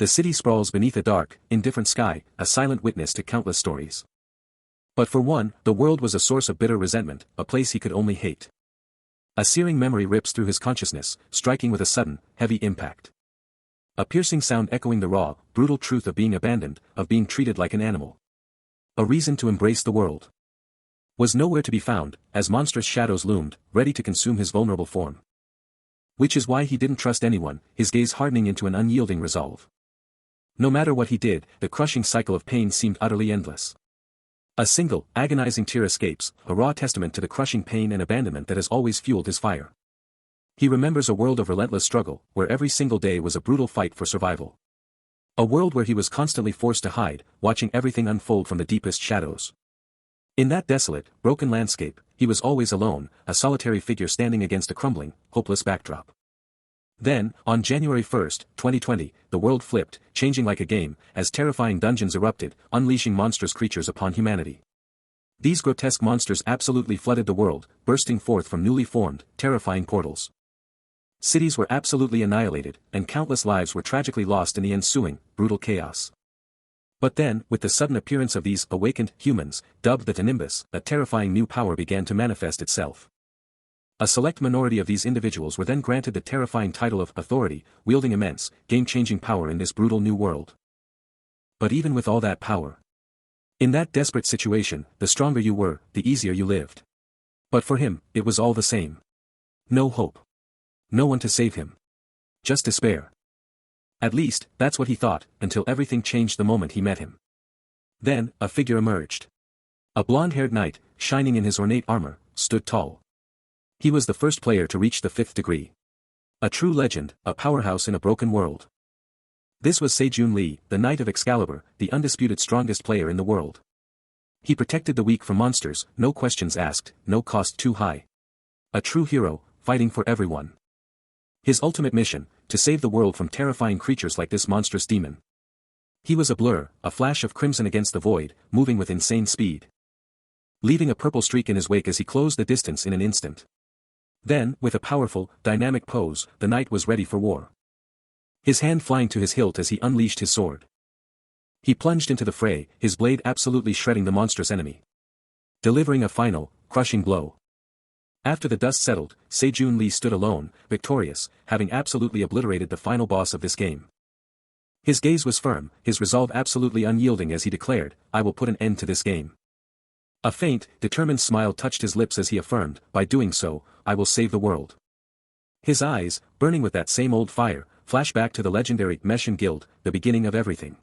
The city sprawls beneath a dark, indifferent sky, a silent witness to countless stories. But for one, the world was a source of bitter resentment, a place he could only hate. A searing memory rips through his consciousness, striking with a sudden, heavy impact. A piercing sound echoing the raw, brutal truth of being abandoned, of being treated like an animal. A reason to embrace the world was nowhere to be found, as monstrous shadows loomed, ready to consume his vulnerable form. Which is why he didn't trust anyone, his gaze hardening into an unyielding resolve. No matter what he did, the crushing cycle of pain seemed utterly endless. A single, agonizing tear escapes, a raw testament to the crushing pain and abandonment that has always fueled his fire. He remembers a world of relentless struggle, where every single day was a brutal fight for survival. A world where he was constantly forced to hide, watching everything unfold from the deepest shadows. In that desolate, broken landscape, he was always alone, a solitary figure standing against a crumbling, hopeless backdrop. Then, on January 1, 2020, the world flipped, changing like a game, as terrifying dungeons erupted, unleashing monstrous creatures upon humanity. These grotesque monsters absolutely flooded the world, bursting forth from newly formed, terrifying portals. Cities were absolutely annihilated, and countless lives were tragically lost in the ensuing, brutal chaos. But then, with the sudden appearance of these awakened humans, dubbed the Nimbus, a terrifying new power began to manifest itself. A select minority of these individuals were then granted the terrifying title of authority, wielding immense, game-changing power in this brutal new world. But even with all that power, in that desperate situation, the stronger you were, the easier you lived. But for him, it was all the same. No hope. No one to save him. Just despair. At least, that's what he thought, until everything changed the moment he met him. Then, a figure emerged. A blonde-haired knight, shining in his ornate armor, stood tall. He was the first player to reach the 5th degree. A true legend, a powerhouse in a broken world. This was Sejun Lee, the Knight of Excalibur, the undisputed strongest player in the world. He protected the weak from monsters, no questions asked, no cost too high. A true hero, fighting for everyone. His ultimate mission, to save the world from terrifying creatures like this monstrous demon. He was a blur, a flash of crimson against the void, moving with insane speed. Leaving a purple streak in his wake as he closed the distance in an instant. Then, with a powerful, dynamic pose, the knight was ready for war. His hand flying to his hilt as he unleashed his sword. He plunged into the fray, his blade absolutely shredding the monstrous enemy. Delivering a final, crushing blow. After the dust settled, Sejun Lee stood alone, victorious, having absolutely obliterated the final boss of this game. His gaze was firm, his resolve absolutely unyielding as he declared, "I will put an end to this game." A faint, determined smile touched his lips as he affirmed, "By doing so, I will save the world." His eyes, burning with that same old fire, flashed back to the legendary Meshin Guild, the beginning of everything.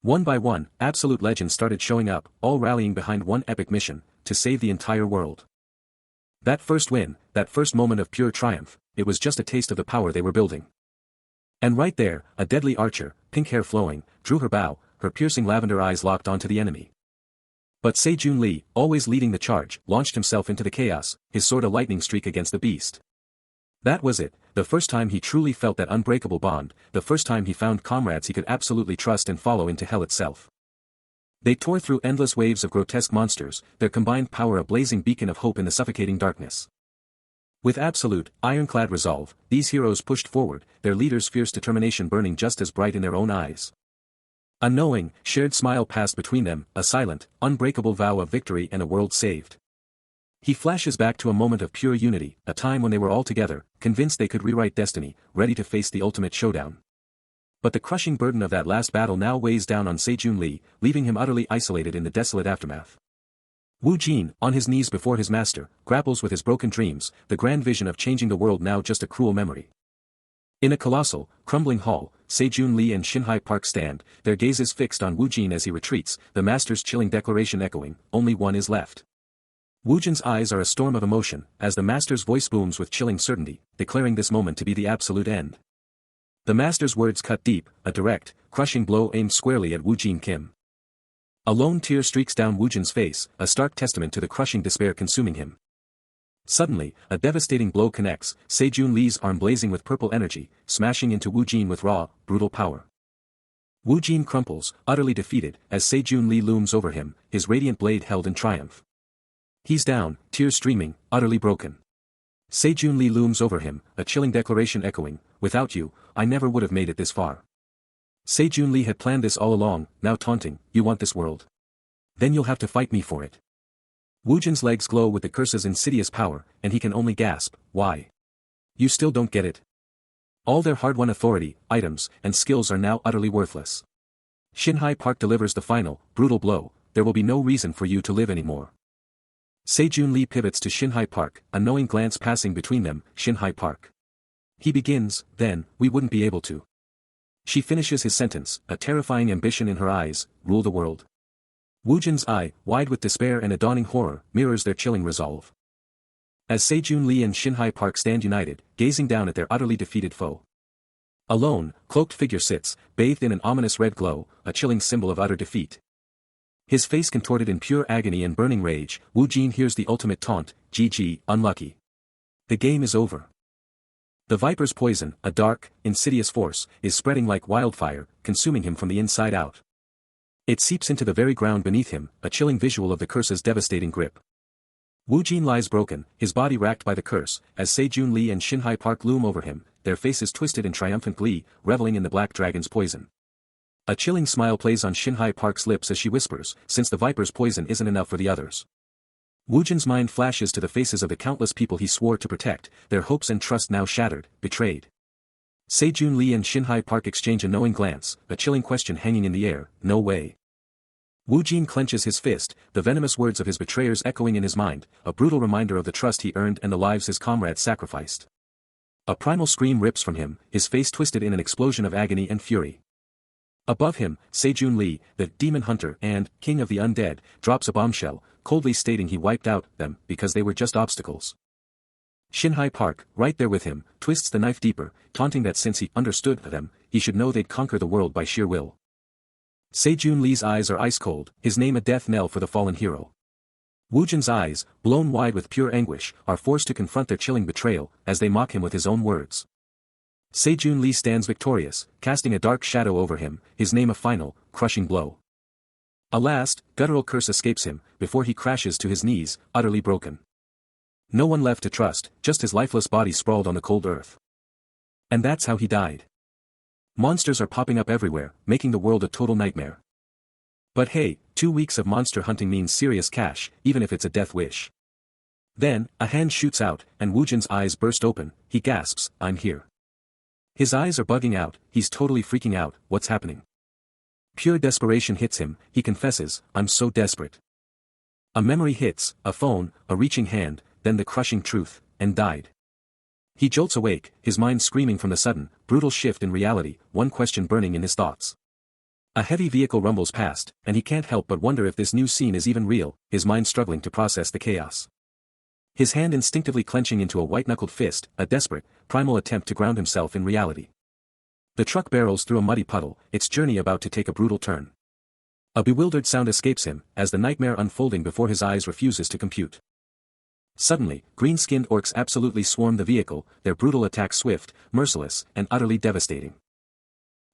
One by one, absolute legends started showing up, all rallying behind one epic mission, to save the entire world. That first win, that first moment of pure triumph, it was just a taste of the power they were building. And right there, a deadly archer, pink hair flowing, drew her bow, her piercing lavender eyes locked onto the enemy. But Sejun Lee, always leading the charge, launched himself into the chaos, his sword a lightning streak against the beast. That was it, the first time he truly felt that unbreakable bond, the first time he found comrades he could absolutely trust and follow into hell itself. They tore through endless waves of grotesque monsters, their combined power a blazing beacon of hope in the suffocating darkness. With absolute, ironclad resolve, these heroes pushed forward, their leader's fierce determination burning just as bright in their own eyes. A knowing, shared smile passed between them, a silent, unbreakable vow of victory and a world saved. He flashes back to a moment of pure unity, a time when they were all together, convinced they could rewrite destiny, ready to face the ultimate showdown. But the crushing burden of that last battle now weighs down on Sejun Lee, leaving him utterly isolated in the desolate aftermath. Wu Jin, on his knees before his master, grapples with his broken dreams, the grand vision of changing the world now just a cruel memory. In a colossal, crumbling hall, Sejun Lee and Shinhai Park stand, their gazes fixed on Wu Jin as he retreats, the master's chilling declaration echoing, "Only one is left." Wu Jin's eyes are a storm of emotion, as the master's voice booms with chilling certainty, declaring this moment to be the absolute end. The master's words cut deep, a direct, crushing blow aimed squarely at Wu Jin Kim. A lone tear streaks down Wu Jin's face, a stark testament to the crushing despair consuming him. Suddenly, a devastating blow connects, Sejun Lee's arm blazing with purple energy, smashing into Wu Jin with raw, brutal power. Wu Jin crumples, utterly defeated, as Sejun Lee looms over him, his radiant blade held in triumph. He's down, tears streaming, utterly broken. Sejun Lee looms over him, a chilling declaration echoing, "Without you, I never would have made it this far." Sejun Lee had planned this all along, now taunting, you want this world? Then you'll have to fight me for it. Woojin's legs glow with the curse's insidious power, and he can only gasp, why? You still don't get it? All their hard-won authority, items, and skills are now utterly worthless. Shinhai Park delivers the final, brutal blow, there will be no reason for you to live anymore. Sejun Lee pivots to Shinhai Park, a knowing glance passing between them, Shinhai Park. He begins, then, we wouldn't be able to. She finishes his sentence, a terrifying ambition in her eyes, rule the world. Woojin's eye, wide with despair and a dawning horror, mirrors their chilling resolve. As Sejun Lee and Shinhai Park stand united, gazing down at their utterly defeated foe. A lone, cloaked figure sits, bathed in an ominous red glow, a chilling symbol of utter defeat. His face contorted in pure agony and burning rage, Woojin hears the ultimate taunt, GG, unlucky. The game is over. The Viper's poison, a dark, insidious force, is spreading like wildfire, consuming him from the inside out. It seeps into the very ground beneath him, a chilling visual of the curse's devastating grip. Woojin lies broken, his body racked by the curse, as Sejun Lee and Shinhai Park loom over him, their faces twisted in triumphant glee, reveling in the black dragon's poison. A chilling smile plays on Shinhai Park's lips as she whispers, since the Viper's poison isn't enough for the others. Woojin's mind flashes to the faces of the countless people he swore to protect, their hopes and trust now shattered, betrayed. Sejun Lee and Shinhai Park exchange a knowing glance, a chilling question hanging in the air, no way. Woojin clenches his fist, the venomous words of his betrayers echoing in his mind, a brutal reminder of the trust he earned and the lives his comrades sacrificed. A primal scream rips from him, his face twisted in an explosion of agony and fury. Above him, Sejun Lee, the demon hunter and king of the undead, drops a bombshell, coldly stating he wiped out them because they were just obstacles. Shinhai Park, right there with him, twists the knife deeper, taunting that since he understood them, he should know they'd conquer the world by sheer will. Sejun Lee's eyes are ice cold, his name a death knell for the fallen hero. Woojin's eyes, blown wide with pure anguish, are forced to confront their chilling betrayal, as they mock him with his own words. Sejun Lee stands victorious, casting a dark shadow over him, his name a final, crushing blow. A last, guttural curse escapes him, before he crashes to his knees, utterly broken. No one left to trust, just his lifeless body sprawled on the cold earth. And that's how he died. Monsters are popping up everywhere, making the world a total nightmare. But hey, 2 weeks of monster hunting means serious cash, even if it's a death wish. Then, a hand shoots out, and Woojin's eyes burst open, he gasps, I'm here. His eyes are bugging out, he's totally freaking out, what's happening? Pure desperation hits him, he confesses, I'm so desperate. A memory hits, a phone, a reaching hand, then the crushing truth, and died. He jolts awake, his mind screaming from the sudden, brutal shift in reality, one question burning in his thoughts. A heavy vehicle rumbles past, and he can't help but wonder if this new scene is even real, his mind struggling to process the chaos. His hand instinctively clenching into a white-knuckled fist, a desperate, primal attempt to ground himself in reality. The truck barrels through a muddy puddle, its journey about to take a brutal turn. A bewildered sound escapes him, as the nightmare unfolding before his eyes refuses to compute. Suddenly, green-skinned orcs absolutely swarm the vehicle, their brutal attack swift, merciless, and utterly devastating.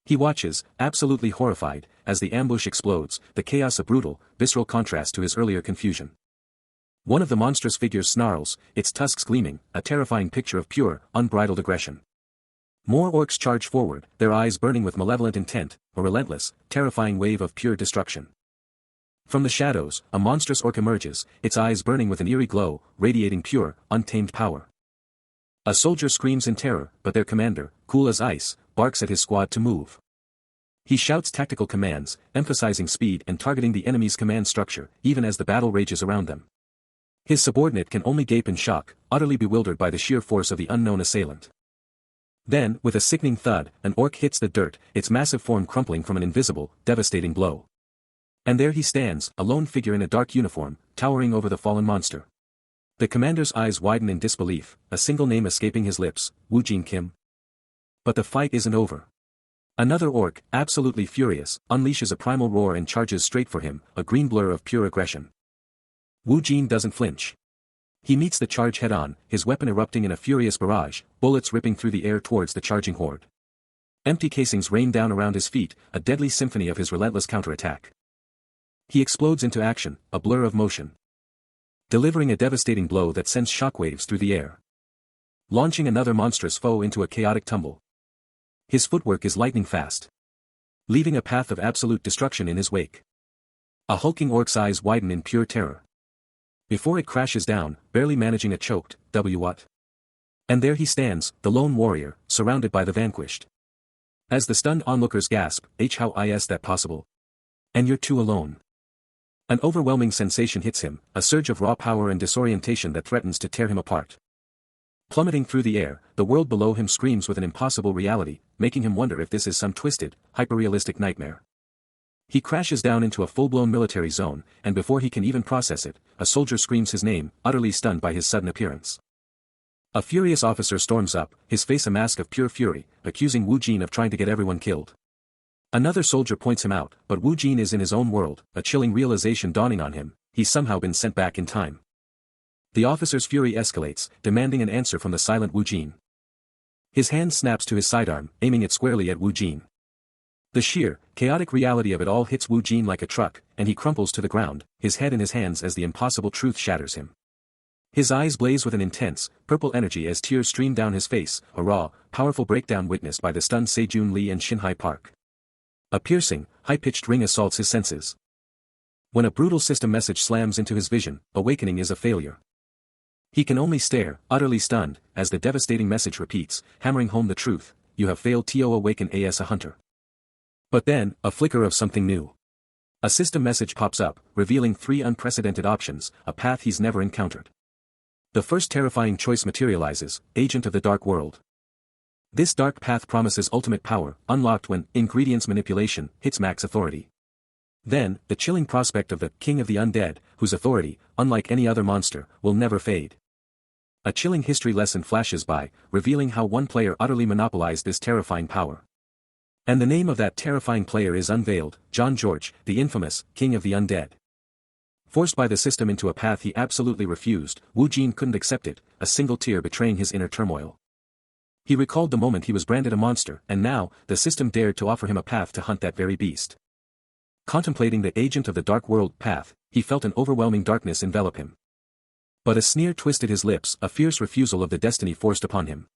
He watches, absolutely horrified, as the ambush explodes, the chaos a brutal, visceral contrast to his earlier confusion. One of the monstrous figures snarls, its tusks gleaming, a terrifying picture of pure, unbridled aggression. More orcs charge forward, their eyes burning with malevolent intent, a relentless, terrifying wave of pure destruction. From the shadows, a monstrous orc emerges, its eyes burning with an eerie glow, radiating pure, untamed power. A soldier screams in terror, but their commander, cool as ice, barks at his squad to move. He shouts tactical commands, emphasizing speed and targeting the enemy's command structure, even as the battle rages around them. His subordinate can only gape in shock, utterly bewildered by the sheer force of the unknown assailant. Then, with a sickening thud, an orc hits the dirt, its massive form crumpling from an invisible, devastating blow. And there he stands, a lone figure in a dark uniform, towering over the fallen monster. The commander's eyes widen in disbelief, a single name escaping his lips, Woojin Kim. But the fight isn't over. Another orc, absolutely furious, unleashes a primal roar and charges straight for him, a green blur of pure aggression. Woojin doesn't flinch. He meets the charge head-on, his weapon erupting in a furious barrage, bullets ripping through the air towards the charging horde. Empty casings rain down around his feet, a deadly symphony of his relentless counterattack. He explodes into action, a blur of motion. Delivering a devastating blow that sends shockwaves through the air. Launching another monstrous foe into a chaotic tumble. His footwork is lightning fast. leaving a path of absolute destruction in his wake. A hulking orc's eyes widen in pure terror. Before it crashes down, barely managing a choked, what? And there he stands, the lone warrior, surrounded by the vanquished. As the stunned onlookers gasp, how is that possible? And you're two alone. An overwhelming sensation hits him, a surge of raw power and disorientation that threatens to tear him apart. Plummeting through the air, the world below him screams with an impossible reality, making him wonder if this is some twisted, hyper-realistic nightmare. He crashes down into a full-blown military zone, and before he can even process it, a soldier screams his name, utterly stunned by his sudden appearance. A furious officer storms up, his face a mask of pure fury, accusing Wu Jin of trying to get everyone killed. Another soldier points him out, but Wu Jin is in his own world, a chilling realization dawning on him, he's somehow been sent back in time. The officer's fury escalates, demanding an answer from the silent Wu Jin. His hand snaps to his sidearm, aiming it squarely at Wu Jin. The sheer, chaotic reality of it all hits Wu Jin like a truck, and he crumples to the ground, his head in his hands as the impossible truth shatters him. His eyes blaze with an intense, purple energy as tears stream down his face, a raw, powerful breakdown witnessed by the stunned Sejun Lee and Shinhai Park. A piercing, high-pitched ring assaults his senses. When a brutal system message slams into his vision, awakening is a failure. He can only stare, utterly stunned, as the devastating message repeats, hammering home the truth, you have failed to awaken as a hunter. But then, a flicker of something new. A system message pops up, revealing 3 unprecedented options, a path he's never encountered. The first terrifying choice materializes, Agent of the Dark World. This dark path promises ultimate power, unlocked when ingredients manipulation hits max authority. Then, the chilling prospect of the King of the Undead, whose authority, unlike any other monster, will never fade. A chilling history lesson flashes by, revealing how one player utterly monopolized this terrifying power. And the name of that terrifying player is unveiled, John George, the infamous King of the Undead. Forced by the system into a path he absolutely refused, Wu Jin couldn't accept it, a single tear betraying his inner turmoil. He recalled the moment he was branded a monster, and now, the system dared to offer him a path to hunt that very beast. Contemplating the Agent of the Dark World path, he felt an overwhelming darkness envelop him. But a sneer twisted his lips, a fierce refusal of the destiny forced upon him.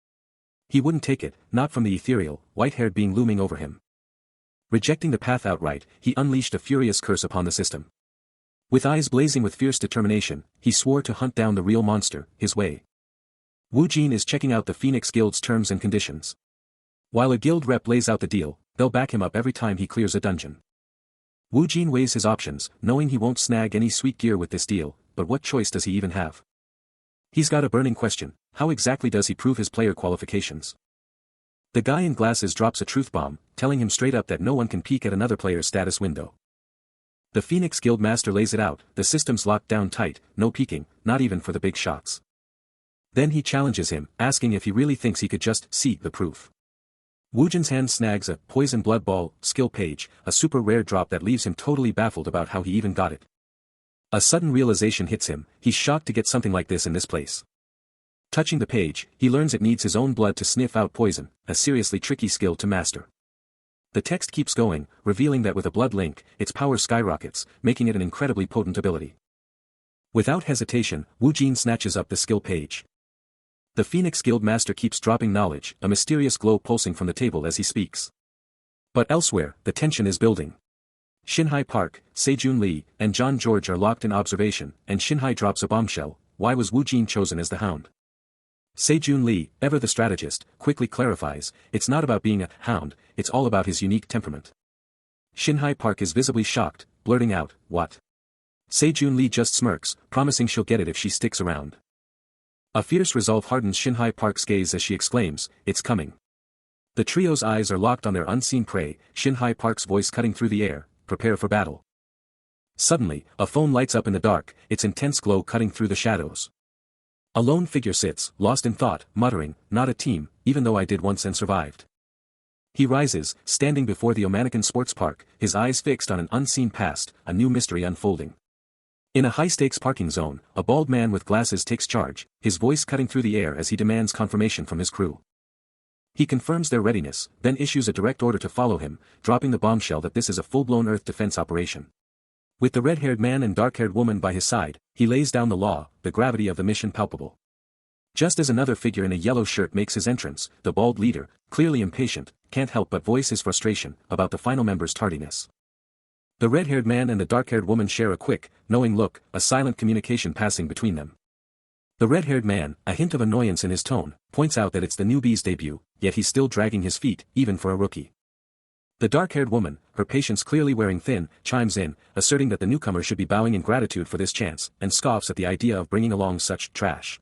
He wouldn't take it, not from the ethereal, white-haired being looming over him. Rejecting the path outright, he unleashed a furious curse upon the system. With eyes blazing with fierce determination, he swore to hunt down the real monster, his way. Wu Jin is checking out the Phoenix Guild's terms and conditions. While a guild rep lays out the deal, they'll back him up every time he clears a dungeon. Wu Jin weighs his options, knowing he won't snag any sweet gear with this deal, but what choice does he even have? He's got a burning question, how exactly does he prove his player qualifications? The guy in glasses drops a truth bomb, telling him straight up that no one can peek at another player's status window. The Phoenix Guild Master lays it out, the system's locked down tight, no peeking, not even for the big shots. Then he challenges him, asking if he really thinks he could just see the proof. Wu Jin's hand snags a poison blood ball skill page, a super rare drop that leaves him totally baffled about how he even got it. A sudden realization hits him, he's shocked to get something like this in this place. Touching the page, he learns it needs his own blood to sniff out poison, a seriously tricky skill to master. The text keeps going, revealing that with a blood link, its power skyrockets, making it an incredibly potent ability. Without hesitation, Wu Jin snatches up the skill page. The Phoenix Guild Master keeps dropping knowledge, a mysterious glow pulsing from the table as he speaks. But elsewhere, the tension is building. Shinhai Park, Sejun Lee, and John George are locked in observation, and Shinhai drops a bombshell. Why was Wu Jin chosen as the Hound? Sejun Lee, ever the strategist, quickly clarifies, it's not about being a hound, it's all about his unique temperament. Shinhai Park is visibly shocked, blurting out, what? Sejun Lee just smirks, promising she'll get it if she sticks around. A fierce resolve hardens Shinhai Park's gaze as she exclaims, it's coming. The trio's eyes are locked on their unseen prey, Shinhai Park's voice cutting through the air, prepare for battle. Suddenly, a phone lights up in the dark, its intense glow cutting through the shadows. A lone figure sits, lost in thought, muttering, not a team, even though I did once and survived. He rises, standing before the Omanican Sports Park, his eyes fixed on an unseen past, a new mystery unfolding. In a high-stakes parking zone, a bald man with glasses takes charge, his voice cutting through the air as he demands confirmation from his crew. He confirms their readiness, then issues a direct order to follow him, dropping the bombshell that this is a full-blown Earth defense operation. With the red-haired man and dark-haired woman by his side, he lays down the law, the gravity of the mission palpable. Just as another figure in a yellow shirt makes his entrance, the bald leader, clearly impatient, can't help but voice his frustration about the final member's tardiness. The red-haired man and the dark-haired woman share a quick, knowing look, a silent communication passing between them. The red-haired man, a hint of annoyance in his tone, points out that it's the newbie's debut, yet he's still dragging his feet, even for a rookie. The dark-haired woman, her patience clearly wearing thin, chimes in, asserting that the newcomer should be bowing in gratitude for this chance, and scoffs at the idea of bringing along such trash.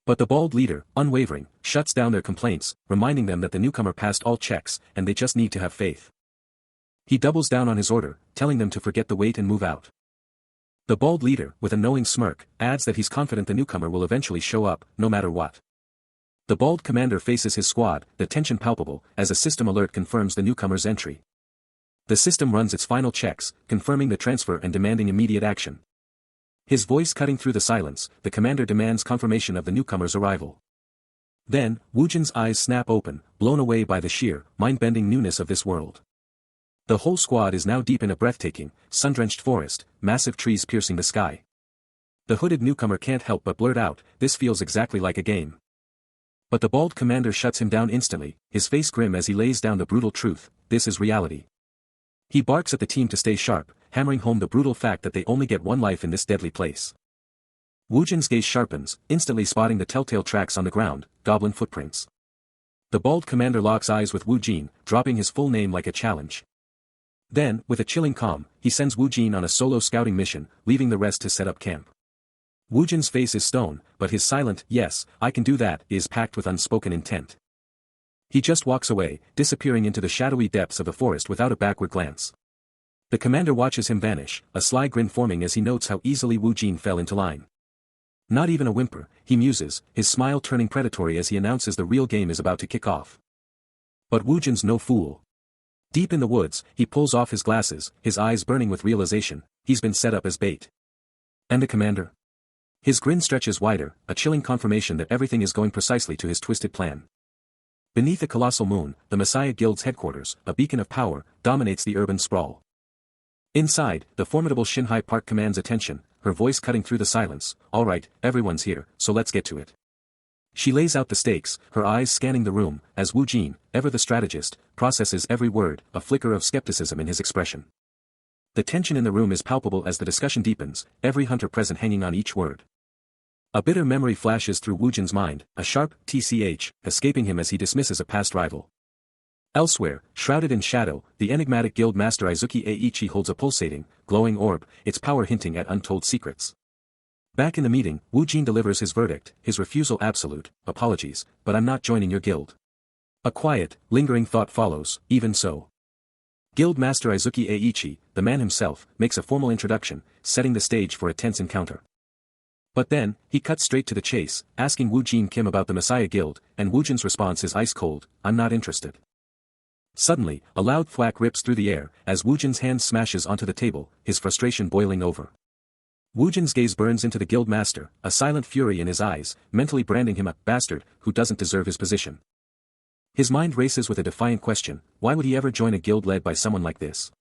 But the bald leader, unwavering, shuts down their complaints, reminding them that the newcomer passed all checks, and they just need to have faith. He doubles down on his order, telling them to forget the wait and move out. The bald leader, with a knowing smirk, adds that he's confident the newcomer will eventually show up, no matter what. The bald commander faces his squad, the tension palpable, as a system alert confirms the newcomer's entry. The system runs its final checks, confirming the transfer and demanding immediate action. His voice cutting through the silence, the commander demands confirmation of the newcomer's arrival. Then, Woojin's eyes snap open, blown away by the sheer, mind-bending newness of this world. The whole squad is now deep in a breathtaking, sun-drenched forest, massive trees piercing the sky. The hooded newcomer can't help but blurt out, "This feels exactly like a game." But the bald commander shuts him down instantly, his face grim as he lays down the brutal truth, this is reality. He barks at the team to stay sharp, hammering home the brutal fact that they only get one life in this deadly place. Woojin's gaze sharpens, instantly spotting the telltale tracks on the ground, goblin footprints. The bald commander locks eyes with Woojin, dropping his full name like a challenge. Then, with a chilling calm, he sends Woojin on a solo scouting mission, leaving the rest to set up camp. Woojin's face is stone, but his silent, "Yes, I can do that," is packed with unspoken intent. He just walks away, disappearing into the shadowy depths of the forest without a backward glance. The commander watches him vanish, a sly grin forming as he notes how easily Woojin fell into line. Not even a whimper, he muses, his smile turning predatory as he announces the real game is about to kick off. But Woojin's no fool. Deep in the woods, he pulls off his glasses, his eyes burning with realization, he's been set up as bait. And the commander? His grin stretches wider, a chilling confirmation that everything is going precisely to his twisted plan. Beneath a colossal moon, the Messiah Guild's headquarters, a beacon of power, dominates the urban sprawl. Inside, the formidable Shinhai Park commands attention, her voice cutting through the silence, "All right, everyone's here, so let's get to it." She lays out the stakes, her eyes scanning the room, as Woojin, ever the strategist, processes every word, a flicker of skepticism in his expression. The tension in the room is palpable as the discussion deepens, every hunter present hanging on each word. A bitter memory flashes through Woojin's mind, a sharp tch, escaping him as he dismisses a past rival. Elsewhere, shrouded in shadow, the enigmatic guild master Izuki Eiichi holds a pulsating, glowing orb, its power hinting at untold secrets. Back in the meeting, Woojin delivers his verdict, his refusal absolute, "Apologies, but I'm not joining your guild." A quiet, lingering thought follows, "Even so." Guild Master Izuki Eiichi, the man himself, makes a formal introduction, setting the stage for a tense encounter. But then, he cuts straight to the chase, asking Woojin Kim about the Messiah Guild, and Woojin's response is ice cold, "I'm not interested." Suddenly, a loud thwack rips through the air, as Woojin's hand smashes onto the table, his frustration boiling over. Woojin's gaze burns into the guild master, a silent fury in his eyes, mentally branding him a bastard who doesn't deserve his position. His mind races with a defiant question, why would he ever join a guild led by someone like this?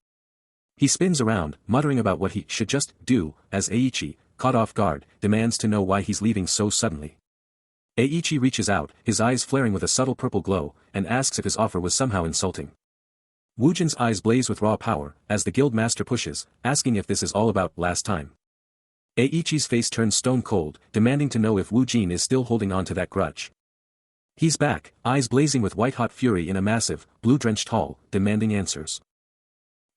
He spins around, muttering about what he should just do, as Eiichi, caught off guard, demands to know why he's leaving so suddenly. Eiichi reaches out, his eyes flaring with a subtle purple glow, and asks if his offer was somehow insulting. Woojin's eyes blaze with raw power, as the guild master pushes, asking if this is all about last time. Eiichi's face turns stone cold, demanding to know if Woojin is still holding on to that grudge. He's back, eyes blazing with white-hot fury in a massive, blue-drenched hall, demanding answers.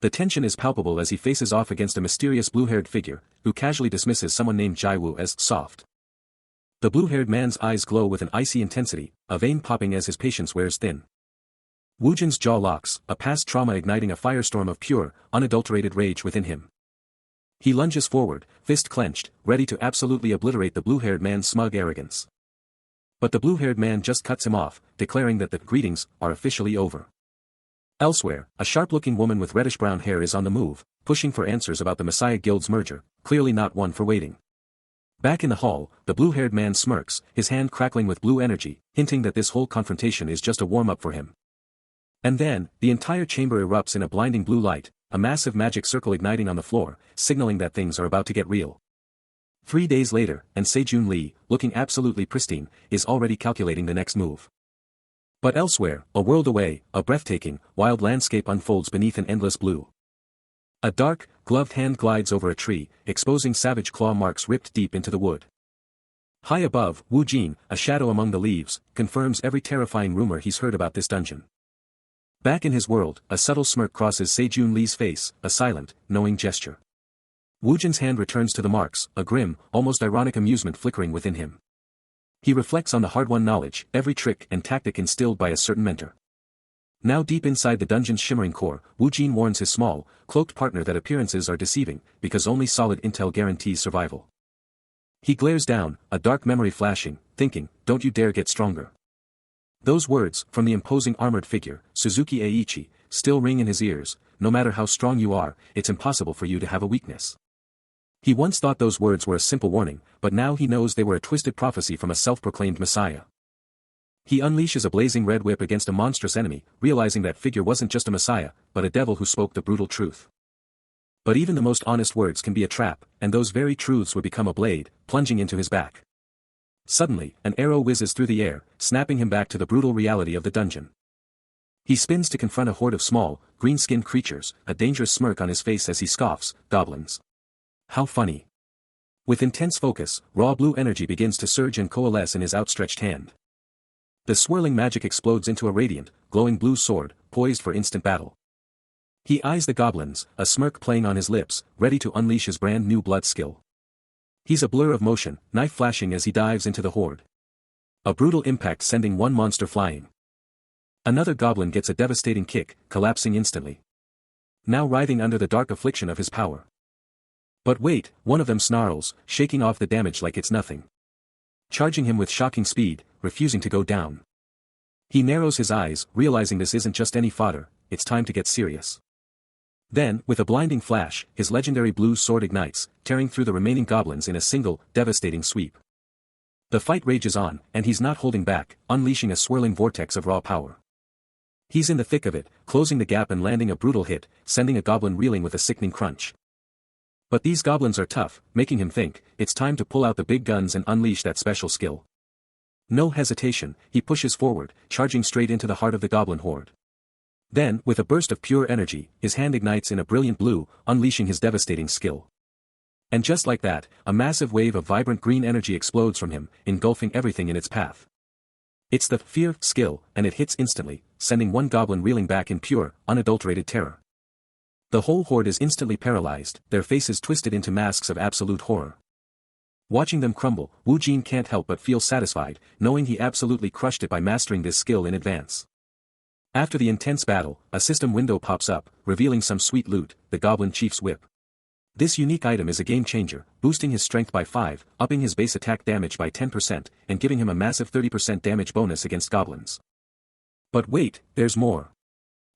The tension is palpable as he faces off against a mysterious blue-haired figure, who casually dismisses someone named Jaiwoo as soft. The blue-haired man's eyes glow with an icy intensity, a vein popping as his patience wears thin. Woojin's jaw locks, a past trauma igniting a firestorm of pure, unadulterated rage within him. He lunges forward, fist clenched, ready to absolutely obliterate the blue-haired man's smug arrogance. But the blue-haired man just cuts him off, declaring that the greetings are officially over. Elsewhere, a sharp-looking woman with reddish-brown hair is on the move, pushing for answers about the Messiah Guild's merger, clearly not one for waiting. Back in the hall, the blue-haired man smirks, his hand crackling with blue energy, hinting that this whole confrontation is just a warm-up for him. And then, the entire chamber erupts in a blinding blue light, a massive magic circle igniting on the floor, signaling that things are about to get real. 3 days later, and Sejun Lee, looking absolutely pristine, is already calculating the next move. But elsewhere, a world away, a breathtaking, wild landscape unfolds beneath an endless blue. A dark, gloved hand glides over a tree, exposing savage claw marks ripped deep into the wood. High above, Wu Jin, a shadow among the leaves, confirms every terrifying rumor he's heard about this dungeon. Back in his world, a subtle smirk crosses Sejun Lee's face, a silent, knowing gesture. Wu Jin's hand returns to the marks, a grim, almost ironic amusement flickering within him. He reflects on the hard-won knowledge, every trick and tactic instilled by a certain mentor. Now deep inside the dungeon's shimmering core, Wu Jin warns his small, cloaked partner that appearances are deceiving, because only solid intel guarantees survival. He glares down, a dark memory flashing, thinking, don't you dare get stronger. Those words, from the imposing armored figure, Suzuki Eiichi, still ring in his ears, no matter how strong you are, it's impossible for you to have a weakness. He once thought those words were a simple warning, but now he knows they were a twisted prophecy from a self-proclaimed messiah. He unleashes a blazing red whip against a monstrous enemy, realizing that figure wasn't just a messiah, but a devil who spoke the brutal truth. But even the most honest words can be a trap, and those very truths would become a blade, plunging into his back. Suddenly, an arrow whizzes through the air, snapping him back to the brutal reality of the dungeon. He spins to confront a horde of small, green-skinned creatures, a dangerous smirk on his face as he scoffs, goblins. How funny. With intense focus, raw blue energy begins to surge and coalesce in his outstretched hand. The swirling magic explodes into a radiant, glowing blue sword, poised for instant battle. He eyes the goblins, a smirk playing on his lips, ready to unleash his brand new blood skill. He's a blur of motion, knife flashing as he dives into the horde. A brutal impact sending one monster flying. Another goblin gets a devastating kick, collapsing instantly. Now writhing under the dark affliction of his power. But wait, one of them snarls, shaking off the damage like it's nothing. Charging him with shocking speed, refusing to go down. He narrows his eyes, realizing this isn't just any fodder, it's time to get serious. Then, with a blinding flash, his legendary blue sword ignites, tearing through the remaining goblins in a single, devastating sweep. The fight rages on, and he's not holding back, unleashing a swirling vortex of raw power. He's in the thick of it, closing the gap and landing a brutal hit, sending a goblin reeling with a sickening crunch. But these goblins are tough, making him think, it's time to pull out the big guns and unleash that special skill. No hesitation, he pushes forward, charging straight into the heart of the goblin horde. Then, with a burst of pure energy, his hand ignites in a brilliant blue, unleashing his devastating skill. And just like that, a massive wave of vibrant green energy explodes from him, engulfing everything in its path. It's the fear skill, and it hits instantly, sending one goblin reeling back in pure, unadulterated terror. The whole horde is instantly paralyzed, their faces twisted into masks of absolute horror. Watching them crumble, Wu Jin can't help but feel satisfied, knowing he absolutely crushed it by mastering this skill in advance. After the intense battle, a system window pops up, revealing some sweet loot, the Goblin Chief's whip. This unique item is a game-changer, boosting his strength by 5, upping his base attack damage by 10%, and giving him a massive 30% damage bonus against goblins. But wait, there's more.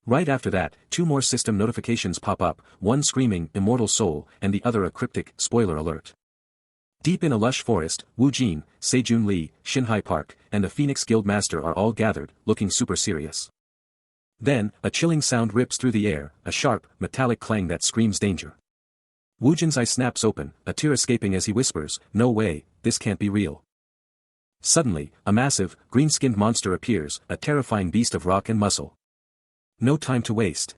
Right after that, 2 more system notifications pop up, one screaming, Immortal Soul, and the other a cryptic, spoiler alert. Deep in a lush forest, Wu Jin, Sejun Lee, Shinhai Park, and the Phoenix Guild Master are all gathered, looking super serious. Then, a chilling sound rips through the air, a sharp, metallic clang that screams danger. Wu Jin's eye snaps open, a tear escaping as he whispers, no way, this can't be real. Suddenly, a massive, green-skinned monster appears, a terrifying beast of rock and muscle. No time to waste.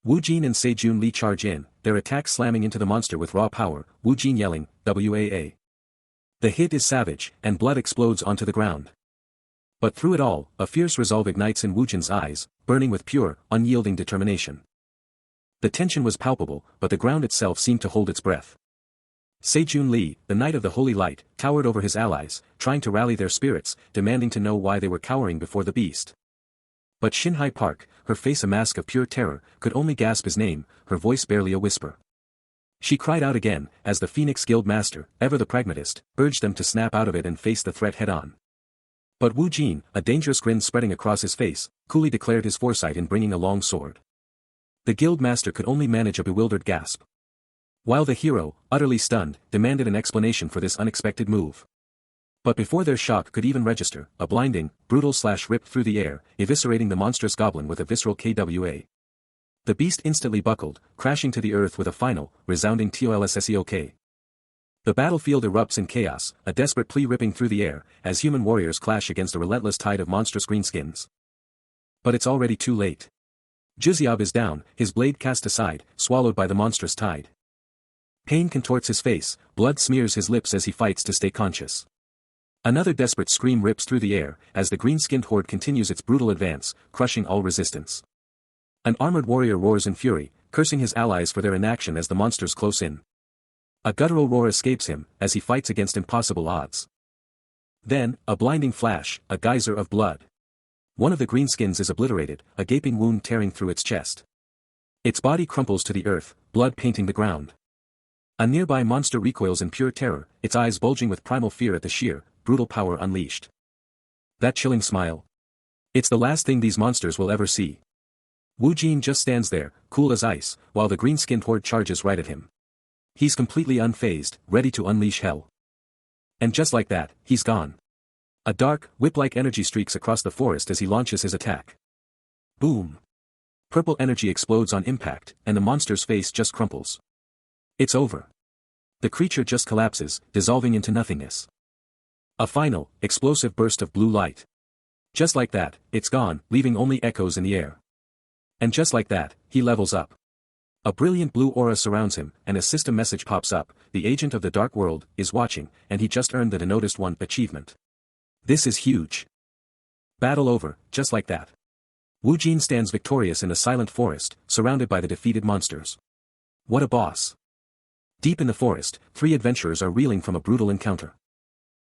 Wu Jin and Sejun Lee charge in, their attack slamming into the monster with raw power, Wu Jin yelling, WAA. The hit is savage, and blood explodes onto the ground. But through it all, a fierce resolve ignites in Wu Jin's eyes, burning with pure, unyielding determination. The tension was palpable, but the ground itself seemed to hold its breath. Sejun Lee, the Knight of the Holy Light, towered over his allies, trying to rally their spirits, demanding to know why they were cowering before the beast. But Shinhai Park, her face a mask of pure terror, could only gasp his name, her voice barely a whisper. She cried out again, as the Phoenix Guild Master, ever the pragmatist, urged them to snap out of it and face the threat head-on. But Wu Jin, a dangerous grin spreading across his face, coolly declared his foresight in bringing a long sword. The Guild Master could only manage a bewildered gasp. While the hero, utterly stunned, demanded an explanation for this unexpected move. But before their shock could even register, a blinding, brutal slash ripped through the air, eviscerating the monstrous goblin with a visceral KWA. The beast instantly buckled, crashing to the earth with a final, resounding TOLSSEOK. The battlefield erupts in chaos, a desperate plea ripping through the air, as human warriors clash against a relentless tide of monstrous greenskins. But it's already too late. Juziob is down, his blade cast aside, swallowed by the monstrous tide. Pain contorts his face, blood smears his lips as he fights to stay conscious. Another desperate scream rips through the air, as the green-skinned horde continues its brutal advance, crushing all resistance. An armored warrior roars in fury, cursing his allies for their inaction as the monsters close in. A guttural roar escapes him, as he fights against impossible odds. Then, a blinding flash, a geyser of blood. One of the greenskins is obliterated, a gaping wound tearing through its chest. Its body crumples to the earth, blood painting the ground. A nearby monster recoils in pure terror, its eyes bulging with primal fear at the sheer, brutal power unleashed. That chilling smile. It's the last thing these monsters will ever see. Wu Jin just stands there, cool as ice, while the green-skinned horde charges right at him. He's completely unfazed, ready to unleash hell. And just like that, he's gone. A dark, whip-like energy streaks across the forest as he launches his attack. Boom! Purple energy explodes on impact, and the monster's face just crumples. It's over. The creature just collapses, dissolving into nothingness. A final, explosive burst of blue light. Just like that, it's gone, leaving only echoes in the air. And just like that, he levels up. A brilliant blue aura surrounds him, and a system message pops up: the agent of the dark world is watching, and he just earned the Denoticed One achievement. This is huge. Battle over, just like that. Wu Jin stands victorious in the silent forest, surrounded by the defeated monsters. What a boss. Deep in the forest, 3 adventurers are reeling from a brutal encounter.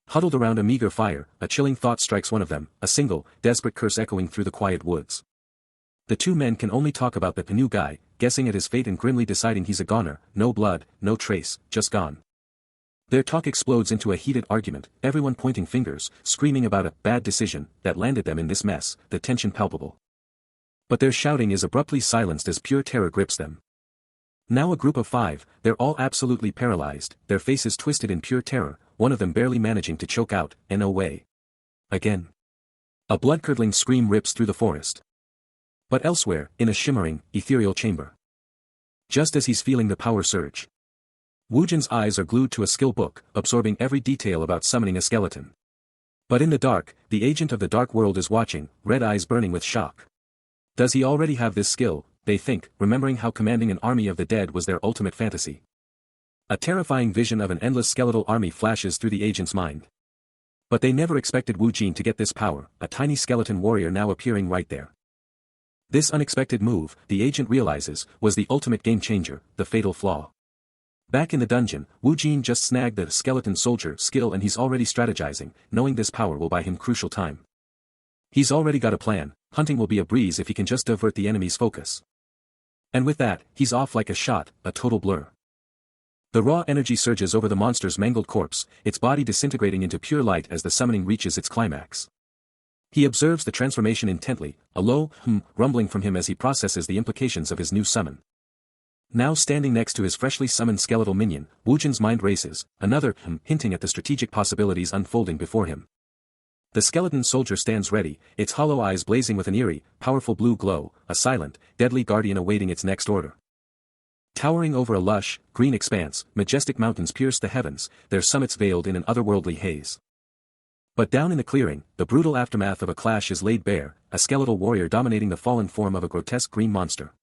Huddled around a meager fire, a chilling thought strikes one of them, a single, desperate curse echoing through the quiet woods. The 2 men can only talk about the new guy, guessing at his fate and grimly deciding he's a goner, no blood, no trace, just gone. Their talk explodes into a heated argument, everyone pointing fingers, screaming about a bad decision that landed them in this mess, the tension palpable. But their shouting is abruptly silenced as pure terror grips them. Now a group of 5, they're all absolutely paralyzed, their faces twisted in pure terror, one of them barely managing to choke out, "No way." Again. A blood-curdling scream rips through the forest. But elsewhere, in a shimmering, ethereal chamber. Just as he's feeling the power surge, Wu Jin's eyes are glued to a skill book, absorbing every detail about summoning a skeleton. But in the dark, the agent of the dark world is watching, red eyes burning with shock. Does he already have this skill, they think, remembering how commanding an army of the dead was their ultimate fantasy. A terrifying vision of an endless skeletal army flashes through the agent's mind. But they never expected Wu Jin to get this power, a tiny skeleton warrior now appearing right there. This unexpected move, the agent realizes, was the ultimate game-changer, the fatal flaw. Back in the dungeon, Wu Jin just snagged the skeleton soldier skill and he's already strategizing, knowing this power will buy him crucial time. He's already got a plan, hunting will be a breeze if he can just divert the enemy's focus. And with that, he's off like a shot, a total blur. The raw energy surges over the monster's mangled corpse, its body disintegrating into pure light as the summoning reaches its climax. He observes the transformation intently, a low, rumbling from him as he processes the implications of his new summon. Now standing next to his freshly summoned skeletal minion, Wu Jin's mind races, another, hinting at the strategic possibilities unfolding before him. The skeleton soldier stands ready, its hollow eyes blazing with an eerie, powerful blue glow, a silent, deadly guardian awaiting its next order. Towering over a lush, green expanse, majestic mountains pierce the heavens, their summits veiled in an otherworldly haze. But down in the clearing, the brutal aftermath of a clash is laid bare, a skeletal warrior dominating the fallen form of a grotesque green monster.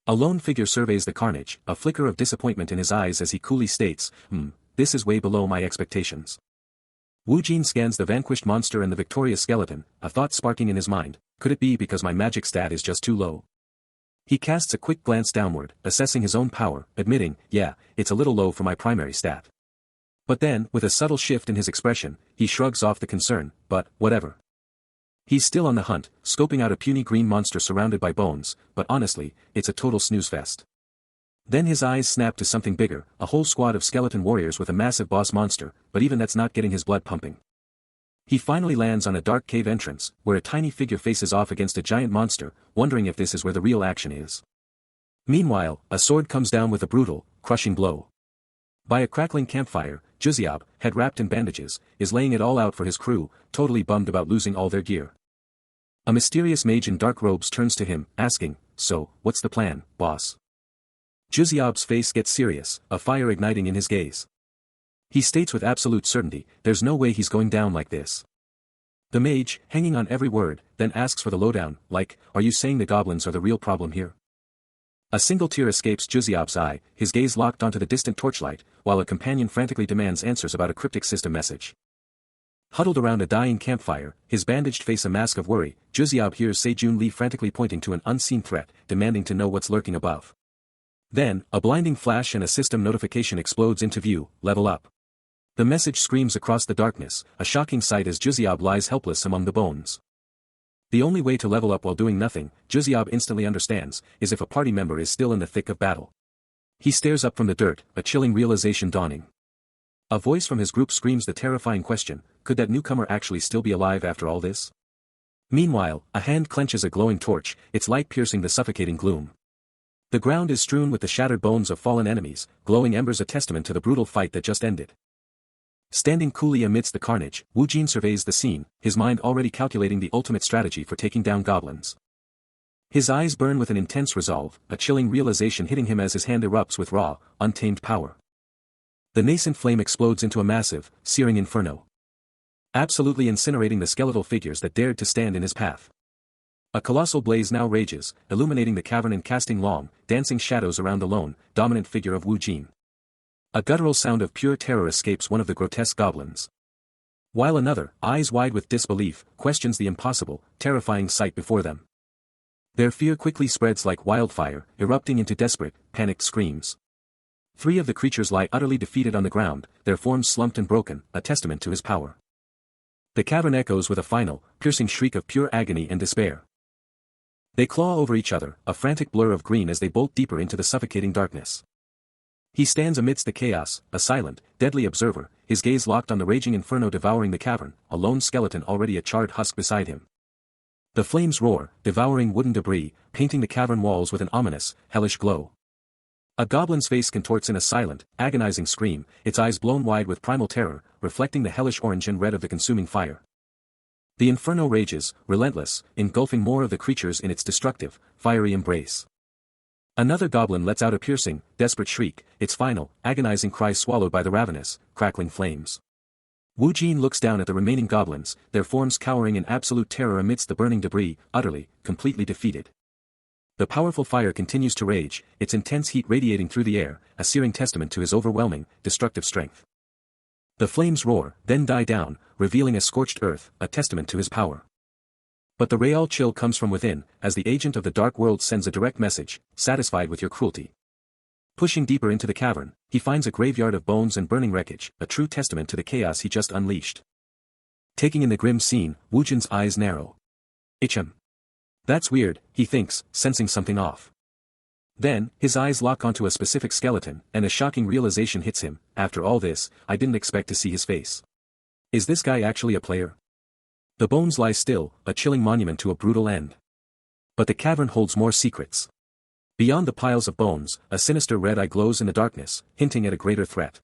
A lone figure surveys the carnage, a flicker of disappointment in his eyes as he coolly states, this is way below my expectations. Wu Jin scans the vanquished monster and the victorious skeleton, a thought sparking in his mind, could it be because my magic stat is just too low? He casts a quick glance downward, assessing his own power, admitting, yeah, it's a little low for my primary stat. But then, with a subtle shift in his expression, he shrugs off the concern, but, whatever. He's still on the hunt, scoping out a puny green monster surrounded by bones, but honestly, it's a total snooze fest. Then his eyes snap to something bigger, a whole squad of skeleton warriors with a massive boss monster, but even that's not getting his blood pumping. He finally lands on a dark cave entrance, where a tiny figure faces off against a giant monster, wondering if this is where the real action is. Meanwhile, a sword comes down with a brutal, crushing blow. By a crackling campfire, Juziob, head wrapped in bandages, is laying it all out for his crew, totally bummed about losing all their gear. A mysterious mage in dark robes turns to him, asking, "So, what's the plan, boss?" Juziob's face gets serious, a fire igniting in his gaze. He states with absolute certainty, there's no way he's going down like this. The mage, hanging on every word, then asks for the lowdown, like, are you saying the goblins are the real problem here? A single tear escapes Juziab's eye, his gaze locked onto the distant torchlight, while a companion frantically demands answers about a cryptic system message. Huddled around a dying campfire, his bandaged face a mask of worry, Juziab hears Sejun Lee frantically pointing to an unseen threat, demanding to know what's lurking above. Then, a blinding flash and a system notification explodes into view, level up. The message screams across the darkness, a shocking sight as Juziab lies helpless among the bones. The only way to level up while doing nothing, Juziab instantly understands, is if a party member is still in the thick of battle. He stares up from the dirt, a chilling realization dawning. A voice from his group screams the terrifying question, could that newcomer actually still be alive after all this? Meanwhile, a hand clenches a glowing torch, its light piercing the suffocating gloom. The ground is strewn with the shattered bones of fallen enemies, glowing embers a testament to the brutal fight that just ended. Standing coolly amidst the carnage, Wu Jin surveys the scene, his mind already calculating the ultimate strategy for taking down goblins. His eyes burn with an intense resolve, a chilling realization hitting him as his hand erupts with raw, untamed power. The nascent flame explodes into a massive, searing inferno, absolutely incinerating the skeletal figures that dared to stand in his path. A colossal blaze now rages, illuminating the cavern and casting long, dancing shadows around the lone, dominant figure of Wu Jin. A guttural sound of pure terror escapes one of the grotesque goblins, while another, eyes wide with disbelief, questions the impossible, terrifying sight before them. Their fear quickly spreads like wildfire, erupting into desperate, panicked screams. 3 of the creatures lie utterly defeated on the ground, their forms slumped and broken, a testament to his power. The cavern echoes with a final, piercing shriek of pure agony and despair. They claw over each other, a frantic blur of green as they bolt deeper into the suffocating darkness. He stands amidst the chaos, a silent, deadly observer, his gaze locked on the raging inferno devouring the cavern, a lone skeleton already a charred husk beside him. The flames roar, devouring wooden debris, painting the cavern walls with an ominous, hellish glow. A goblin's face contorts in a silent, agonizing scream, its eyes blown wide with primal terror, reflecting the hellish orange and red of the consuming fire. The inferno rages, relentless, engulfing more of the creatures in its destructive, fiery embrace. Another goblin lets out a piercing, desperate shriek, its final, agonizing cry swallowed by the ravenous, crackling flames. Wu Jin looks down at the remaining goblins, their forms cowering in absolute terror amidst the burning debris, utterly, completely defeated. The powerful fire continues to rage, its intense heat radiating through the air, a searing testament to his overwhelming, destructive strength. The flames roar, then die down, revealing a scorched earth, a testament to his power. But the real chill comes from within, as the agent of the dark world sends a direct message, satisfied with your cruelty. Pushing deeper into the cavern, he finds a graveyard of bones and burning wreckage, a true testament to the chaos he just unleashed. Taking in the grim scene, Wu Jin's eyes narrow. That's weird, he thinks, sensing something off. Then, his eyes lock onto a specific skeleton, and a shocking realization hits him, after all this, I didn't expect to see his face. Is this guy actually a player? The bones lie still, a chilling monument to a brutal end. But the cavern holds more secrets. Beyond the piles of bones, a sinister red eye glows in the darkness, hinting at a greater threat.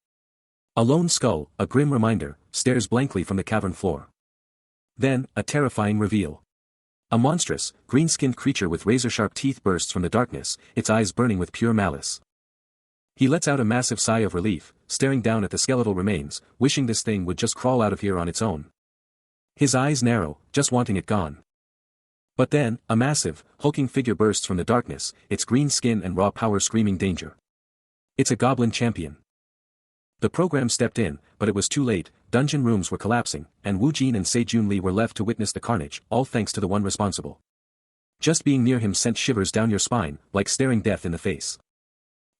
A lone skull, a grim reminder, stares blankly from the cavern floor. Then, a terrifying reveal. A monstrous, green-skinned creature with razor-sharp teeth bursts from the darkness, its eyes burning with pure malice. He lets out a massive sigh of relief, staring down at the skeletal remains, wishing this thing would just crawl out of here on its own. His eyes narrow, just wanting it gone. But then, a massive, hulking figure bursts from the darkness, its green skin and raw power screaming danger. It's a goblin champion. The program stepped in, but it was too late, dungeon rooms were collapsing, and Wu Jin and Sejun Lee were left to witness the carnage, all thanks to the one responsible. Just being near him sent shivers down your spine, like staring death in the face.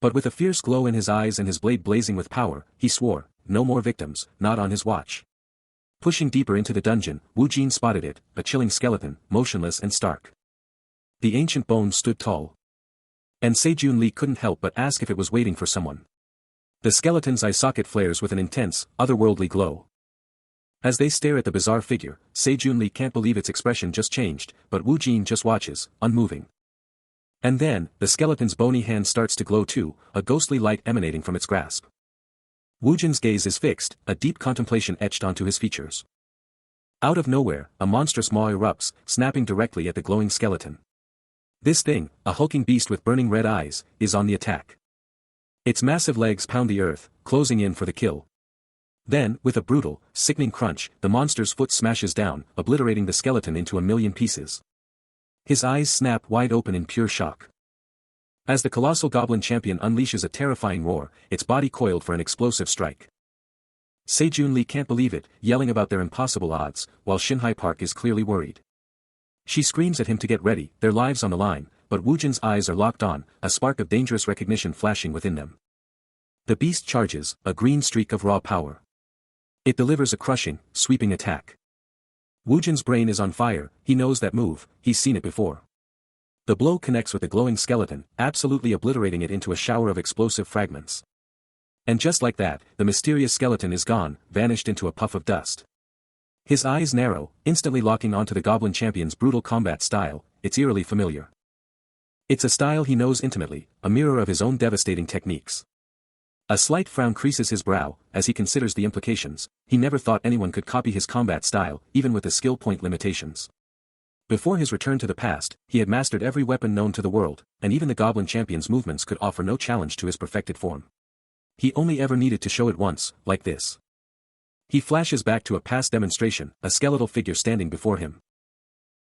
But with a fierce glow in his eyes and his blade blazing with power, he swore, no more victims, not on his watch. Pushing deeper into the dungeon, Wu Jin spotted it, a chilling skeleton, motionless and stark. The ancient bones stood tall. And Sejun Lee couldn't help but ask if it was waiting for someone. The skeleton's eye socket flares with an intense, otherworldly glow. As they stare at the bizarre figure, Sejun Lee can't believe its expression just changed, but Wu Jin just watches, unmoving. And then, the skeleton's bony hand starts to glow too, a ghostly light emanating from its grasp. Wu Jin's gaze is fixed, a deep contemplation etched onto his features. Out of nowhere, a monstrous maw erupts, snapping directly at the glowing skeleton. This thing, a hulking beast with burning red eyes, is on the attack. Its massive legs pound the earth, closing in for the kill. Then, with a brutal, sickening crunch, the monster's foot smashes down, obliterating the skeleton into a million pieces. His eyes snap wide open in pure shock. As the colossal goblin champion unleashes a terrifying roar, its body coiled for an explosive strike. Sejun Lee can't believe it, yelling about their impossible odds, while Shinhai Park is clearly worried. She screams at him to get ready, their lives on the line, but Woojin's eyes are locked on, a spark of dangerous recognition flashing within them. The beast charges, a green streak of raw power. It delivers a crushing, sweeping attack. Woojin's brain is on fire, he knows that move, he's seen it before. The blow connects with the glowing skeleton, absolutely obliterating it into a shower of explosive fragments. And just like that, the mysterious skeleton is gone, vanished into a puff of dust. His eyes narrow, instantly locking onto the goblin champion's brutal combat style. It's eerily familiar. It's a style he knows intimately, a mirror of his own devastating techniques. A slight frown creases his brow, as he considers the implications. He never thought anyone could copy his combat style, even with the skill point limitations. Before his return to the past, he had mastered every weapon known to the world, and even the goblin champion's movements could offer no challenge to his perfected form. He only ever needed to show it once, like this. He flashes back to a past demonstration, a skeletal figure standing before him.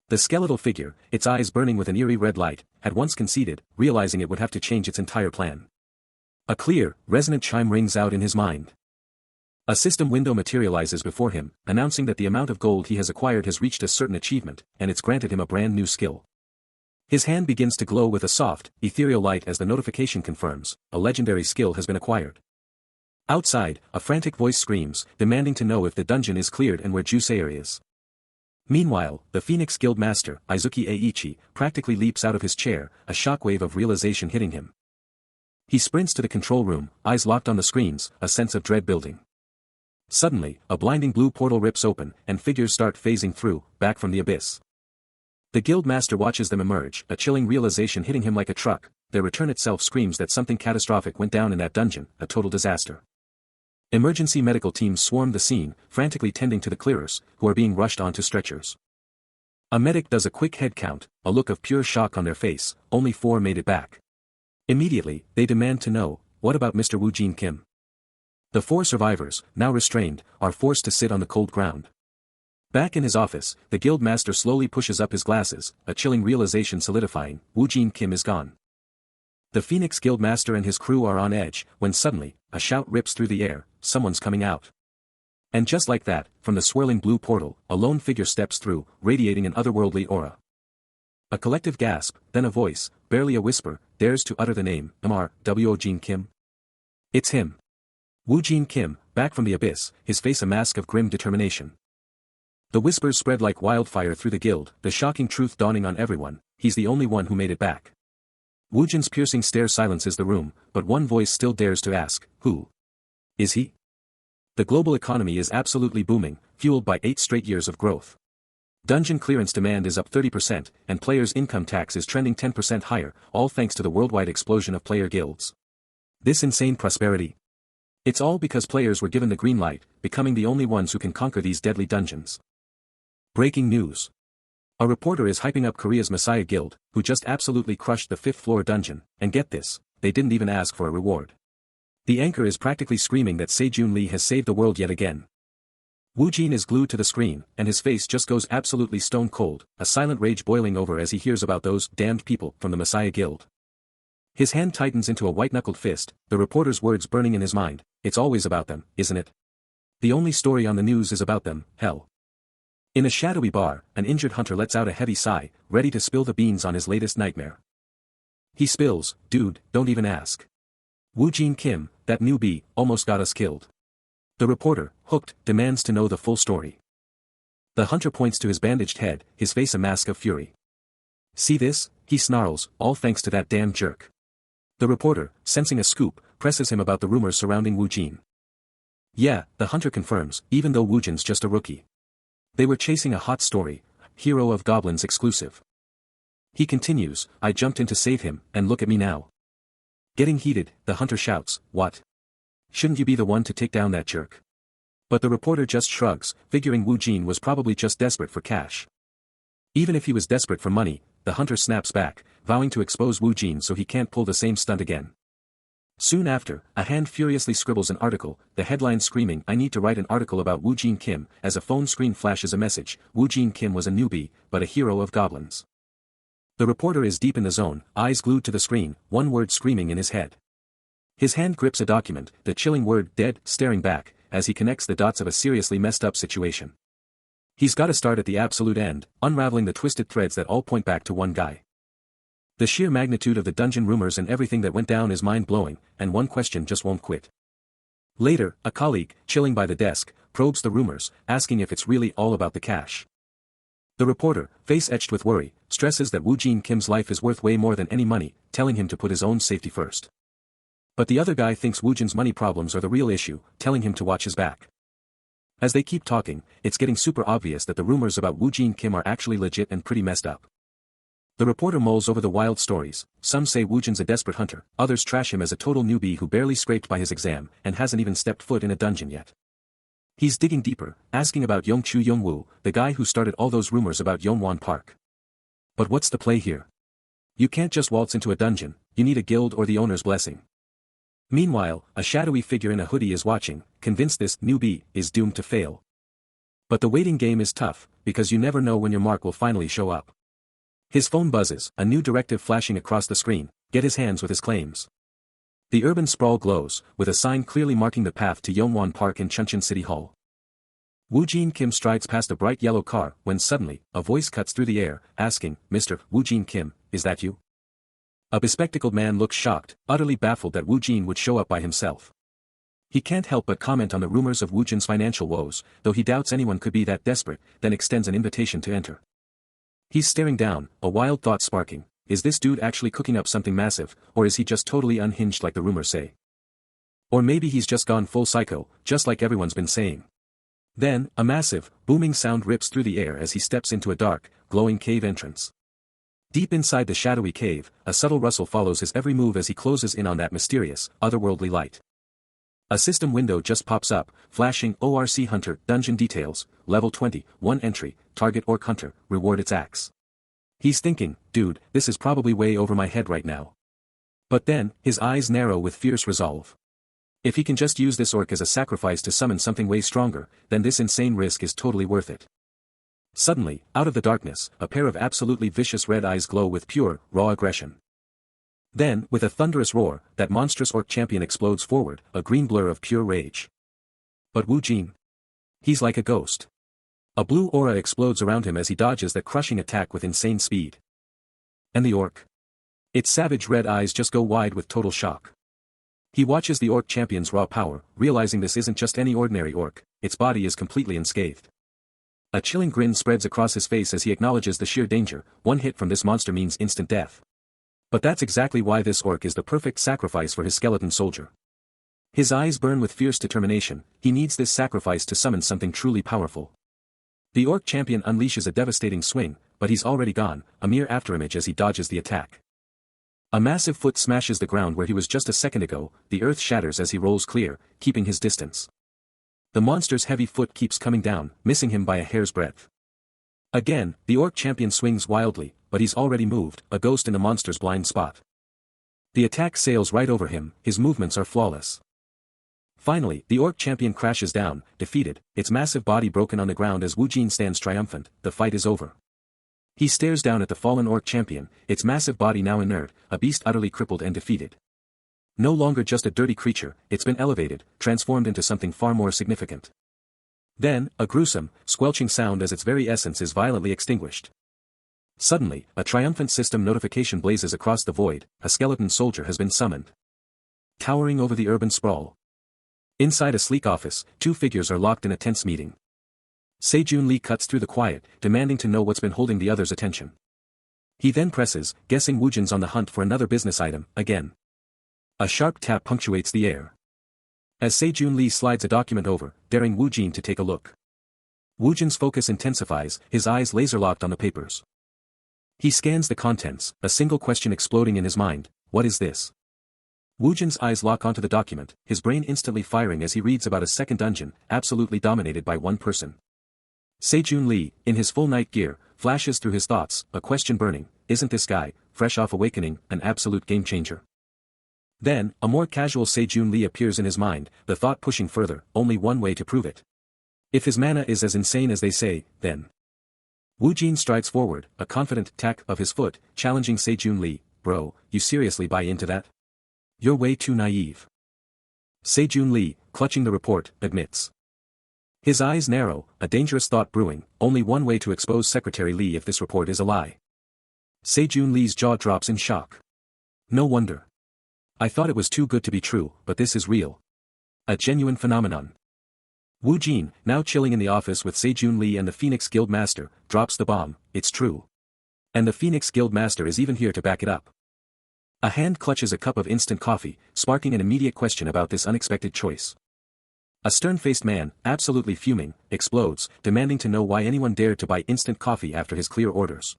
The skeletal figure, its eyes burning with an eerie red light, had once conceded, realizing it would have to change its entire plan. A clear, resonant chime rings out in his mind. A system window materializes before him, announcing that the amount of gold he has acquired has reached a certain achievement, and it's granted him a brand new skill. His hand begins to glow with a soft, ethereal light as the notification confirms, a legendary skill has been acquired. Outside, a frantic voice screams, demanding to know if the dungeon is cleared and where Jusair is. Meanwhile, the Phoenix Guild Master, Izuki Eiichi, practically leaps out of his chair, a shockwave of realization hitting him. He sprints to the control room, eyes locked on the screens, a sense of dread building. Suddenly, a blinding blue portal rips open, and figures start phasing through, back from the abyss. The guild master watches them emerge, a chilling realization hitting him like a truck. Their return itself screams that something catastrophic went down in that dungeon, a total disaster. Emergency medical teams swarm the scene, frantically tending to the clearers, who are being rushed onto stretchers. A medic does a quick head count, a look of pure shock on their face. Only 4 made it back. Immediately, they demand to know, what about Mr. Woojin Kim? The 4 survivors, now restrained, are forced to sit on the cold ground. Back in his office, the guild master slowly pushes up his glasses, a chilling realization solidifying, Woojin Kim is gone. The Phoenix Guild Master and his crew are on edge, when suddenly, a shout rips through the air, someone's coming out. And just like that, from the swirling blue portal, a lone figure steps through, radiating an otherworldly aura. A collective gasp, then a voice, barely a whisper, dares to utter the name, Woojin Kim. It's him. Woojin Kim, back from the abyss, his face a mask of grim determination. The whispers spread like wildfire through the guild, the shocking truth dawning on everyone, he's the only one who made it back. Woojin's piercing stare silences the room, but one voice still dares to ask, who is he? The global economy is absolutely booming, fueled by 8 straight years of growth. Dungeon clearance demand is up 30%, and players' income tax is trending 10% higher, all thanks to the worldwide explosion of player guilds. This insane prosperity? It's all because players were given the green light, becoming the only ones who can conquer these deadly dungeons. Breaking news. A reporter is hyping up Korea's Messiah Guild, who just absolutely crushed the 5th floor dungeon, and get this, they didn't even ask for a reward. The anchor is practically screaming that Sejun Lee has saved the world yet again. Woojin is glued to the screen, and his face just goes absolutely stone cold, a silent rage boiling over as he hears about those damned people from the Messiah Guild. His hand tightens into a white-knuckled fist, the reporter's words burning in his mind, it's always about them, isn't it? The only story on the news is about them, hell. In a shadowy bar, an injured hunter lets out a heavy sigh, ready to spill the beans on his latest nightmare. He spills, dude, don't even ask. Woojin Kim, that newbie, almost got us killed. The reporter, hooked, demands to know the full story. The hunter points to his bandaged head, his face a mask of fury. See this? He snarls, all thanks to that damn jerk. The reporter, sensing a scoop, presses him about the rumors surrounding Woojin. Yeah, the hunter confirms, even though Woojin's just a rookie. They were chasing a hot story, hero of goblins exclusive. He continues, I jumped in to save him, and look at me now. Getting heated, the hunter shouts, what? Shouldn't you be the one to take down that jerk? But the reporter just shrugs, figuring Woojin was probably just desperate for cash. Even if he was desperate for money, the hunter snaps back, vowing to expose Woojin so he can't pull the same stunt again. Soon after, a hand furiously scribbles an article, the headline screaming, "I need to write an article about Woo Jin Kim," as a phone screen flashes a message. Woo Jin Kim was a newbie, but a hero of goblins. The reporter is deep in the zone, eyes glued to the screen, one word screaming in his head. His hand grips a document, the chilling word "dead" staring back, as he connects the dots of a seriously messed up situation. He's gotta start at the absolute end, unraveling the twisted threads that all point back to one guy. The sheer magnitude of the dungeon rumors and everything that went down is mind-blowing, and one question just won't quit. Later, a colleague, chilling by the desk, probes the rumors, asking if it's really all about the cash. The reporter, face etched with worry, stresses that Woo Jin Kim's life is worth way more than any money, telling him to put his own safety first. But the other guy thinks Woo Jin's money problems are the real issue, telling him to watch his back. As they keep talking, it's getting super obvious that the rumors about Woo Jin Kim are actually legit and pretty messed up. The reporter mulls over the wild stories. Some say Woo Jin's a desperate hunter, others trash him as a total newbie who barely scraped by his exam and hasn't even stepped foot in a dungeon yet. He's digging deeper, asking about Yongchu Yongwoo, the guy who started all those rumors about Yongwon Park. But what's the play here? You can't just waltz into a dungeon, you need a guild or the owner's blessing. Meanwhile, a shadowy figure in a hoodie is watching, convinced this newbie is doomed to fail. But the waiting game is tough, because you never know when your mark will finally show up. His phone buzzes, a new directive flashing across the screen: get his hands with his claims. The urban sprawl glows, with a sign clearly marking the path to Yongwon Park in Chuncheon City Hall. Woo Jin Kim strides past a bright yellow car, when suddenly, a voice cuts through the air, asking, "Mr. Woo Jin Kim, is that you?" A bespectacled man looks shocked, utterly baffled that Woo Jin would show up by himself. He can't help but comment on the rumors of Woo Jin's financial woes, though he doubts anyone could be that desperate, then extends an invitation to enter. He's staring down, a wild thought sparking. Is this dude actually cooking up something massive, or is he just totally unhinged like the rumors say? Or maybe he's just gone full psycho, just like everyone's been saying. Then, a massive, booming sound rips through the air as he steps into a dark, glowing cave entrance. Deep inside the shadowy cave, a subtle rustle follows his every move as he closes in on that mysterious, otherworldly light. A system window just pops up, flashing ORC Hunter, dungeon details, level 20, 1 entry, target Orc Hunter, reward its axe. He's thinking, dude, this is probably way over my head right now. But then, his eyes narrow with fierce resolve. If he can just use this orc as a sacrifice to summon something way stronger, then this insane risk is totally worth it. Suddenly, out of the darkness, a pair of absolutely vicious red eyes glow with pure, raw aggression. Then, with a thunderous roar, that monstrous orc champion explodes forward, a green blur of pure rage. But Woo Jin? He's like a ghost. A blue aura explodes around him as he dodges that crushing attack with insane speed. And the orc? Its savage red eyes just go wide with total shock. He watches the orc champion's raw power, realizing this isn't just any ordinary orc, its body is completely unscathed. A chilling grin spreads across his face as he acknowledges the sheer danger. One hit from this monster means instant death. But that's exactly why this orc is the perfect sacrifice for his skeleton soldier. His eyes burn with fierce determination, he needs this sacrifice to summon something truly powerful. The orc champion unleashes a devastating swing, but he's already gone, a mere afterimage as he dodges the attack. A massive foot smashes the ground where he was just a second ago, the earth shatters as he rolls clear, keeping his distance. The monster's heavy foot keeps coming down, missing him by a hair's breadth. Again, the orc champion swings wildly, but he's already moved, a ghost in the monster's blind spot. The attack sails right over him, his movements are flawless. Finally, the orc champion crashes down, defeated, its massive body broken on the ground as Woo Jin stands triumphant. The fight is over. He stares down at the fallen orc champion, its massive body now inert, a beast utterly crippled and defeated. No longer just a dirty creature, it's been elevated, transformed into something far more significant. Then, a gruesome, squelching sound as its very essence is violently extinguished. Suddenly, a triumphant system notification blazes across the void, a skeleton soldier has been summoned. Towering over the urban sprawl. Inside a sleek office, two figures are locked in a tense meeting. Sejun Lee cuts through the quiet, demanding to know what's been holding the other's attention. He then presses, guessing Woo Jin's on the hunt for another business item, again. A sharp tap punctuates the air. As Sejun Lee slides a document over, daring Woo Jin to take a look. Woo Jin's focus intensifies, his eyes laser-locked on the papers. He scans the contents, a single question exploding in his mind: what is this? Woo Jin's eyes lock onto the document, his brain instantly firing as he reads about a second dungeon, absolutely dominated by one person. Sejun Lee, in his full night gear, flashes through his thoughts, a question burning: isn't this guy, fresh off awakening, an absolute game-changer? Then, a more casual Sejun Lee appears in his mind, the thought pushing further, only one way to prove it. If his mana is as insane as they say, then. Wu Jin strides forward, a confident tack of his foot, challenging Sejun Lee, bro, you seriously buy into that? You're way too naive. Sejun Lee, clutching the report, admits. His eyes narrow, a dangerous thought brewing, only one way to expose Secretary Lee if this report is a lie. Sejun Lee's jaw drops in shock. No wonder. I thought it was too good to be true, but this is real. A genuine phenomenon. Wu Jin, now chilling in the office with Sejun Lee and the Phoenix Guild Master, drops the bomb, it's true. And the Phoenix Guild Master is even here to back it up. A hand clutches a cup of instant coffee, sparking an immediate question about this unexpected choice. A stern-faced man, absolutely fuming, explodes, demanding to know why anyone dared to buy instant coffee after his clear orders.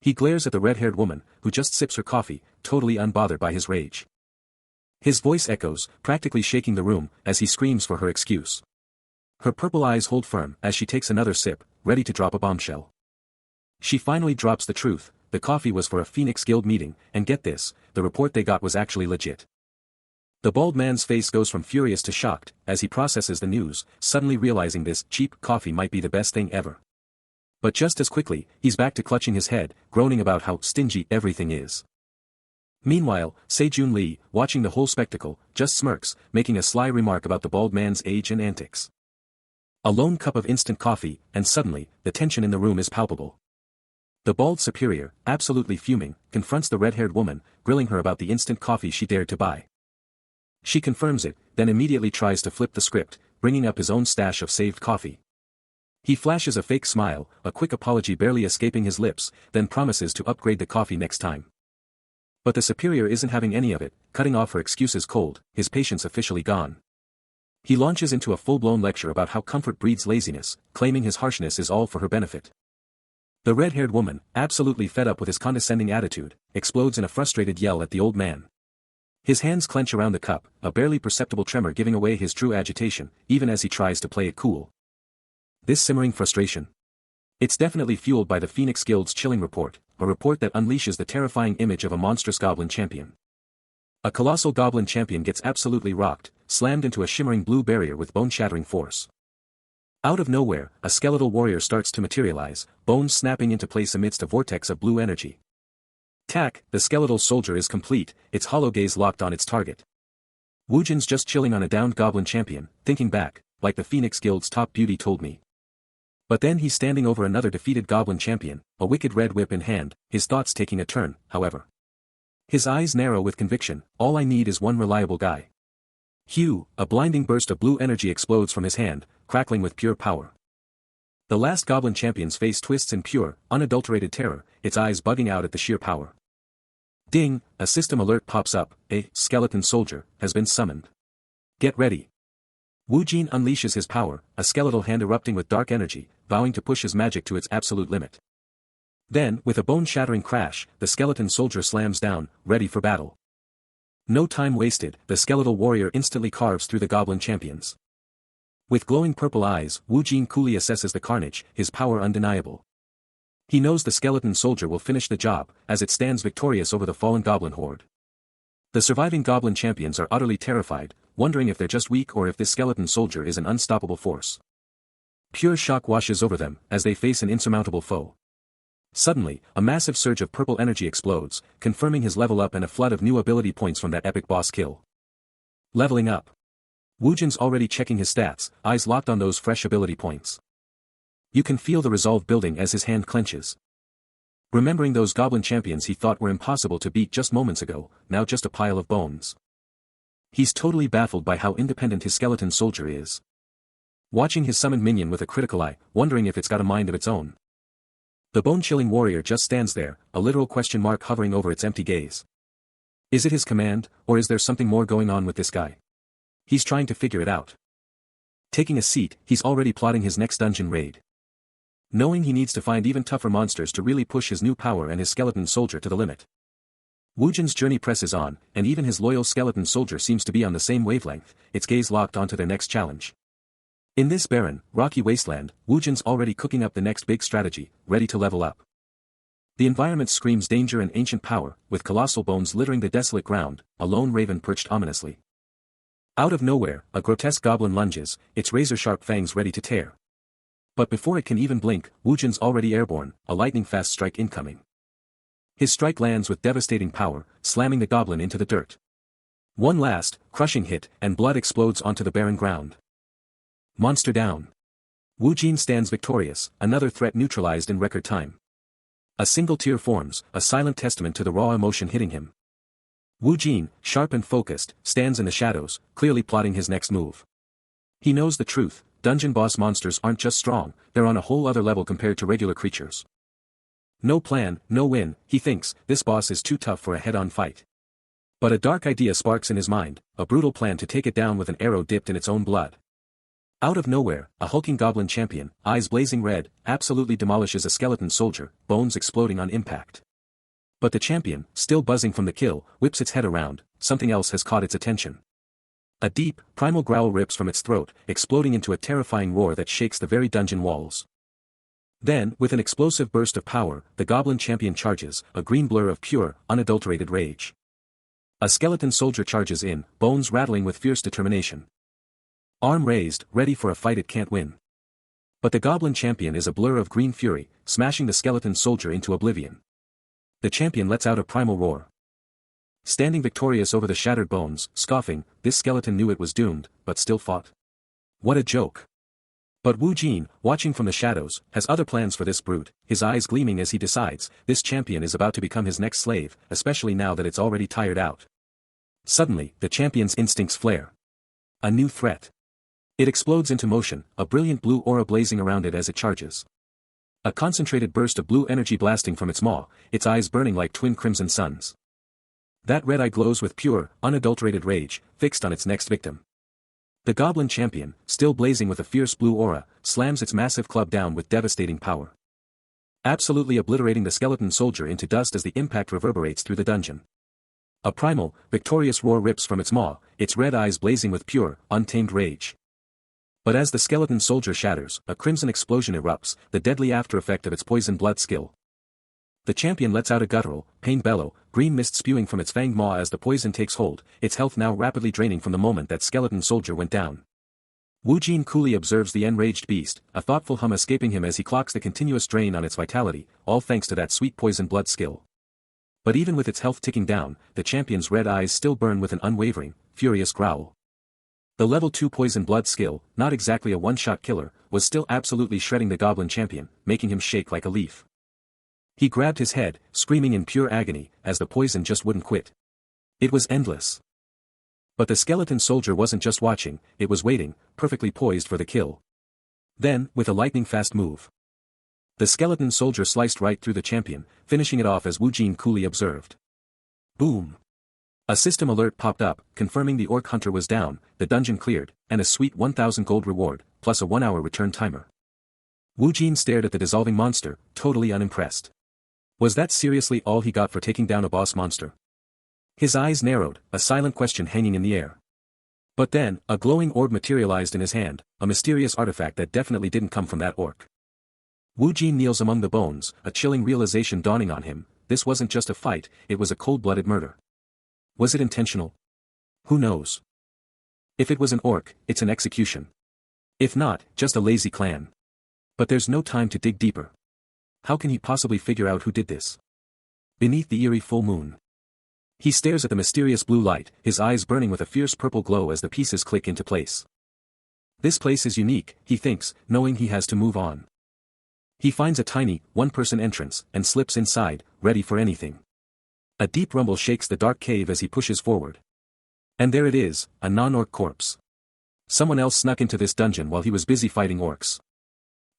He glares at the red-haired woman, who just sips her coffee, totally unbothered by his rage. His voice echoes, practically shaking the room, as he screams for her excuse. Her purple eyes hold firm as she takes another sip, ready to drop a bombshell. She finally drops the truth, the coffee was for a Phoenix Guild meeting, and get this, the report they got was actually legit. The bald man's face goes from furious to shocked, as he processes the news, suddenly realizing this cheap coffee might be the best thing ever. But just as quickly, he's back to clutching his head, groaning about how stingy everything is. Meanwhile, Sejun Lee, watching the whole spectacle, just smirks, making a sly remark about the bald man's age and antics. A lone cup of instant coffee, and suddenly, the tension in the room is palpable. The bald superior, absolutely fuming, confronts the red-haired woman, grilling her about the instant coffee she dared to buy. She confirms it, then immediately tries to flip the script, bringing up his own stash of saved coffee. He flashes a fake smile, a quick apology barely escaping his lips, then promises to upgrade the coffee next time. But the superior isn't having any of it, cutting off her excuses cold, his patience officially gone. He launches into a full-blown lecture about how comfort breeds laziness, claiming his harshness is all for her benefit. The red-haired woman, absolutely fed up with his condescending attitude, explodes in a frustrated yell at the old man. His hands clench around the cup, a barely perceptible tremor giving away his true agitation, even as he tries to play it cool. This simmering frustration. It's definitely fueled by the Phoenix Guild's chilling report, a report that unleashes the terrifying image of a monstrous goblin champion. A colossal goblin champion gets absolutely rocked, slammed into a shimmering blue barrier with bone-shattering force. Out of nowhere, a skeletal warrior starts to materialize, bones snapping into place amidst a vortex of blue energy. Tack, the skeletal soldier is complete, its hollow gaze locked on its target. Wu Jin's just chilling on a downed goblin champion, thinking back, like the Phoenix Guild's top beauty told me. But then he's standing over another defeated goblin champion, a wicked red whip in hand, his thoughts taking a turn, however. His eyes narrow with conviction, all I need is one reliable guy. Hugh, a blinding burst of blue energy explodes from his hand, crackling with pure power. The last goblin champion's face twists in pure, unadulterated terror, its eyes bugging out at the sheer power. Ding, a system alert pops up, a skeleton soldier has been summoned. Get ready. Wu Jin unleashes his power, a skeletal hand erupting with dark energy, vowing to push his magic to its absolute limit. Then, with a bone-shattering crash, the skeleton soldier slams down, ready for battle. No time wasted, the skeletal warrior instantly carves through the goblin champions. With glowing purple eyes, Wu Jin coolly assesses the carnage, his power undeniable. He knows the skeleton soldier will finish the job, as it stands victorious over the fallen goblin horde. The surviving goblin champions are utterly terrified, wondering if they're just weak or if this skeleton soldier is an unstoppable force. Pure shock washes over them, as they face an insurmountable foe. Suddenly, a massive surge of purple energy explodes, confirming his level up and a flood of new ability points from that epic boss kill. Leveling up. Wu Jin's already checking his stats, eyes locked on those fresh ability points. You can feel the resolve building as his hand clenches. Remembering those goblin champions he thought were impossible to beat just moments ago, now just a pile of bones. He's totally baffled by how independent his skeleton soldier is. Watching his summoned minion with a critical eye, wondering if it's got a mind of its own. The bone-chilling warrior just stands there, a literal question mark hovering over its empty gaze. Is it his command, or is there something more going on with this guy? He's trying to figure it out. Taking a seat, he's already plotting his next dungeon raid. Knowing he needs to find even tougher monsters to really push his new power and his skeleton soldier to the limit. Wu Jin's journey presses on, and even his loyal skeleton soldier seems to be on the same wavelength, its gaze locked onto their next challenge. In this barren, rocky wasteland, Wu Jin's already cooking up the next big strategy, ready to level up. The environment screams danger and ancient power, with colossal bones littering the desolate ground, a lone raven perched ominously. Out of nowhere, a grotesque goblin lunges, its razor-sharp fangs ready to tear. But before it can even blink, Wujin's already airborne, a lightning-fast strike incoming. His strike lands with devastating power, slamming the goblin into the dirt. One last, crushing hit, and blood explodes onto the barren ground. Monster down. Wujin stands victorious, another threat neutralized in record time. A single tear forms, a silent testament to the raw emotion hitting him. Wujin, sharp and focused, stands in the shadows, clearly plotting his next move. He knows the truth, dungeon boss monsters aren't just strong, they're on a whole other level compared to regular creatures. No plan, no win, he thinks, this boss is too tough for a head-on fight. But a dark idea sparks in his mind, a brutal plan to take it down with an arrow dipped in its own blood. Out of nowhere, a hulking goblin champion, eyes blazing red, absolutely demolishes a skeleton soldier, bones exploding on impact. But the champion, still buzzing from the kill, whips its head around, something else has caught its attention. A deep, primal growl rips from its throat, exploding into a terrifying roar that shakes the very dungeon walls. Then, with an explosive burst of power, the goblin champion charges, a green blur of pure, unadulterated rage. A skeleton soldier charges in, bones rattling with fierce determination. Arm raised, ready for a fight it can't win. But the goblin champion is a blur of green fury, smashing the skeleton soldier into oblivion. The champion lets out a primal roar. Standing victorious over the shattered bones, scoffing, this skeleton knew it was doomed, but still fought. What a joke. But Wujin, watching from the shadows, has other plans for this brute, his eyes gleaming as he decides, this champion is about to become his next slave, especially now that it's already tired out. Suddenly, the champion's instincts flare. A new threat. It explodes into motion, a brilliant blue aura blazing around it as it charges. A concentrated burst of blue energy blasting from its maw, its eyes burning like twin crimson suns. That red eye glows with pure, unadulterated rage, fixed on its next victim. The goblin champion, still blazing with a fierce blue aura, slams its massive club down with devastating power. Absolutely obliterating the skeleton soldier into dust as the impact reverberates through the dungeon. A primal, victorious roar rips from its maw, its red eyes blazing with pure, untamed rage. But as the skeleton soldier shatters, a crimson explosion erupts, the deadly after-effect of its poison blood skill. The champion lets out a guttural, pained bellow, green mist spewing from its fanged maw as the poison takes hold, its health now rapidly draining from the moment that skeleton soldier went down. Wujin coolly observes the enraged beast, a thoughtful hum escaping him as he clocks the continuous drain on its vitality, all thanks to that sweet poison blood skill. But even with its health ticking down, the champion's red eyes still burn with an unwavering, furious growl. The level 2 poison blood skill, not exactly a one-shot killer, was still absolutely shredding the goblin champion, making him shake like a leaf. He grabbed his head, screaming in pure agony, as the poison just wouldn't quit. It was endless. But the skeleton soldier wasn't just watching, it was waiting, perfectly poised for the kill. Then, with a lightning-fast move, the skeleton soldier sliced right through the champion, finishing it off as Wujin coolly observed. Boom! A system alert popped up, confirming the orc hunter was down, the dungeon cleared, and a sweet 1,000 gold reward, plus a 1-hour return timer. Wujin stared at the dissolving monster, totally unimpressed. Was that seriously all he got for taking down a boss monster? His eyes narrowed, a silent question hanging in the air. But then, a glowing orb materialized in his hand, a mysterious artifact that definitely didn't come from that orc. Wujin kneels among the bones, a chilling realization dawning on him, this wasn't just a fight, it was a cold-blooded murder. Was it intentional? Who knows? If it was an orc, it's an execution. If not, just a lazy clan. But there's no time to dig deeper. How can he possibly figure out who did this? Beneath the eerie full moon, he stares at the mysterious blue light, his eyes burning with a fierce purple glow as the pieces click into place. This place is unique, he thinks, knowing he has to move on. He finds a tiny, one-person entrance, and slips inside, ready for anything. A deep rumble shakes the dark cave as he pushes forward. And there it is, a non-orc corpse. Someone else snuck into this dungeon while he was busy fighting orcs.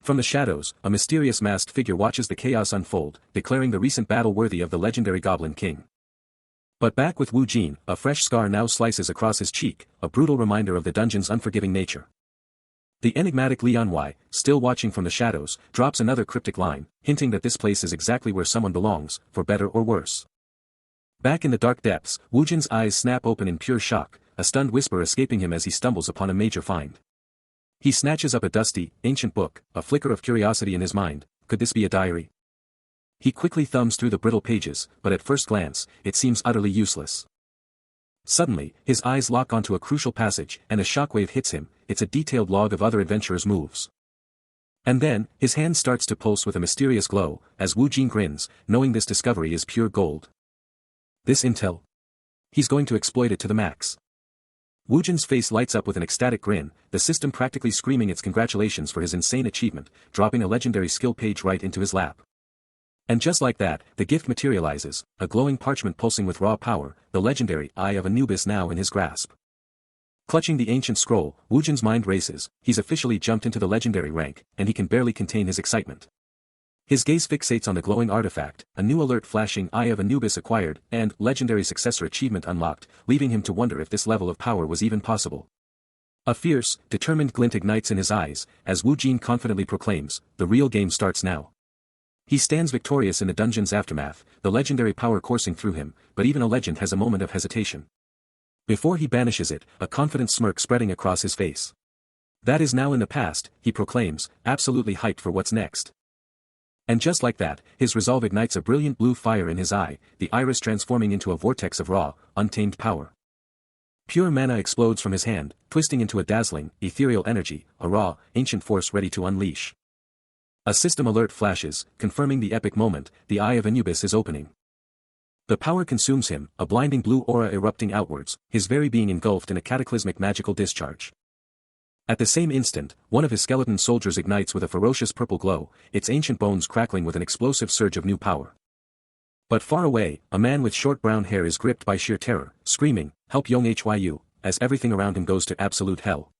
From the shadows, a mysterious masked figure watches the chaos unfold, declaring the recent battle worthy of the legendary Goblin King. But back with Wujin, a fresh scar now slices across his cheek, a brutal reminder of the dungeon's unforgiving nature. The enigmatic Lian Y, still watching from the shadows, drops another cryptic line, hinting that this place is exactly where someone belongs, for better or worse. Back in the dark depths, Wujin's eyes snap open in pure shock, a stunned whisper escaping him as he stumbles upon a major find. He snatches up a dusty, ancient book, a flicker of curiosity in his mind, could this be a diary? He quickly thumbs through the brittle pages, but at first glance, it seems utterly useless. Suddenly, his eyes lock onto a crucial passage, and a shockwave hits him. It's a detailed log of other adventurers' moves. And then, his hand starts to pulse with a mysterious glow, as Wu Jin grins, knowing this discovery is pure gold. This intel? He's going to exploit it to the max. Wu Jin's face lights up with an ecstatic grin, the system practically screaming its congratulations for his insane achievement, dropping a legendary skill page right into his lap. And just like that, the gift materializes, a glowing parchment pulsing with raw power, the legendary Eye of Anubis now in his grasp. Clutching the ancient scroll, Wu Jin's mind races, he's officially jumped into the legendary rank, and he can barely contain his excitement. His gaze fixates on the glowing artifact, a new alert flashing Eye of Anubis acquired, and legendary successor achievement unlocked, leaving him to wonder if this level of power was even possible. A fierce, determined glint ignites in his eyes, as Wu Jin confidently proclaims, the real game starts now. He stands victorious in the dungeon's aftermath, the legendary power coursing through him, but even a legend has a moment of hesitation. Before he banishes it, a confident smirk spreading across his face. That is now in the past, he proclaims, absolutely hyped for what's next. And just like that, his resolve ignites a brilliant blue fire in his eye, the iris transforming into a vortex of raw, untamed power. Pure mana explodes from his hand, twisting into a dazzling, ethereal energy, a raw, ancient force ready to unleash. A system alert flashes, confirming the epic moment, the Eye of Anubis is opening. The power consumes him, a blinding blue aura erupting outwards, his very being engulfed in a cataclysmic magical discharge. At the same instant, one of his skeleton soldiers ignites with a ferocious purple glow, its ancient bones crackling with an explosive surge of new power. But far away, a man with short brown hair is gripped by sheer terror, screaming, "Help Yong Hyu," as everything around him goes to absolute hell.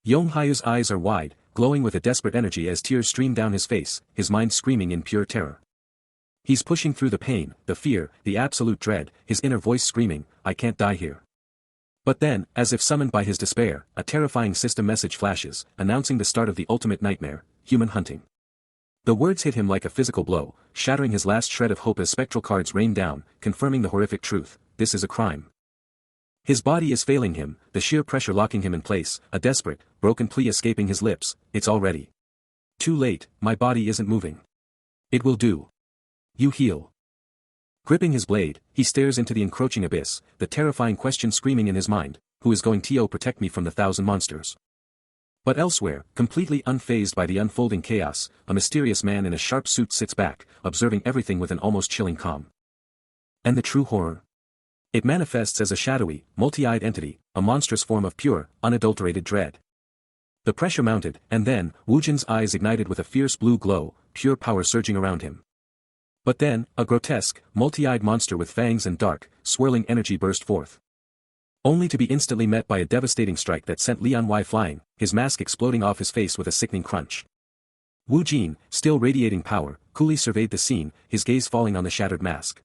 Yong Hyu's eyes are wide, glowing with a desperate energy as tears stream down his face, his mind screaming in pure terror. He's pushing through the pain, the fear, the absolute dread, his inner voice screaming, "I can't die here." But then, as if summoned by his despair, a terrifying system message flashes, announcing the start of the ultimate nightmare, human hunting. The words hit him like a physical blow, shattering his last shred of hope as spectral cards rain down, confirming the horrific truth, this is a crime. His body is failing him, the sheer pressure locking him in place, a desperate, broken plea escaping his lips, "It's already too late, my body isn't moving. It will do. You heal." Gripping his blade, he stares into the encroaching abyss, the terrifying question screaming in his mind, who is going to protect me from the thousand monsters? But elsewhere, completely unfazed by the unfolding chaos, a mysterious man in a sharp suit sits back, observing everything with an almost chilling calm. And the true horror? It manifests as a shadowy, multi-eyed entity, a monstrous form of pure, unadulterated dread. The pressure mounted, and then, Wu Jin's eyes ignited with a fierce blue glow, pure power surging around him. But then, a grotesque, multi-eyed monster with fangs and dark, swirling energy burst forth. Only to be instantly met by a devastating strike that sent Lianwei flying, his mask exploding off his face with a sickening crunch. Wu Jin, still radiating power, coolly surveyed the scene, his gaze falling on the shattered mask.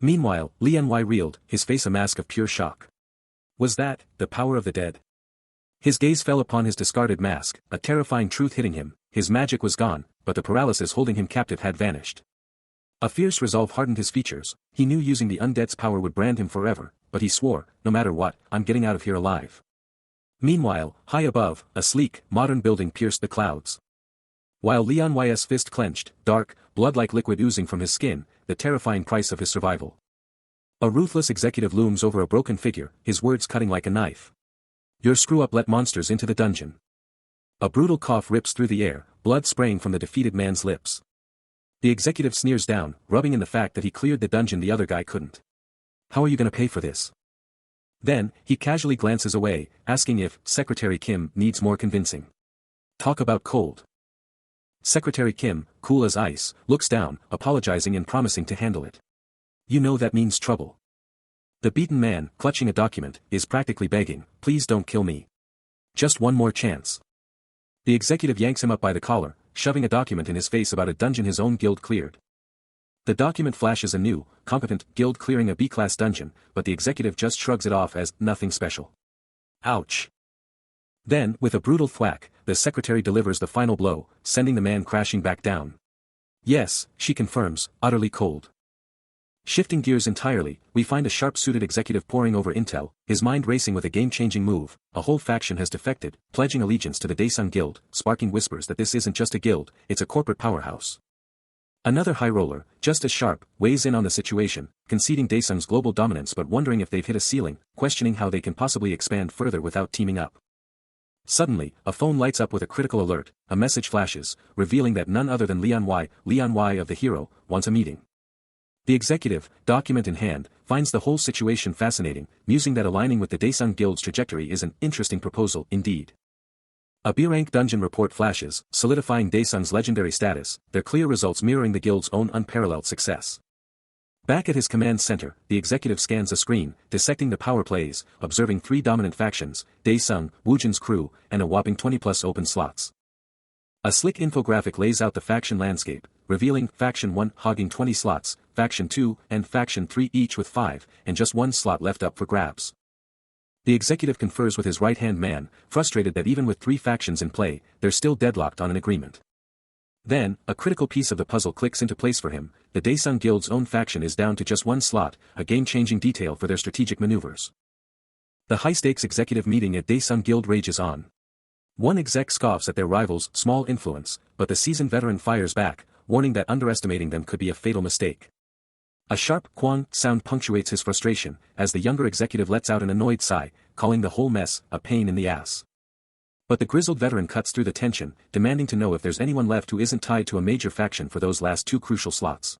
Meanwhile, Lianwei reeled, his face a mask of pure shock. Was that, the power of the dead? His gaze fell upon his discarded mask, a terrifying truth hitting him, his magic was gone, but the paralysis holding him captive had vanished. A fierce resolve hardened his features, he knew using the undead's power would brand him forever, but he swore, no matter what, I'm getting out of here alive. Meanwhile, high above, a sleek, modern building pierced the clouds. While Lianwei's fist clenched, dark, blood-like liquid oozing from his skin, the terrifying price of his survival. A ruthless executive looms over a broken figure, his words cutting like a knife. Your screw-up let monsters into the dungeon. A brutal cough rips through the air, blood spraying from the defeated man's lips. The executive sneers down, rubbing in the fact that he cleared the dungeon the other guy couldn't. How are you gonna pay for this? Then, he casually glances away, asking if Secretary Kim needs more convincing. Talk about cold. Secretary Kim, cool as ice, looks down, apologizing and promising to handle it. You know that means trouble. The beaten man, clutching a document, is practically begging, please don't kill me. Just one more chance. The executive yanks him up by the collar, shoving a document in his face about a dungeon his own guild cleared. The document flashes a new, competent guild clearing a B-class dungeon, but the executive just shrugs it off as nothing special. Ouch. Then, with a brutal thwack, the secretary delivers the final blow, sending the man crashing back down. Yes, she confirms, utterly cold. Shifting gears entirely, we find a sharp-suited executive poring over intel, his mind racing with a game-changing move. A whole faction has defected, pledging allegiance to the Daesung Guild, sparking whispers that this isn't just a guild, it's a corporate powerhouse. Another high roller, just as sharp, weighs in on the situation, conceding Daesung's global dominance but wondering if they've hit a ceiling, questioning how they can possibly expand further without teaming up. Suddenly, a phone lights up with a critical alert, a message flashes, revealing that none other than Leon Y of the hero, wants a meeting. The executive, document in hand, finds the whole situation fascinating, musing that aligning with the Daesung Guild's trajectory is an interesting proposal indeed. A B-rank dungeon report flashes, solidifying Daesung's legendary status, their clear results mirroring the guild's own unparalleled success. Back at his command center, the executive scans a screen, dissecting the power plays, observing 3 dominant factions, Daesung, Woojin's crew, and a whopping 20+ open slots. A slick infographic lays out the faction landscape, revealing Faction 1 hogging 20 slots, Faction 2 and Faction 3 each with 5, and just 1 slot left up for grabs. The executive confers with his right-hand man, frustrated that even with 3 factions in play, they're still deadlocked on an agreement. Then, a critical piece of the puzzle clicks into place for him, the Daesung Guild's own faction is down to just 1 slot, a game-changing detail for their strategic maneuvers. The high-stakes executive meeting at Daesung Guild rages on. One exec scoffs at their rivals' small influence, but the seasoned veteran fires back, warning that underestimating them could be a fatal mistake. A sharp "kwang" sound punctuates his frustration, as the younger executive lets out an annoyed sigh, calling the whole mess a pain in the ass. But the grizzled veteran cuts through the tension, demanding to know if there's anyone left who isn't tied to a major faction for those last 2 crucial slots.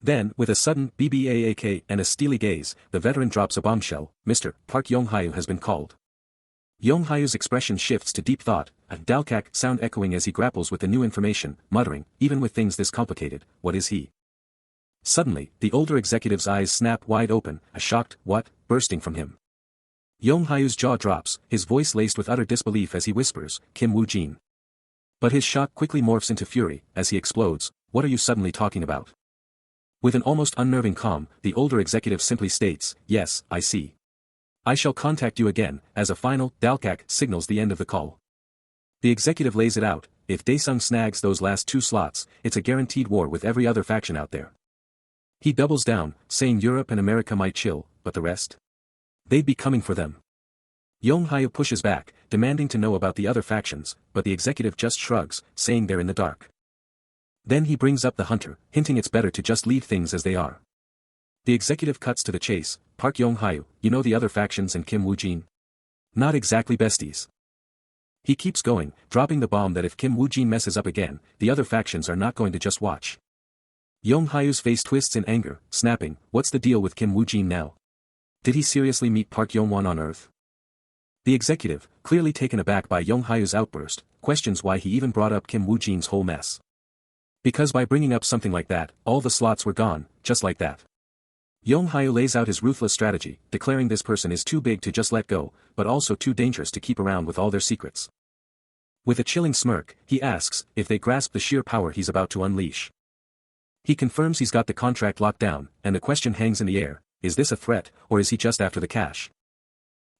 Then, with a sudden BBAAK and a steely gaze, the veteran drops a bombshell: Mr. Park Yong-hyu has been called. Yong-hyu's expression shifts to deep thought, a dalkak sound echoing as he grapples with the new information, muttering, even with things this complicated, what is he? Suddenly, the older executive's eyes snap wide open, a shocked, what, bursting from him. Yong-hyu's jaw drops, his voice laced with utter disbelief as he whispers, Kim Woo-jin. But his shock quickly morphs into fury, as he explodes, what are you suddenly talking about? With an almost unnerving calm, the older executive simply states, yes, I see. I shall contact you again, as a final, dalkak signals the end of the call. The executive lays it out, if Daesung snags those last 2 slots, it's a guaranteed war with every other faction out there. He doubles down, saying Europe and America might chill, but the rest? They'd be coming for them. Yong-hyu pushes back, demanding to know about the other factions, but the executive just shrugs, saying they're in the dark. Then he brings up the hunter, hinting it's better to just leave things as they are. The executive cuts to the chase, Park Yong-hyu, you know the other factions and Kim Woo-jin? Not exactly besties. He keeps going, dropping the bomb that if Kim Woo-jin messes up again, the other factions are not going to just watch. Yong-hyu's face twists in anger, snapping, what's the deal with Kim Woo-jin now? Did he seriously meet Park Yong-won on Earth? The executive, clearly taken aback by Yong-hyu's outburst, questions why he even brought up Kim Woo-jin's whole mess. Because by bringing up something like that, all the slots were gone, just like that. Yong-hyu lays out his ruthless strategy, declaring this person is too big to just let go, but also too dangerous to keep around with all their secrets. With a chilling smirk, he asks if they grasp the sheer power he's about to unleash. He confirms he's got the contract locked down, and the question hangs in the air, is this a threat, or is he just after the cash?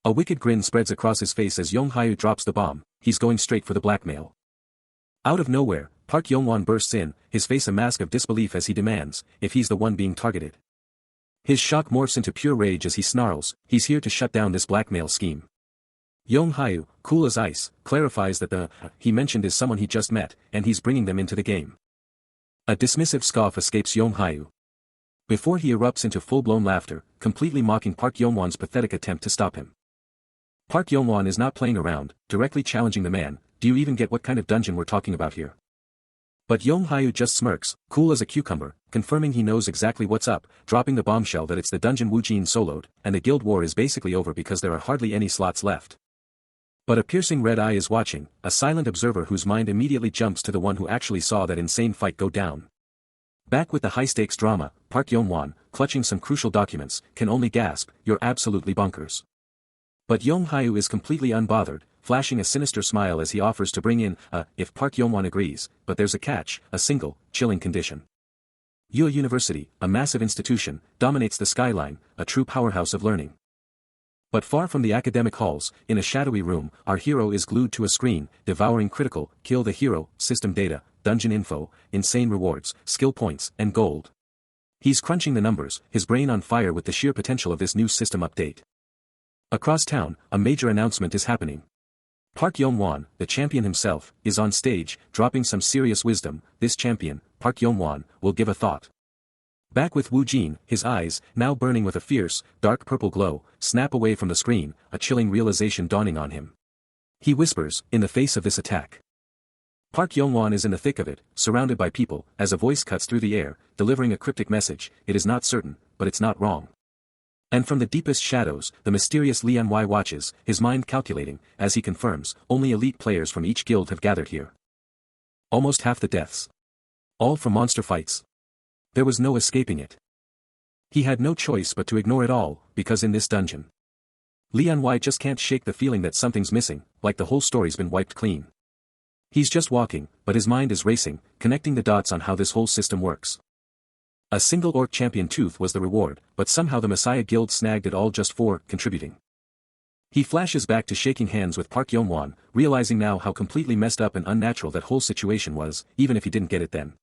A wicked grin spreads across his face as Yong-hyu drops the bomb, he's going straight for the blackmail. Out of nowhere, Park Yong-won bursts in, his face a mask of disbelief as he demands, if he's the one being targeted. His shock morphs into pure rage as he snarls, he's here to shut down this blackmail scheme. Yong-hyu, cool as ice, clarifies that the he mentioned is someone he just met, and he's bringing them into the game. A dismissive scoff escapes Yong-hyu. Before he erupts into full-blown laughter, completely mocking Park Yong-won's pathetic attempt to stop him. Park Yong-won is not playing around, directly challenging the man, do you even get what kind of dungeon we're talking about here? But Yong-hyu just smirks, cool as a cucumber, confirming he knows exactly what's up, dropping the bombshell that it's the dungeon Woo-jin soloed, and the guild war is basically over because there are hardly any slots left. But a piercing red eye is watching, a silent observer whose mind immediately jumps to the one who actually saw that insane fight go down. Back with the high-stakes drama, Park Yong-won, clutching some crucial documents, can only gasp, you're absolutely bonkers. But Yong-hyu is completely unbothered, flashing a sinister smile as he offers to bring in, if Park Yong-won agrees, but there's a catch, a single, chilling condition. Yale University, a massive institution, dominates the skyline, a true powerhouse of learning. But far from the academic halls, in a shadowy room, our hero is glued to a screen, devouring critical, kill the hero, system data, dungeon info, insane rewards, skill points, and gold. He's crunching the numbers, his brain on fire with the sheer potential of this new system update. Across town, a major announcement is happening. Park Yong-won, the champion himself, is on stage, dropping some serious wisdom. This champion, Park Yong-won, will give a thought. Back with Wu Jin, his eyes, now burning with a fierce, dark purple glow, snap away from the screen, a chilling realization dawning on him. He whispers, in the face of this attack. Park Yong-won is in the thick of it, surrounded by people, as a voice cuts through the air, delivering a cryptic message. It is not certain, but it's not wrong. And from the deepest shadows, the mysterious Lian Wei watches, his mind calculating, as he confirms, only elite players from each guild have gathered here. Almost half the deaths. All from monster fights. There was no escaping it. He had no choice but to ignore it all, because in this dungeon, Lian Wei just can't shake the feeling that something's missing, like the whole story's been wiped clean. He's just walking, but his mind is racing, connecting the dots on how this whole system works. A single orc champion tooth was the reward, but somehow the Messiah Guild snagged it all just for contributing. He flashes back to shaking hands with Park Yong-won, realizing now how completely messed up and unnatural that whole situation was, even if he didn't get it then.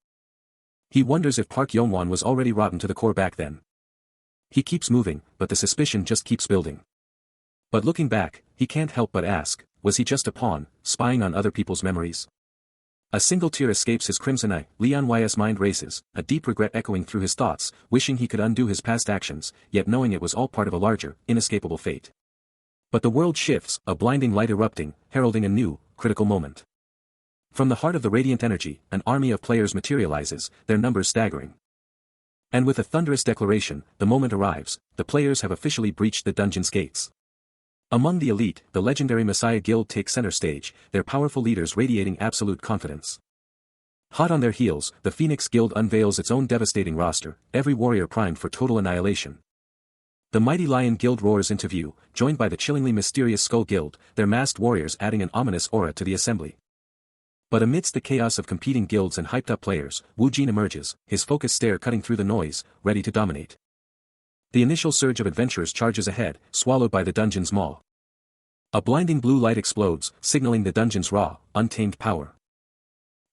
He wonders if Park Yong-won was already rotten to the core back then. He keeps moving, but the suspicion just keeps building. But looking back, he can't help but ask, was he just a pawn, spying on other people's memories? A single tear escapes his crimson eye. Lian Wei's mind races, a deep regret echoing through his thoughts, wishing he could undo his past actions, yet knowing it was all part of a larger, inescapable fate. But the world shifts, a blinding light erupting, heralding a new, critical moment. From the heart of the radiant energy, an army of players materializes, their numbers staggering. And with a thunderous declaration, the moment arrives, the players have officially breached the dungeon's gates. Among the elite, the legendary Messiah Guild takes center stage, their powerful leaders radiating absolute confidence. Hot on their heels, the Phoenix Guild unveils its own devastating roster, every warrior primed for total annihilation. The mighty Lion Guild roars into view, joined by the chillingly mysterious Skull Guild, their masked warriors adding an ominous aura to the assembly. But amidst the chaos of competing guilds and hyped-up players, Wu Jin emerges, his focused stare cutting through the noise, ready to dominate. The initial surge of adventurers charges ahead, swallowed by the dungeon's maw. A blinding blue light explodes, signaling the dungeon's raw, untamed power.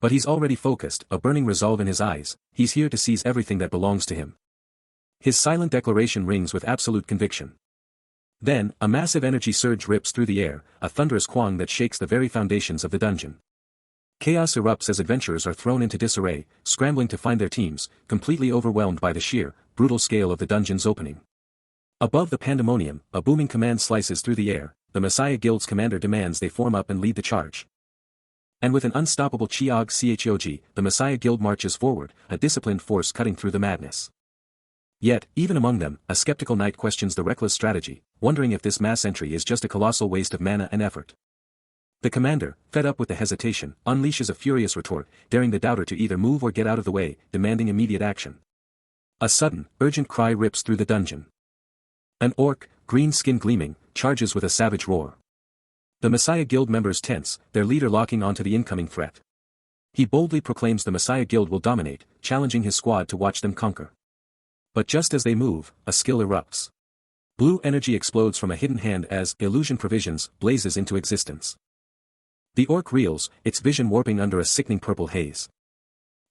But he's already focused, a burning resolve in his eyes. He's here to seize everything that belongs to him. His silent declaration rings with absolute conviction. Then, a massive energy surge rips through the air, a thunderous quang that shakes the very foundations of the dungeon. Chaos erupts as adventurers are thrown into disarray, scrambling to find their teams, completely overwhelmed by the sheer, brutal scale of the dungeon's opening. Above the pandemonium, a booming command slices through the air. The Messiah Guild's commander demands they form up and lead the charge. And with an unstoppable Chog, the Messiah Guild marches forward, a disciplined force cutting through the madness. Yet, even among them, a skeptical knight questions the reckless strategy, wondering if this mass entry is just a colossal waste of mana and effort. The commander, fed up with the hesitation, unleashes a furious retort, daring the doubter to either move or get out of the way, demanding immediate action. A sudden, urgent cry rips through the dungeon. An orc, green skin gleaming, charges with a savage roar. The Messiah Guild members tense, their leader locking onto the incoming threat. He boldly proclaims the Messiah Guild will dominate, challenging his squad to watch them conquer. But just as they move, a skill erupts. Blue energy explodes from a hidden hand as illusion provisions blazes into existence. The orc reels, its vision warping under a sickening purple haze.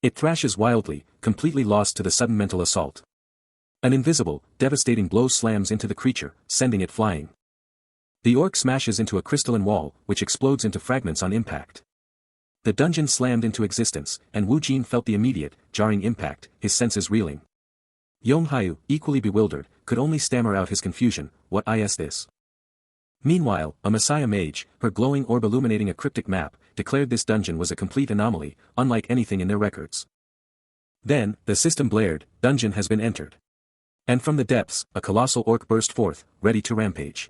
It thrashes wildly, completely lost to the sudden mental assault. An invisible, devastating blow slams into the creature, sending it flying. The orc smashes into a crystalline wall, which explodes into fragments on impact. The dungeon slammed into existence, and Wu Jin felt the immediate, jarring impact, his senses reeling. Yong-hayu, equally bewildered, could only stammer out his confusion. What is this? Meanwhile, a Messiah mage, her glowing orb illuminating a cryptic map, declared this dungeon was a complete anomaly, unlike anything in their records. Then, the system blared, dungeon has been entered. And from the depths, a colossal orc burst forth, ready to rampage.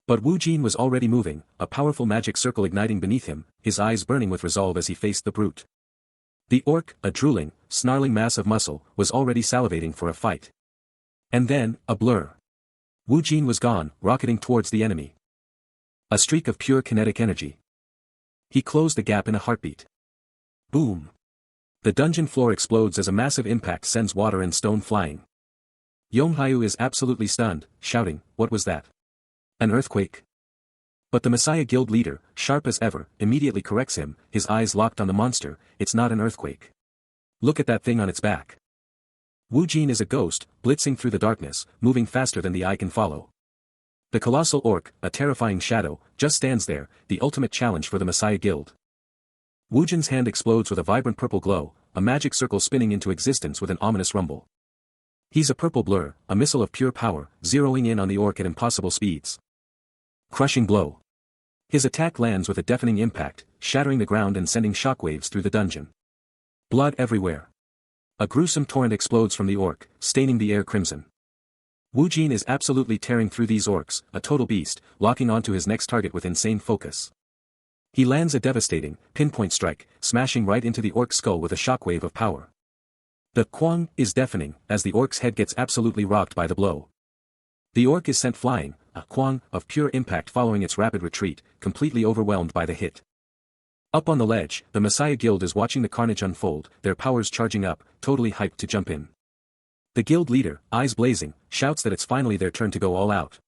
But Wu Jin was already moving, a powerful magic circle igniting beneath him, his eyes burning with resolve as he faced the brute. The orc, a drooling, snarling mass of muscle, was already salivating for a fight. And then, a blur. Wu Jin was gone, rocketing towards the enemy. A streak of pure kinetic energy. He closed the gap in a heartbeat. Boom. The dungeon floor explodes as a massive impact sends water and stone flying. Yong-hayu is absolutely stunned, shouting, "What was that? An earthquake?" But the Messiah Guild leader, sharp as ever, immediately corrects him, his eyes locked on the monster. "It's not an earthquake. Look at that thing on its back." Wu Jin is a ghost, blitzing through the darkness, moving faster than the eye can follow. The colossal orc, a terrifying shadow, just stands there, the ultimate challenge for the Messiah Guild. Wujin's hand explodes with a vibrant purple glow, a magic circle spinning into existence with an ominous rumble. He's a purple blur, a missile of pure power, zeroing in on the orc at impossible speeds. Crushing blow. His attack lands with a deafening impact, shattering the ground and sending shockwaves through the dungeon. Blood everywhere. A gruesome torrent explodes from the orc, staining the air crimson. Wujin is absolutely tearing through these orcs, a total beast, locking onto his next target with insane focus. He lands a devastating, pinpoint strike, smashing right into the orc's skull with a shockwave of power. The quang is deafening, as the orc's head gets absolutely rocked by the blow. The orc is sent flying, a quang of pure impact following its rapid retreat, completely overwhelmed by the hit. Up on the ledge, the Messiah Guild is watching the carnage unfold, their powers charging up, totally hyped to jump in. The guild leader, eyes blazing, shouts that it's finally their turn to go all out.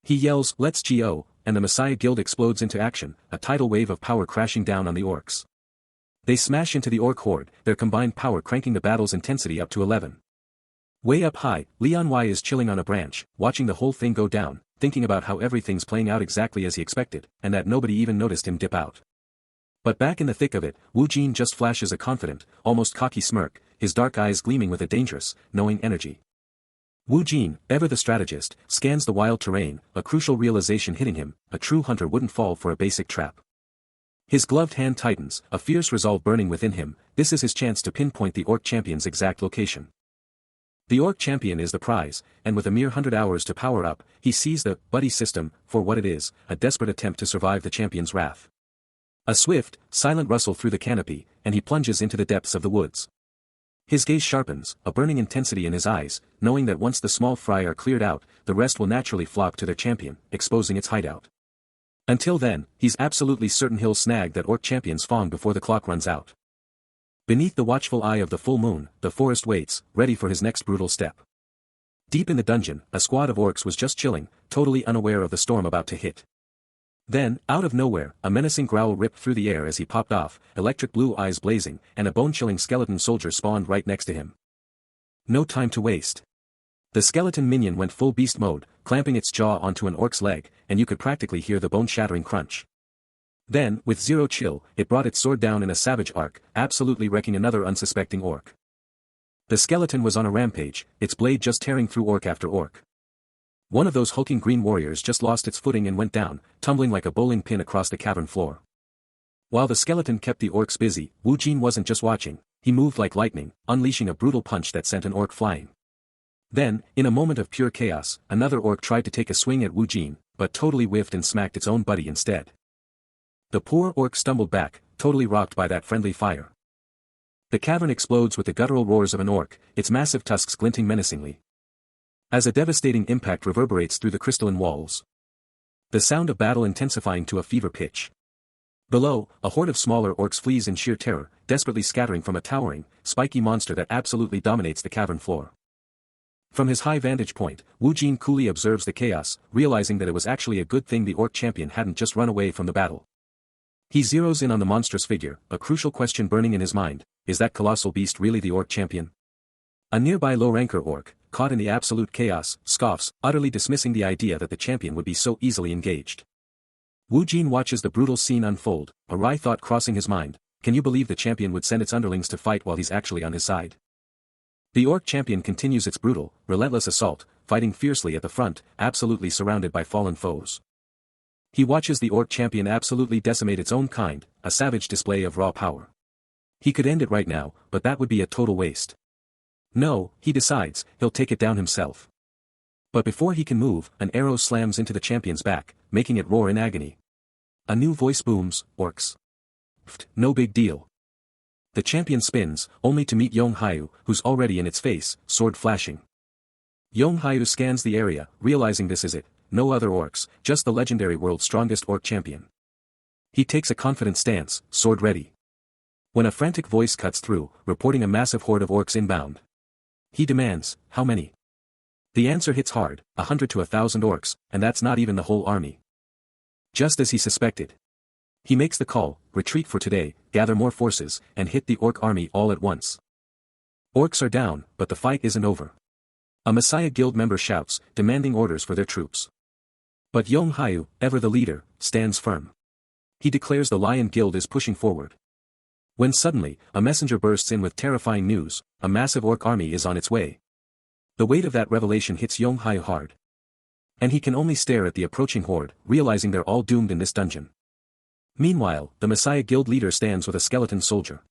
He yells, "Let's go," and the Messiah Guild explodes into action, a tidal wave of power crashing down on the orcs. They smash into the orc horde, their combined power cranking the battle's intensity up to 11. Way up high, Leon Y is chilling on a branch, watching the whole thing go down, thinking about how everything's playing out exactly as he expected, and that nobody even noticed him dip out. But back in the thick of it, Wujin just flashes a confident, almost cocky smirk, his dark eyes gleaming with a dangerous, knowing energy. Wujin, ever the strategist, scans the wild terrain, a crucial realization hitting him, a true hunter wouldn't fall for a basic trap. His gloved hand tightens, a fierce resolve burning within him, this is his chance to pinpoint the orc champion's exact location. The orc champion is the prize, and with a mere 100 hours to power up, he sees the buddy system for what it is, a desperate attempt to survive the champion's wrath. A swift, silent rustle through the canopy, and he plunges into the depths of the woods. His gaze sharpens, a burning intensity in his eyes, knowing that once the small fry are cleared out, the rest will naturally flock to their champion, exposing its hideout. Until then, he's absolutely certain he'll snag that orc champion's fang before the clock runs out. Beneath the watchful eye of the full moon, the forest waits, ready for his next brutal step. Deep in the dungeon, a squad of orcs was just chilling, totally unaware of the storm about to hit. Then, out of nowhere, a menacing growl ripped through the air as he popped off, electric blue eyes blazing, and a bone-chilling skeleton soldier spawned right next to him. No time to waste. The skeleton minion went full beast mode, clamping its jaw onto an orc's leg, and you could practically hear the bone-shattering crunch. Then, with zero chill, it brought its sword down in a savage arc, absolutely wrecking another unsuspecting orc. The skeleton was on a rampage, its blade just tearing through orc after orc. One of those hulking green warriors just lost its footing and went down, tumbling like a bowling pin across the cavern floor. While the skeleton kept the orcs busy, Wujin wasn't just watching, he moved like lightning, unleashing a brutal punch that sent an orc flying. Then, in a moment of pure chaos, another orc tried to take a swing at Wujin, but totally whiffed and smacked its own buddy instead. The poor orc stumbled back, totally rocked by that friendly fire. The cavern explodes with the guttural roars of an orc, its massive tusks glinting menacingly, as a devastating impact reverberates through the crystalline walls. The sound of battle intensifying to a fever pitch. Below, a horde of smaller orcs flees in sheer terror, desperately scattering from a towering, spiky monster that absolutely dominates the cavern floor. From his high vantage point, Wujin coolly observes the chaos, realizing that it was actually a good thing the orc champion hadn't just run away from the battle. He zeroes in on the monstrous figure, a crucial question burning in his mind, is that colossal beast really the orc champion? A nearby low-ranker orc, caught in the absolute chaos, scoffs, utterly dismissing the idea that the champion would be so easily engaged. Wujin watches the brutal scene unfold, a wry thought crossing his mind, can you believe the champion would send its underlings to fight while he's actually on his side? The orc champion continues its brutal, relentless assault, fighting fiercely at the front, absolutely surrounded by fallen foes. He watches the orc champion absolutely decimate its own kind, a savage display of raw power. He could end it right now, but that would be a total waste. No, he decides, he'll take it down himself. But before he can move, an arrow slams into the champion's back, making it roar in agony. A new voice booms, orcs. Pfft, no big deal. The champion spins, only to meet Yonghyu, who's already in its face, sword flashing. Yonghyu scans the area, realizing this is it, no other orcs, just the legendary world's strongest orc champion. He takes a confident stance, sword ready. When a frantic voice cuts through, reporting a massive horde of orcs inbound. He demands, how many? The answer hits hard, 100 to 1,000 orcs, and that's not even the whole army. Just as he suspected. He makes the call, retreat for today, gather more forces, and hit the orc army all at once. Orcs are down, but the fight isn't over. A Messiah Guild member shouts, demanding orders for their troops. But Yong Hyu, ever the leader, stands firm. He declares the Lion Guild is pushing forward. When suddenly, a messenger bursts in with terrifying news: a massive orc army is on its way. The weight of that revelation hits Yong Hyu hard. And he can only stare at the approaching horde, realizing they're all doomed in this dungeon. Meanwhile, the Messiah Guild leader stands with a skeleton soldier.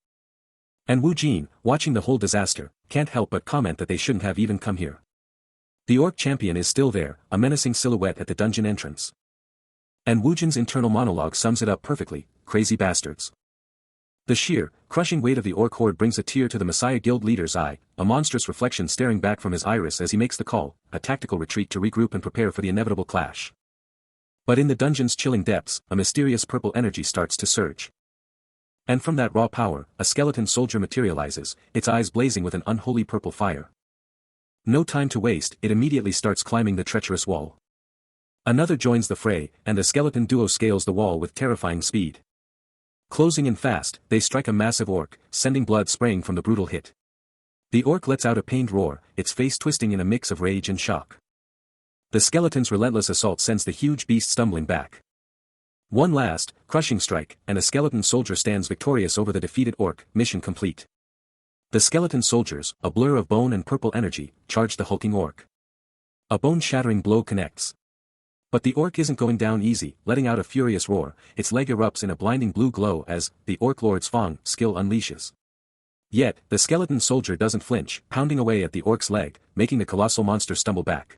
And Wu Jin, watching the whole disaster, can't help but comment that they shouldn't have even come here. The orc champion is still there, a menacing silhouette at the dungeon entrance. And Wu Jin's internal monologue sums it up perfectly: crazy bastards. The sheer, crushing weight of the orc horde brings a tear to the Messiah Guild leader's eye, a monstrous reflection staring back from his iris as he makes the call, a tactical retreat to regroup and prepare for the inevitable clash. But in the dungeon's chilling depths, a mysterious purple energy starts to surge. And from that raw power, a skeleton soldier materializes, its eyes blazing with an unholy purple fire. No time to waste, it immediately starts climbing the treacherous wall. Another joins the fray, and the skeleton duo scales the wall with terrifying speed. Closing in fast, they strike a massive orc, sending blood spraying from the brutal hit. The orc lets out a pained roar, its face twisting in a mix of rage and shock. The skeleton's relentless assault sends the huge beast stumbling back. One last, crushing strike, and a skeleton soldier stands victorious over the defeated orc, mission complete. The skeleton soldiers, a blur of bone and purple energy, charge the hulking orc. A bone-shattering blow connects. But the orc isn't going down easy, letting out a furious roar, its leg erupts in a blinding blue glow as the orc lord's Fang skill unleashes. Yet, the skeleton soldier doesn't flinch, pounding away at the orc's leg, making the colossal monster stumble back.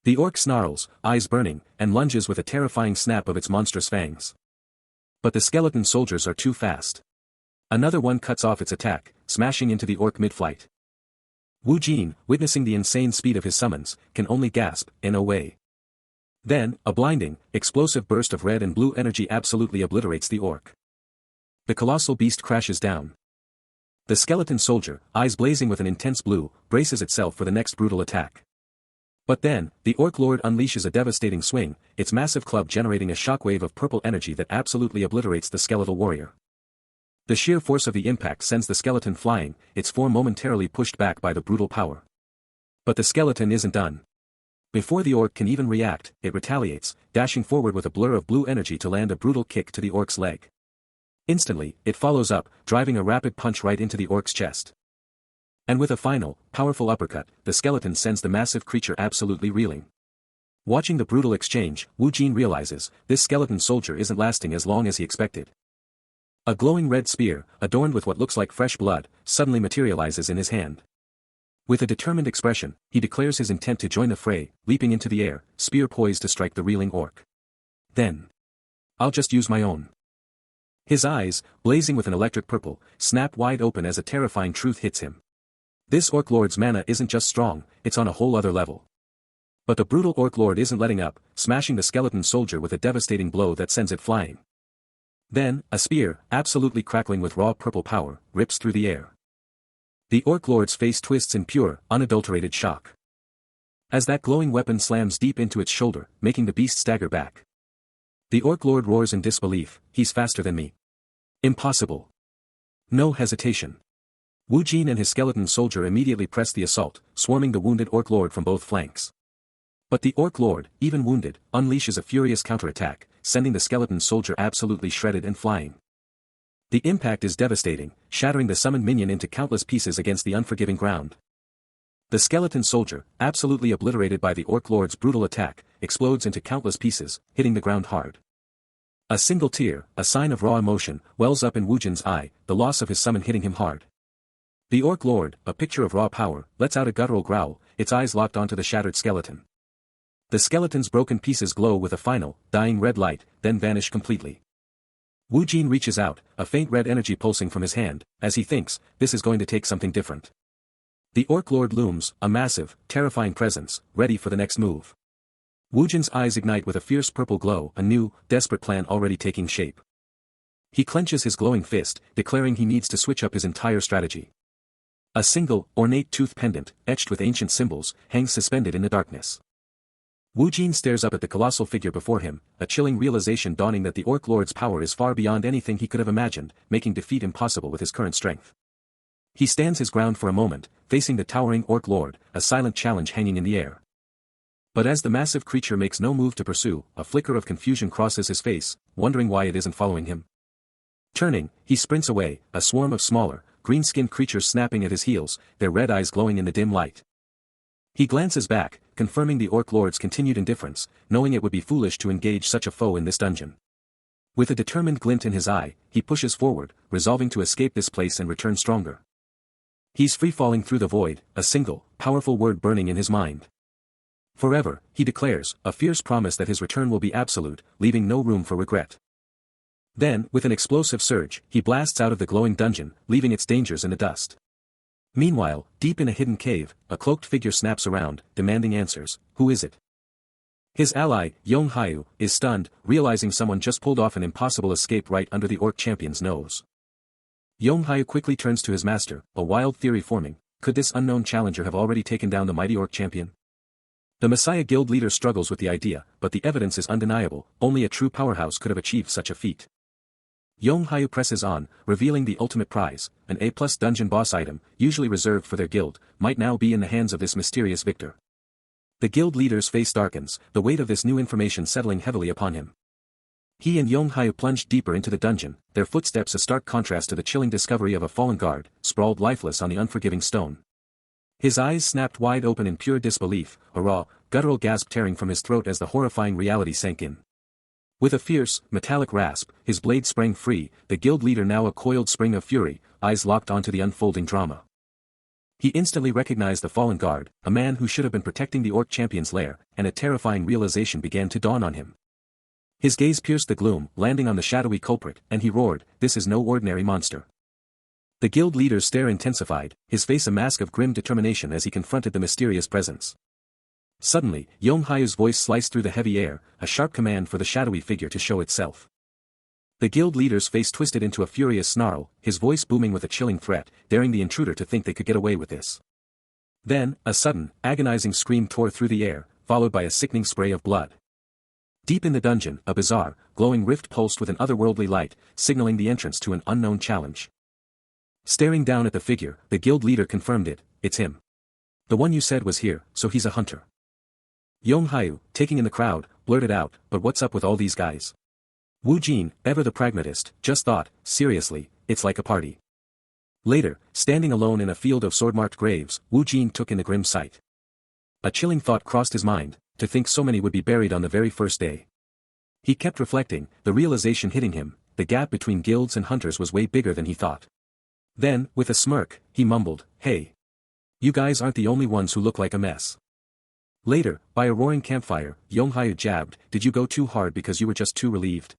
The orc snarls, eyes burning, and lunges with a terrifying snap of its monstrous fangs. But the skeleton soldiers are too fast. Another one cuts off its attack, smashing into the orc mid-flight. Wu Jin, witnessing the insane speed of his summons, can only gasp, "No way." Then, a blinding, explosive burst of red and blue energy absolutely obliterates the orc. The colossal beast crashes down. The skeleton soldier, eyes blazing with an intense blue, braces itself for the next brutal attack. But then, the orc lord unleashes a devastating swing, its massive club generating a shockwave of purple energy that absolutely obliterates the skeletal warrior. The sheer force of the impact sends the skeleton flying, its form momentarily pushed back by the brutal power. But the skeleton isn't done. Before the orc can even react, it retaliates, dashing forward with a blur of blue energy to land a brutal kick to the orc's leg. Instantly, it follows up, driving a rapid punch right into the orc's chest. And with a final, powerful uppercut, the skeleton sends the massive creature absolutely reeling. Watching the brutal exchange, Wu Jin realizes, this skeleton soldier isn't lasting as long as he expected. A glowing red spear, adorned with what looks like fresh blood, suddenly materializes in his hand. With a determined expression, he declares his intent to join the fray, leaping into the air, spear poised to strike the reeling orc. Then, "I'll just use my own." His eyes, blazing with an electric purple, snap wide open as a terrifying truth hits him. This orc lord's mana isn't just strong, it's on a whole other level. But the brutal orc lord isn't letting up, smashing the skeleton soldier with a devastating blow that sends it flying. Then, a spear, absolutely crackling with raw purple power, rips through the air. The orc lord's face twists in pure, unadulterated shock. As that glowing weapon slams deep into its shoulder, making the beast stagger back. The orc lord roars in disbelief, "He's faster than me. Impossible." No hesitation. Wu Jin and his skeleton soldier immediately press the assault, swarming the wounded orc lord from both flanks. But the orc lord, even wounded, unleashes a furious counterattack, sending the skeleton soldier absolutely shredded and flying. The impact is devastating, shattering the summoned minion into countless pieces against the unforgiving ground. The skeleton soldier, absolutely obliterated by the orc lord's brutal attack, explodes into countless pieces, hitting the ground hard. A single tear, a sign of raw emotion, wells up in Wu Jin's eye, the loss of his summon hitting him hard. The orc lord, a picture of raw power, lets out a guttural growl, its eyes locked onto the shattered skeleton. The skeleton's broken pieces glow with a final, dying red light, then vanish completely. Wu Jin reaches out, a faint red energy pulsing from his hand, as he thinks, this is going to take something different. The orc lord looms, a massive, terrifying presence, ready for the next move. Wu Jin's eyes ignite with a fierce purple glow, a new, desperate plan already taking shape. He clenches his glowing fist, declaring he needs to switch up his entire strategy. A single, ornate tooth pendant, etched with ancient symbols, hangs suspended in the darkness. Wu Jin stares up at the colossal figure before him, a chilling realization dawning that the orc lord's power is far beyond anything he could have imagined, making defeat impossible with his current strength. He stands his ground for a moment, facing the towering orc lord, a silent challenge hanging in the air. But as the massive creature makes no move to pursue, a flicker of confusion crosses his face, wondering why it isn't following him. Turning, he sprints away, a swarm of smaller, green-skinned creatures snapping at his heels, their red eyes glowing in the dim light. He glances back, confirming the Orc Lord's continued indifference, knowing it would be foolish to engage such a foe in this dungeon. With a determined glint in his eye, he pushes forward, resolving to escape this place and return stronger. He's free-falling through the void, a single, powerful word burning in his mind. Forever, he declares, a fierce promise that his return will be absolute, leaving no room for regret. Then, with an explosive surge, he blasts out of the glowing dungeon, leaving its dangers in the dust. Meanwhile, deep in a hidden cave, a cloaked figure snaps around, demanding answers. Who is it? His ally, Yong-Hayu, is stunned, realizing someone just pulled off an impossible escape right under the Orc champion's nose. Yong-Hayu quickly turns to his master, a wild theory forming. Could this unknown challenger have already taken down the mighty Orc champion? The Messiah Guild leader struggles with the idea, but the evidence is undeniable. Only a true powerhouse could have achieved such a feat. Yong-Hayu presses on, revealing the ultimate prize, an A+ dungeon boss item, usually reserved for their guild, might now be in the hands of this mysterious victor. The guild leader's face darkens, the weight of this new information settling heavily upon him. He and Yong-Hayu plunged deeper into the dungeon, their footsteps a stark contrast to the chilling discovery of a fallen guard, sprawled lifeless on the unforgiving stone. His eyes snapped wide open in pure disbelief, a raw, guttural gasp tearing from his throat as the horrifying reality sank in. With a fierce, metallic rasp, his blade sprang free, the guild leader now a coiled spring of fury, eyes locked onto the unfolding drama. He instantly recognized the fallen guard, a man who should have been protecting the Orc champion's lair, and a terrifying realization began to dawn on him. His gaze pierced the gloom, landing on the shadowy culprit, and he roared, "This is no ordinary monster." The guild leader's stare intensified, his face a mask of grim determination as he confronted the mysterious presence. Suddenly, Yong-Hayu's voice sliced through the heavy air, a sharp command for the shadowy figure to show itself. The guild leader's face twisted into a furious snarl, his voice booming with a chilling threat, daring the intruder to think they could get away with this. Then, a sudden, agonizing scream tore through the air, followed by a sickening spray of blood. Deep in the dungeon, a bizarre, glowing rift pulsed with an otherworldly light, signaling the entrance to an unknown challenge. Staring down at the figure, the guild leader confirmed it. It's him. The one you said was here, so he's a hunter. Yong-Hayu, taking in the crowd, blurted out, but what's up with all these guys? Wu Jin, ever the pragmatist, just thought, seriously, it's like a party. Later, standing alone in a field of sword-marked graves, Wu Jin took in the grim sight. A chilling thought crossed his mind, to think so many would be buried on the very first day. He kept reflecting, the realization hitting him, the gap between guilds and hunters was way bigger than he thought. Then, with a smirk, he mumbled, "Hey. You guys aren't the only ones who look like a mess." Later, by a roaring campfire, Yong-Hayu jabbed, "Did you go too hard because you were just too relieved?"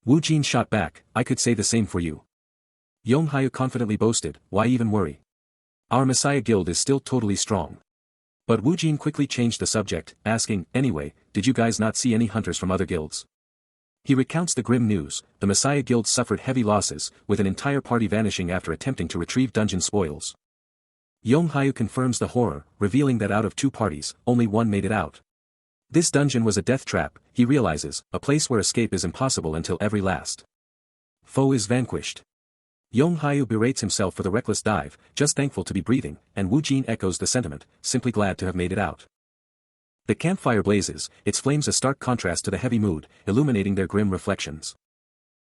Wu Jin shot back, "I could say the same for you." Yong-Hayu confidently boasted, "Why even worry? Our Messiah Guild is still totally strong." But Wu Jin quickly changed the subject, asking, "Anyway, did you guys not see any hunters from other guilds?" He recounts the grim news, the Messiah Guild suffered heavy losses, with an entire party vanishing after attempting to retrieve dungeon spoils. Yong-Hayu confirms the horror, revealing that out of 2 parties, only one made it out. This dungeon was a death trap, he realizes, a place where escape is impossible until every last foe is vanquished. Yong-Hayu berates himself for the reckless dive, just thankful to be breathing, and Wu Jin echoes the sentiment, simply glad to have made it out. The campfire blazes, its flames a stark contrast to the heavy mood, illuminating their grim reflections.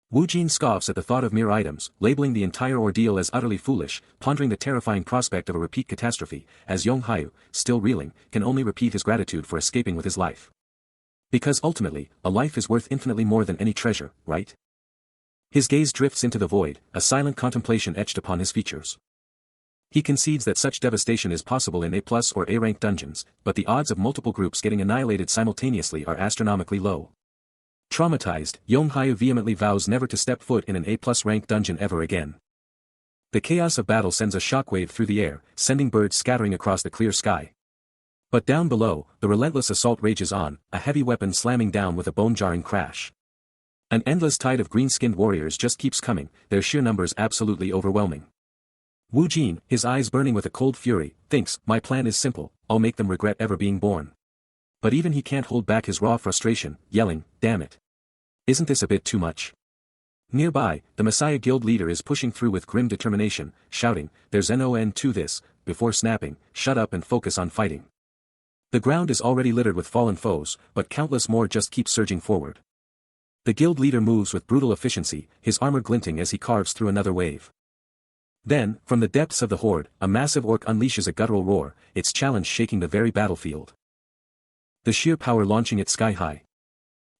Wu Jin scoffs at the thought of mere items, labeling the entire ordeal as utterly foolish, pondering the terrifying prospect of a repeat catastrophe, as Yong-Hayu, still reeling, can only repeat his gratitude for escaping with his life. Because ultimately, a life is worth infinitely more than any treasure, right? His gaze drifts into the void, a silent contemplation etched upon his features. He concedes that such devastation is possible in A+ or A-rank dungeons, but the odds of multiple groups getting annihilated simultaneously are astronomically low. Traumatized, Yong-Hayu vehemently vows never to step foot in an A+ rank dungeon ever again. The chaos of battle sends a shockwave through the air, sending birds scattering across the clear sky. But down below, the relentless assault rages on, a heavy weapon slamming down with a bone-jarring crash. An endless tide of green-skinned warriors just keeps coming, their sheer numbers absolutely overwhelming. Wu Jin, his eyes burning with a cold fury, thinks, "My plan is simple, I'll make them regret ever being born." But even he can't hold back his raw frustration, yelling, "Damn it. Isn't this a bit too much?" Nearby, the Messiah Guild leader is pushing through with grim determination, shouting, "There's no end to this," before snapping, "Shut up and focus on fighting." The ground is already littered with fallen foes, but countless more just keep surging forward. The guild leader moves with brutal efficiency, his armor glinting as he carves through another wave. Then, from the depths of the horde, a massive orc unleashes a guttural roar, its challenge shaking the very battlefield. The sheer power launching it sky high.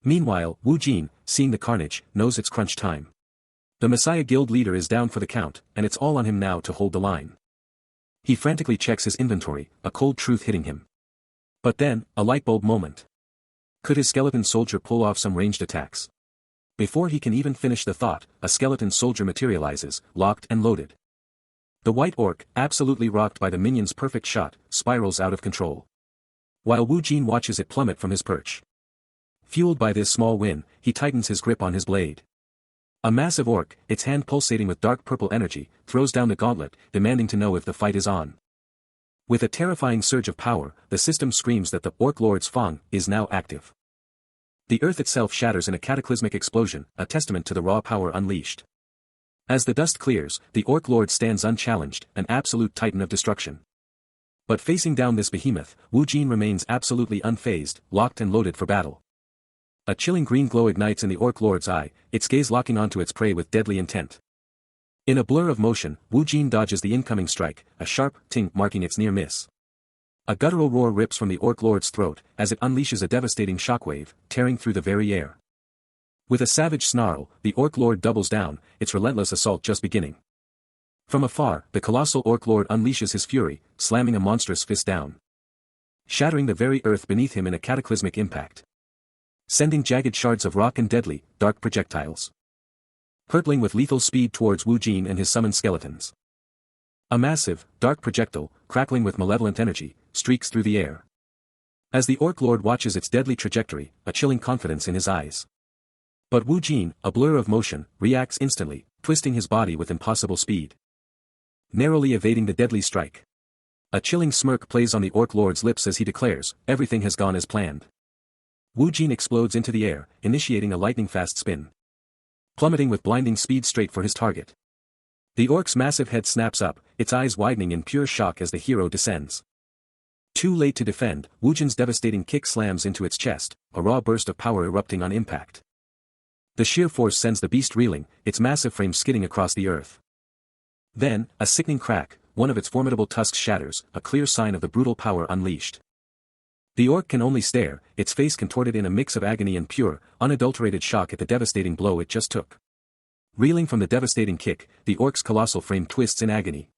Meanwhile, Wu Jin, seeing the carnage, knows it's crunch time. The Messiah Guild leader is down for the count, and it's all on him now to hold the line. He frantically checks his inventory, a cold truth hitting him. But then, a lightbulb moment. Could his skeleton soldier pull off some ranged attacks? Before he can even finish the thought, a skeleton soldier materializes, locked and loaded. The white orc, absolutely rocked by the minion's perfect shot, spirals out of control. While Wu Jin watches it plummet from his perch. Fueled by this small win, he tightens his grip on his blade. A massive orc, its hand pulsating with dark purple energy, throws down the gauntlet, demanding to know if the fight is on. With a terrifying surge of power, the system screams that the Orc Lord's Fang is now active. The earth itself shatters in a cataclysmic explosion, a testament to the raw power unleashed. As the dust clears, the Orc Lord stands unchallenged, an absolute titan of destruction. But facing down this behemoth, Wu Jin remains absolutely unfazed, locked and loaded for battle. A chilling green glow ignites in the Orc Lord's eye, its gaze locking onto its prey with deadly intent. In a blur of motion, Wu Jin dodges the incoming strike, a sharp ting marking its near miss. A guttural roar rips from the Orc Lord's throat, as it unleashes a devastating shockwave, tearing through the very air. With a savage snarl, the Orc Lord doubles down, its relentless assault just beginning. From afar, the colossal Orc Lord unleashes his fury, slamming a monstrous fist down. Shattering the very earth beneath him in a cataclysmic impact. Sending jagged shards of rock and deadly, dark projectiles. Hurtling with lethal speed towards Wu Jin and his summoned skeletons. A massive, dark projectile, crackling with malevolent energy, streaks through the air. As the Orc Lord watches its deadly trajectory, a chilling confidence in his eyes. But Wu Jin, a blur of motion, reacts instantly, twisting his body with impossible speed. Narrowly evading the deadly strike. A chilling smirk plays on the Orc Lord's lips as he declares, everything has gone as planned. Wu Jin explodes into the air, initiating a lightning-fast spin. Plummeting with blinding speed straight for his target. The orc's massive head snaps up, its eyes widening in pure shock as the hero descends. Too late to defend, Wu Jin's devastating kick slams into its chest, a raw burst of power erupting on impact. The sheer force sends the beast reeling, its massive frame skidding across the earth. Then, a sickening crack, one of its formidable tusks shatters, a clear sign of the brutal power unleashed. The orc can only stare, its face contorted in a mix of agony and pure, unadulterated shock at the devastating blow it just took. Reeling from the devastating kick, the orc's colossal frame twists in agony.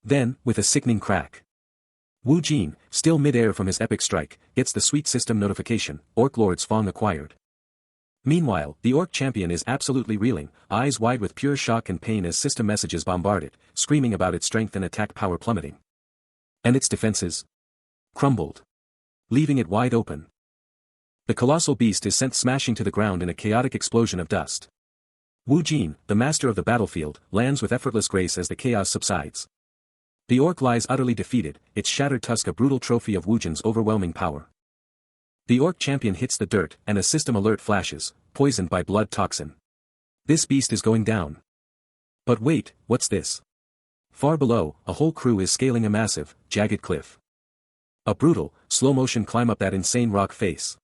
Then, with a sickening crack, Wu Jin, still mid-air from his epic strike, gets the sweet system notification, Orc Lord's Fang acquired. Meanwhile, the orc champion is absolutely reeling, eyes wide with pure shock and pain as system messages bombard it, screaming about its strength and attack power plummeting. And its defenses crumbled, leaving it wide open. The colossal beast is sent smashing to the ground in a chaotic explosion of dust. Wu Jin, the master of the battlefield, lands with effortless grace as the chaos subsides. The orc lies utterly defeated, its shattered tusk a brutal trophy of Wu Jin's overwhelming power. The orc champion hits the dirt, and a system alert flashes, poisoned by blood toxin. This beast is going down. But wait, what's this? Far below, a whole crew is scaling a massive, jagged cliff. A brutal, slow-motion climb up that insane rock face.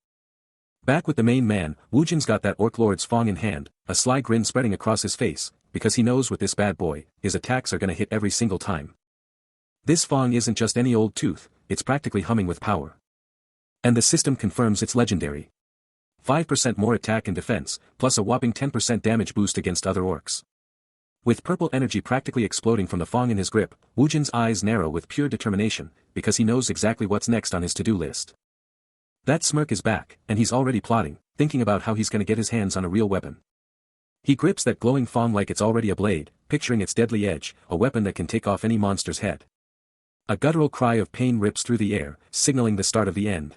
Back with the main man, Wu Jin's got that Orc Lord's Fang in hand, a sly grin spreading across his face, because he knows with this bad boy, his attacks are gonna hit every single time. This Fang isn't just any old tooth, it's practically humming with power. And the system confirms it's legendary. 5% more attack and defense, plus a whopping 10% damage boost against other orcs. With purple energy practically exploding from the Fang in his grip, Wu Jin's eyes narrow with pure determination, because he knows exactly what's next on his to-do list. That smirk is back, and he's already plotting, thinking about how he's gonna get his hands on a real weapon. He grips that glowing Fang like it's already a blade, picturing its deadly edge, a weapon that can take off any monster's head. A guttural cry of pain rips through the air, signaling the start of the end.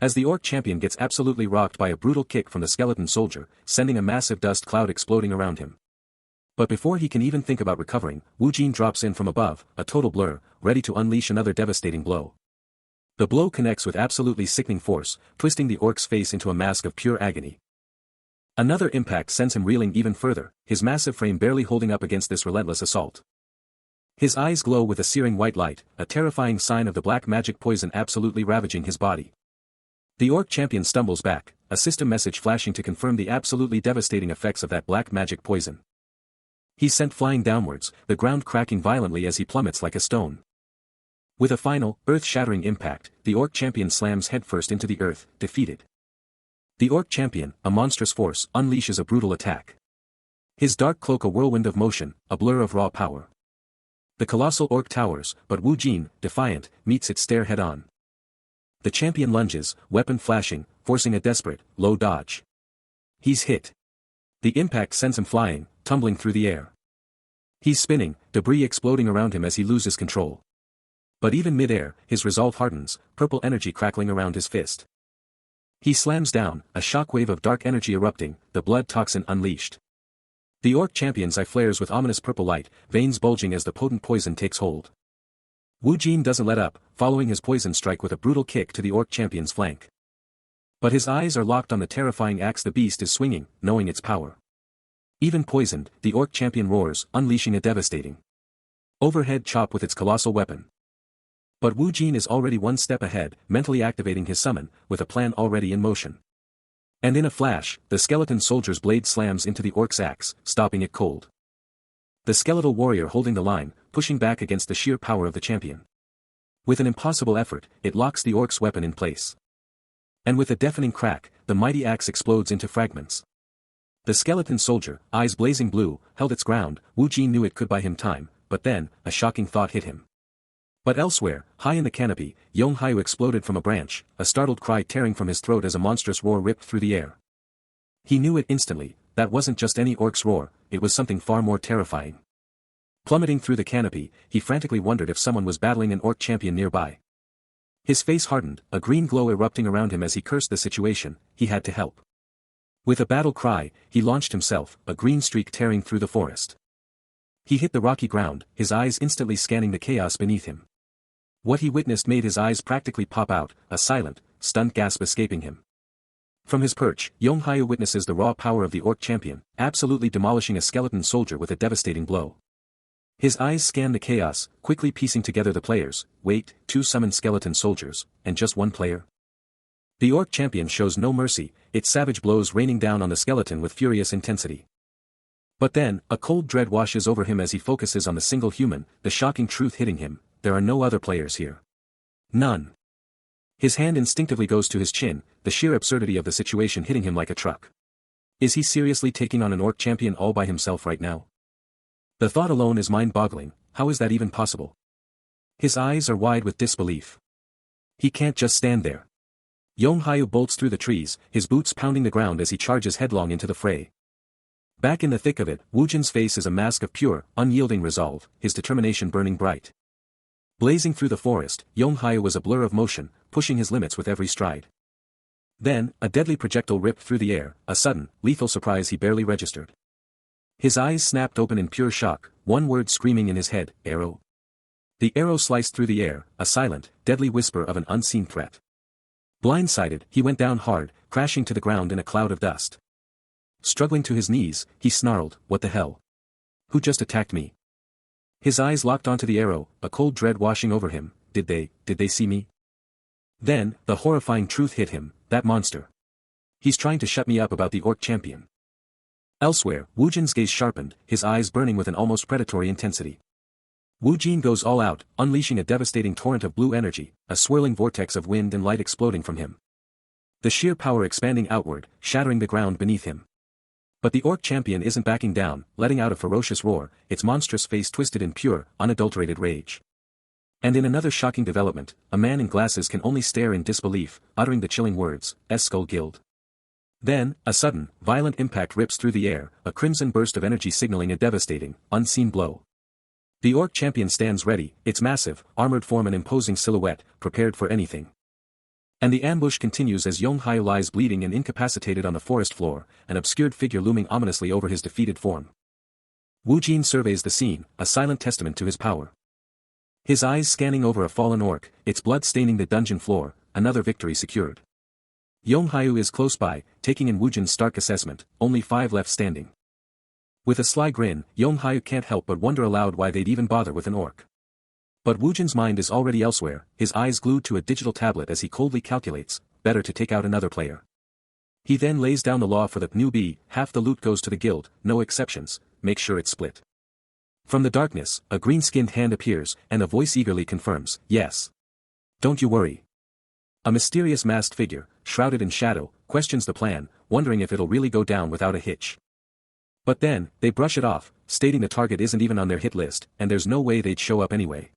As the orc champion gets absolutely rocked by a brutal kick from the skeleton soldier, sending a massive dust cloud exploding around him. But before he can even think about recovering, Wu Jin drops in from above, a total blur, ready to unleash another devastating blow. The blow connects with absolutely sickening force, twisting the orc's face into a mask of pure agony. Another impact sends him reeling even further, his massive frame barely holding up against this relentless assault. His eyes glow with a searing white light, a terrifying sign of the black magic poison absolutely ravaging his body. The orc champion stumbles back, a system message flashing to confirm the absolutely devastating effects of that black magic poison. He's sent flying downwards, the ground cracking violently as he plummets like a stone. With a final, earth-shattering impact, the orc champion slams headfirst into the earth, defeated. The orc champion, a monstrous force, unleashes a brutal attack. His dark cloak a whirlwind of motion, a blur of raw power. The colossal orc towers, but Wu Jin, defiant, meets its stare head-on. The champion lunges, weapon flashing, forcing a desperate, low dodge. He's hit. The impact sends him flying, tumbling through the air. He's spinning, debris exploding around him as he loses control. But even mid-air, his resolve hardens, purple energy crackling around his fist. He slams down, a shockwave of dark energy erupting, the blood toxin unleashed. The orc champion's eye flares with ominous purple light, veins bulging as the potent poison takes hold. Wu Jin doesn't let up, following his poison strike with a brutal kick to the orc champion's flank. But his eyes are locked on the terrifying axe the beast is swinging, knowing its power. Even poisoned, the orc champion roars, unleashing a devastating overhead chop with its colossal weapon. But Wu Jin is already one step ahead, mentally activating his summon, with a plan already in motion. And in a flash, the skeleton soldier's blade slams into the orc's axe, stopping it cold. The skeletal warrior holding the line, pushing back against the sheer power of the champion. With an impossible effort, it locks the orc's weapon in place. And with a deafening crack, the mighty axe explodes into fragments. The skeleton soldier, eyes blazing blue, held its ground. Wu Jin knew it could buy him time, but then, a shocking thought hit him. But elsewhere, high in the canopy, Yong Hayu exploded from a branch, a startled cry tearing from his throat as a monstrous roar ripped through the air. He knew it instantly, that wasn't just any orc's roar, it was something far more terrifying. Plummeting through the canopy, he frantically wondered if someone was battling an orc champion nearby. His face hardened, a green glow erupting around him as he cursed the situation. He had to help. With a battle cry, he launched himself, a green streak tearing through the forest. He hit the rocky ground, his eyes instantly scanning the chaos beneath him. What he witnessed made his eyes practically pop out, a silent, stunned gasp escaping him. From his perch, Yong Hayu witnesses the raw power of the orc champion, absolutely demolishing a skeleton soldier with a devastating blow. His eyes scan the chaos, quickly piecing together the players. Wait, 2 summoned skeleton soldiers, and just 1 player? The orc champion shows no mercy, its savage blows raining down on the skeleton with furious intensity. But then, a cold dread washes over him as he focuses on the single human, the shocking truth hitting him: there are no other players here. None. His hand instinctively goes to his chin, the sheer absurdity of the situation hitting him like a truck. Is he seriously taking on an orc champion all by himself right now? The thought alone is mind-boggling. How is that even possible? His eyes are wide with disbelief. He can't just stand there. Yong Hayu bolts through the trees, his boots pounding the ground as he charges headlong into the fray. Back in the thick of it, Wu Jin's face is a mask of pure, unyielding resolve, his determination burning bright. Blazing through the forest, Yong Hayu was a blur of motion, pushing his limits with every stride. Then, a deadly projectile ripped through the air, a sudden, lethal surprise he barely registered. His eyes snapped open in pure shock, one word screaming in his head: arrow. The arrow sliced through the air, a silent, deadly whisper of an unseen threat. Blindsided, he went down hard, crashing to the ground in a cloud of dust. Struggling to his knees, he snarled, "What the hell? Who just attacked me?" His eyes locked onto the arrow, a cold dread washing over him. Did they see me? Then, the horrifying truth hit him: that monster. He's trying to shut me up about the orc champion. Elsewhere, Wu Jin's gaze sharpened, his eyes burning with an almost predatory intensity. Wu Jin goes all out, unleashing a devastating torrent of blue energy, a swirling vortex of wind and light exploding from him. The sheer power expanding outward, shattering the ground beneath him. But the orc champion isn't backing down, letting out a ferocious roar, its monstrous face twisted in pure, unadulterated rage. And in another shocking development, a man in glasses can only stare in disbelief, uttering the chilling words: Skull Guild. Then, a sudden, violent impact rips through the air, a crimson burst of energy signaling a devastating, unseen blow. The orc champion stands ready, its massive, armored form an imposing silhouette, prepared for anything. And the ambush continues as Yong Hayu lies bleeding and incapacitated on the forest floor, an obscured figure looming ominously over his defeated form. Wu Jin surveys the scene, a silent testament to his power. His eyes scanning over a fallen orc, its blood staining the dungeon floor, another victory secured. Yong Hayu is close by, taking in Wu Jin's stark assessment, only 5 left standing. With a sly grin, Yong-hae can't help but wonder aloud why they'd even bother with an orc. But Woojin's mind is already elsewhere, his eyes glued to a digital tablet as he coldly calculates, better to take out another player. He then lays down the law for the newbie, half the loot goes to the guild, no exceptions, make sure it's split. From the darkness, a green-skinned hand appears, and a voice eagerly confirms, yes. Don't you worry. A mysterious masked figure, shrouded in shadow, questions the plan, wondering if it'll really go down without a hitch. But then, they brush it off, stating the target isn't even on their hit list, and there's no way they'd show up anyway.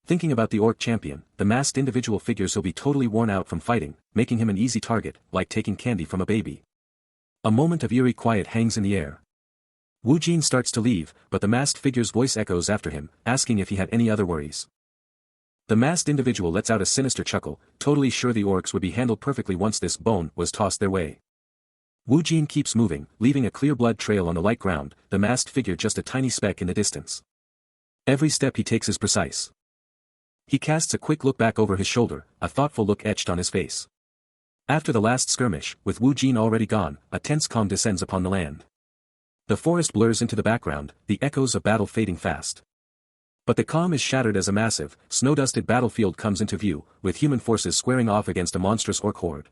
Thinking about the orc champion, the masked individual figures he'll be totally worn out from fighting, making him an easy target, like taking candy from a baby. A moment of eerie quiet hangs in the air. Woojin starts to leave, but the masked figure's voice echoes after him, asking if he had any other worries. The masked individual lets out a sinister chuckle, totally sure the orcs would be handled perfectly once this bone was tossed their way. Woojin keeps moving, leaving a clear blood trail on the light ground, the masked figure just a tiny speck in the distance. Every step he takes is precise. He casts a quick look back over his shoulder, a thoughtful look etched on his face. After the last skirmish, with Woojin already gone, a tense calm descends upon the land. The forest blurs into the background, the echoes of battle fading fast. But the calm is shattered as a massive, snow-dusted battlefield comes into view, with human forces squaring off against a monstrous orc horde.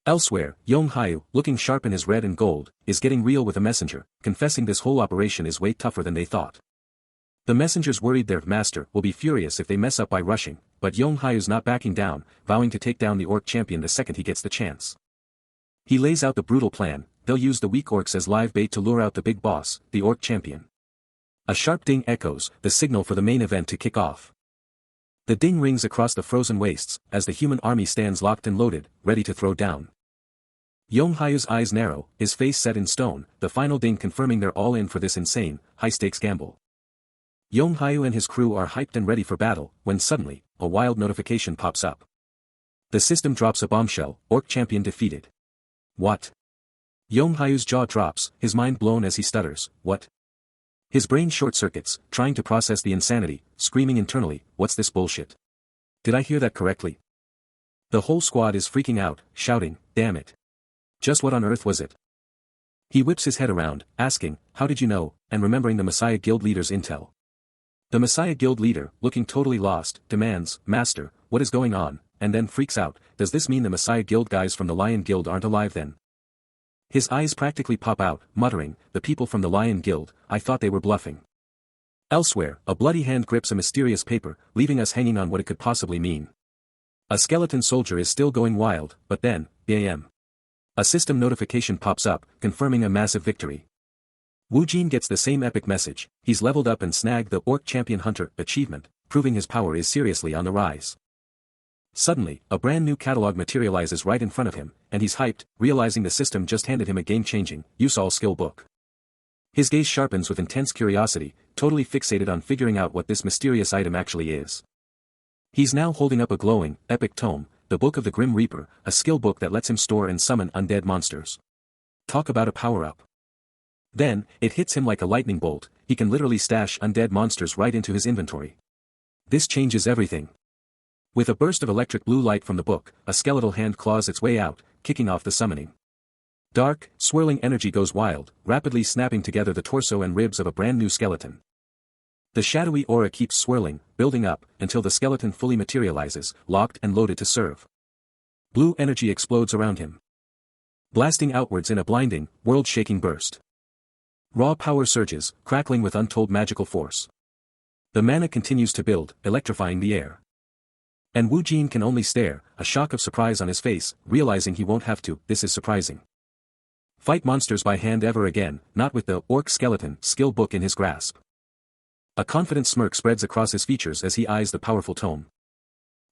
Elsewhere, Yong-hae, looking sharp in his red and gold, is getting real with a messenger, confessing this whole operation is way tougher than they thought. The messengers worried their master will be furious if they mess up by rushing, but Yong-hae's not backing down, vowing to take down the orc champion the second he gets the chance. He lays out the brutal plan, they'll use the weak orcs as live bait to lure out the big boss, the orc champion. A sharp ding echoes, the signal for the main event to kick off. The ding rings across the frozen wastes, as the human army stands locked and loaded, ready to throw down. Yong-hae's eyes narrow, his face set in stone, the final ding confirming they're all in for this insane, high-stakes gamble. Yong-hae and his crew are hyped and ready for battle, when suddenly, a wild notification pops up. The system drops a bombshell, orc champion defeated. What? Yong-hae's jaw drops, his mind blown as he stutters, what? His brain short-circuits, trying to process the insanity, screaming internally, what's this bullshit? Did I hear that correctly? The whole squad is freaking out, shouting, damn it. Just what on earth was it? He whips his head around, asking, how did you know, and remembering the Messiah Guild leader's intel. The Messiah Guild leader, looking totally lost, demands, Master, what is going on, and then freaks out, does this mean the Messiah Guild guys from the Lion Guild aren't alive then? His eyes practically pop out, muttering, the people from the Lion Guild, I thought they were bluffing. Elsewhere, a bloody hand grips a mysterious paper, leaving us hanging on what it could possibly mean. A skeleton soldier is still going wild, but then, bam. A system notification pops up, confirming a massive victory. Woojin gets the same epic message, he's leveled up and snagged the Orc Champion Hunter achievement, proving his power is seriously on the rise. Suddenly, a brand new catalog materializes right in front of him, and he's hyped, realizing the system just handed him a game-changing, use-all skill book. His gaze sharpens with intense curiosity, totally fixated on figuring out what this mysterious item actually is. He's now holding up a glowing, epic tome, the Book of the Grim Reaper, a skill book that lets him store and summon undead monsters. Talk about a power-up. Then, it hits him like a lightning bolt, he can literally stash undead monsters right into his inventory. This changes everything. With a burst of electric blue light from the book, a skeletal hand claws its way out, kicking off the summoning. Dark, swirling energy goes wild, rapidly snapping together the torso and ribs of a brand new skeleton. The shadowy aura keeps swirling, building up, until the skeleton fully materializes, locked and loaded to serve. Blue energy explodes around him, blasting outwards in a blinding, world-shaking burst. Raw power surges, crackling with untold magical force. The mana continues to build, electrifying the air. And Woojin can only stare, a shock of surprise on his face, realizing he won't have to, this is surprising. Fight monsters by hand ever again, not with the Orc Skeleton skill book in his grasp. A confident smirk spreads across his features as he eyes the powerful tome.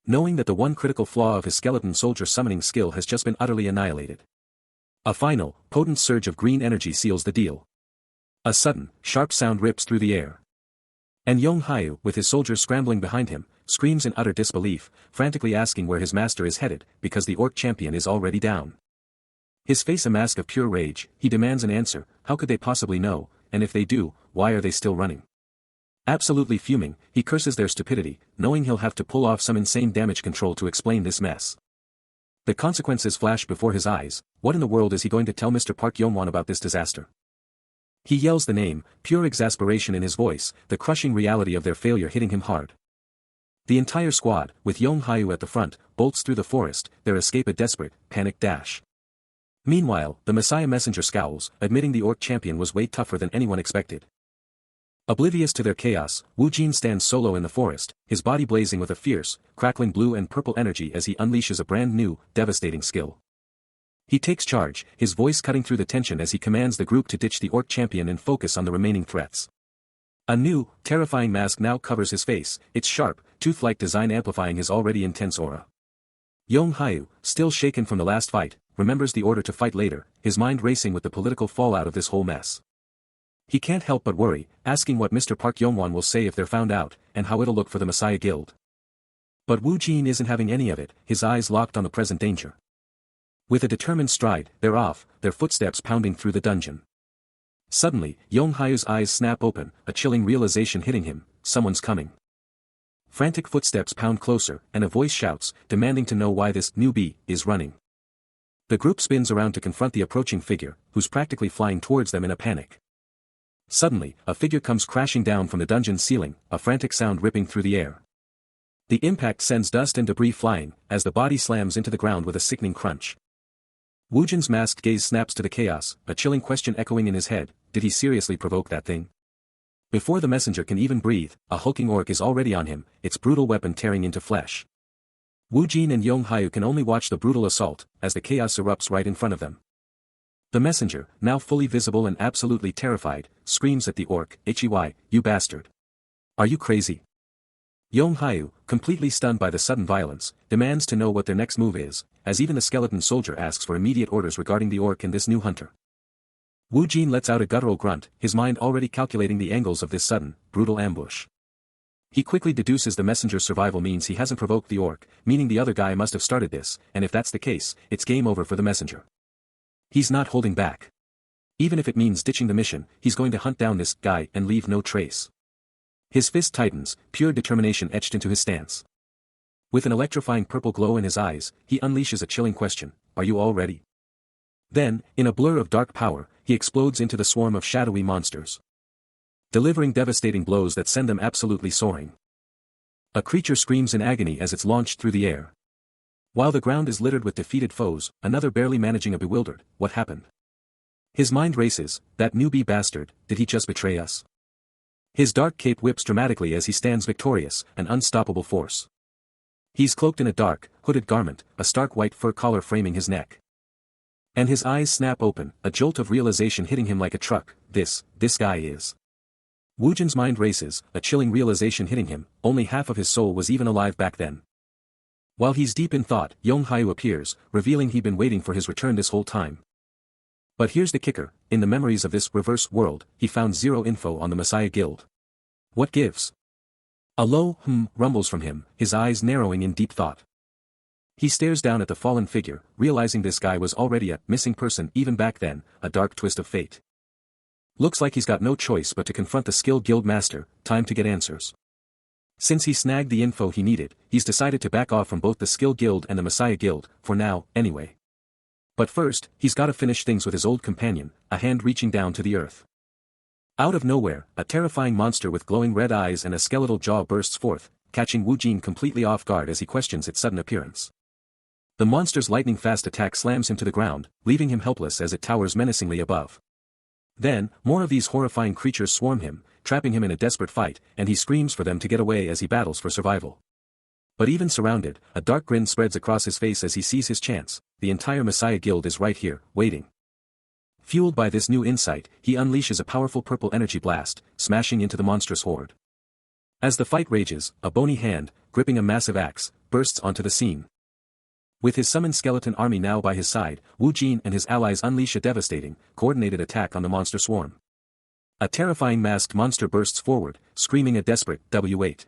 Knowing that the one critical flaw of his skeleton soldier summoning skill has just been utterly annihilated. A final, potent surge of green energy seals the deal. A sudden, sharp sound rips through the air. And Yong-hae, with his soldiers scrambling behind him, screams in utter disbelief, frantically asking where his master is headed, because the orc champion is already down. His face a mask of pure rage, he demands an answer, how could they possibly know, and if they do, why are they still running? Absolutely fuming, he curses their stupidity, knowing he'll have to pull off some insane damage control to explain this mess. The consequences flash before his eyes, what in the world is he going to tell Mr. Park Yong-won about this disaster? He yells the name, pure exasperation in his voice, the crushing reality of their failure hitting him hard. The entire squad, with Yong Hyu at the front, bolts through the forest, their escape a desperate, panicked dash. Meanwhile, the Messiah messenger scowls, admitting the orc champion was way tougher than anyone expected. Oblivious to their chaos, Wu Jin stands solo in the forest, his body blazing with a fierce, crackling blue and purple energy as he unleashes a brand new, devastating skill. He takes charge, his voice cutting through the tension as he commands the group to ditch the orc champion and focus on the remaining threats. A new, terrifying mask now covers his face, its sharp, tooth-like design amplifying his already intense aura. Yong Hyu, still shaken from the last fight, remembers the order to fight later, his mind racing with the political fallout of this whole mess. He can't help but worry, asking what Mr. Park Yongwon will say if they're found out, and how it'll look for the Messiah Guild. But Wu Jin isn't having any of it, his eyes locked on the present danger. With a determined stride, they're off, their footsteps pounding through the dungeon. Suddenly, Yong Hyu's eyes snap open, a chilling realization hitting him, someone's coming. Frantic footsteps pound closer, and a voice shouts, demanding to know why this newbie is running. The group spins around to confront the approaching figure, who's practically flying towards them in a panic. Suddenly, a figure comes crashing down from the dungeon's ceiling, a frantic sound ripping through the air. The impact sends dust and debris flying, as the body slams into the ground with a sickening crunch. Wu Jin's masked gaze snaps to the chaos, a chilling question echoing in his head, did he seriously provoke that thing? Before the messenger can even breathe, a hulking orc is already on him, its brutal weapon tearing into flesh. Wu Jin and Yong Hyu can only watch the brutal assault, as the chaos erupts right in front of them. The messenger, now fully visible and absolutely terrified, screams at the orc, "Hey, you bastard! Are you crazy?" Yong Hyu, completely stunned by the sudden violence, demands to know what their next move is, as even the skeleton soldier asks for immediate orders regarding the orc and this new hunter. Wu Jin lets out a guttural grunt, his mind already calculating the angles of this sudden, brutal ambush. He quickly deduces the messenger's survival means he hasn't provoked the orc, meaning the other guy must have started this, and if that's the case, it's game over for the messenger. He's not holding back. Even if it means ditching the mission, he's going to hunt down this guy and leave no trace. His fist tightens, pure determination etched into his stance. With an electrifying purple glow in his eyes, he unleashes a chilling question, "Are you all ready?" Then, in a blur of dark power, he explodes into the swarm of shadowy monsters, delivering devastating blows that send them absolutely soaring. A creature screams in agony as it's launched through the air. While the ground is littered with defeated foes, another barely managing a bewildered, "What happened?" His mind races, that newbie bastard, did he just betray us? His dark cape whips dramatically as he stands victorious, an unstoppable force. He's cloaked in a dark, hooded garment, a stark white fur collar framing his neck. And his eyes snap open, a jolt of realization hitting him like a truck, this guy is. Wu Jin's mind races, a chilling realization hitting him, only half of his soul was even alive back then. While he's deep in thought, Yong Hyu appears, revealing he'd been waiting for his return this whole time. But here's the kicker, in the memories of this reverse world, he found zero info on the Messiah Guild. What gives? A low rumbles from him, his eyes narrowing in deep thought. He stares down at the fallen figure, realizing this guy was already a missing person even back then, a dark twist of fate. Looks like he's got no choice but to confront the skilled guild master, time to get answers. Since he snagged the info he needed, he's decided to back off from both the Skill Guild and the Messiah Guild, for now, anyway. But first, he's gotta finish things with his old companion, a hand reaching down to the earth. Out of nowhere, a terrifying monster with glowing red eyes and a skeletal jaw bursts forth, catching Wu Jin completely off guard as he questions its sudden appearance. The monster's lightning-fast attack slams him to the ground, leaving him helpless as it towers menacingly above. Then, more of these horrifying creatures swarm him, trapping him in a desperate fight, and he screams for them to get away as he battles for survival. But even surrounded, a dark grin spreads across his face as he sees his chance, the entire Messiah Guild is right here, waiting. Fueled by this new insight, he unleashes a powerful purple energy blast, smashing into the monstrous horde. As the fight rages, a bony hand, gripping a massive axe, bursts onto the scene. With his summoned skeleton army now by his side, Wu Jin and his allies unleash a devastating, coordinated attack on the monster swarm. A terrifying masked monster bursts forward, screaming a desperate W8.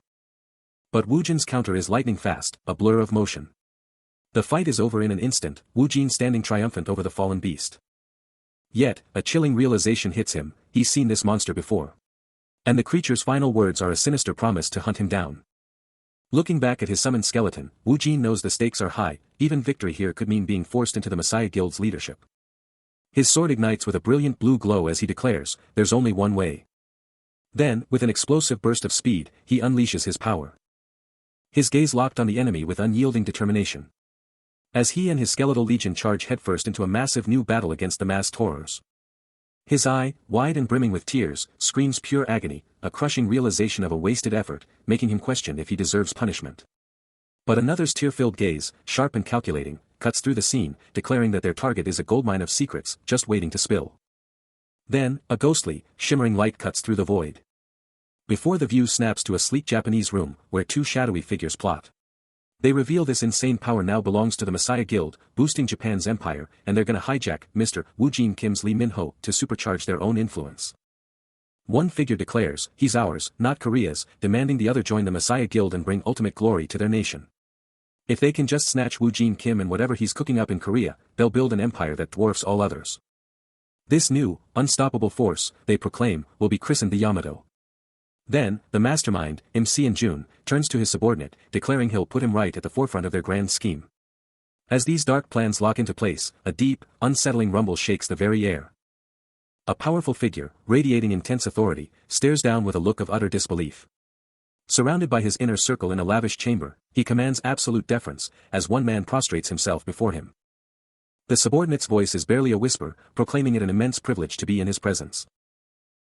But Wu Jin's counter is lightning fast, a blur of motion. The fight is over in an instant, Wu Jin standing triumphant over the fallen beast. Yet, a chilling realization hits him, he's seen this monster before. And the creature's final words are a sinister promise to hunt him down. Looking back at his summoned skeleton, Wu Jin knows the stakes are high, even victory here could mean being forced into the Messiah Guild's leadership. His sword ignites with a brilliant blue glow as he declares, "There's only one way." Then, with an explosive burst of speed, he unleashes his power. His gaze locked on the enemy with unyielding determination. As he and his skeletal legion charge headfirst into a massive new battle against the masked horrors. His eye, wide and brimming with tears, screams pure agony, a crushing realization of a wasted effort, making him question if he deserves punishment. But another's tear-filled gaze, sharp and calculating, cuts through the scene, declaring that their target is a goldmine of secrets, just waiting to spill. Then, a ghostly, shimmering light cuts through the void. Before the view snaps to a sleek Japanese room, where two shadowy figures plot. They reveal this insane power now belongs to the Messiah Guild, boosting Japan's empire, and they're gonna hijack Mr. Woo Jin Kim's Lee Min-ho to supercharge their own influence. One figure declares, "He's ours, not Korea's," demanding the other join the Messiah Guild and bring ultimate glory to their nation. If they can just snatch Woo Jin Kim and whatever he's cooking up in Korea, they'll build an empire that dwarfs all others. This new, unstoppable force, they proclaim, will be christened the Yamato. Then, the mastermind, MC in June, turns to his subordinate, declaring he'll put him right at the forefront of their grand scheme. As these dark plans lock into place, a deep, unsettling rumble shakes the very air. A powerful figure, radiating intense authority, stares down with a look of utter disbelief. Surrounded by his inner circle in a lavish chamber, he commands absolute deference, as one man prostrates himself before him. The subordinate's voice is barely a whisper, proclaiming it an immense privilege to be in his presence.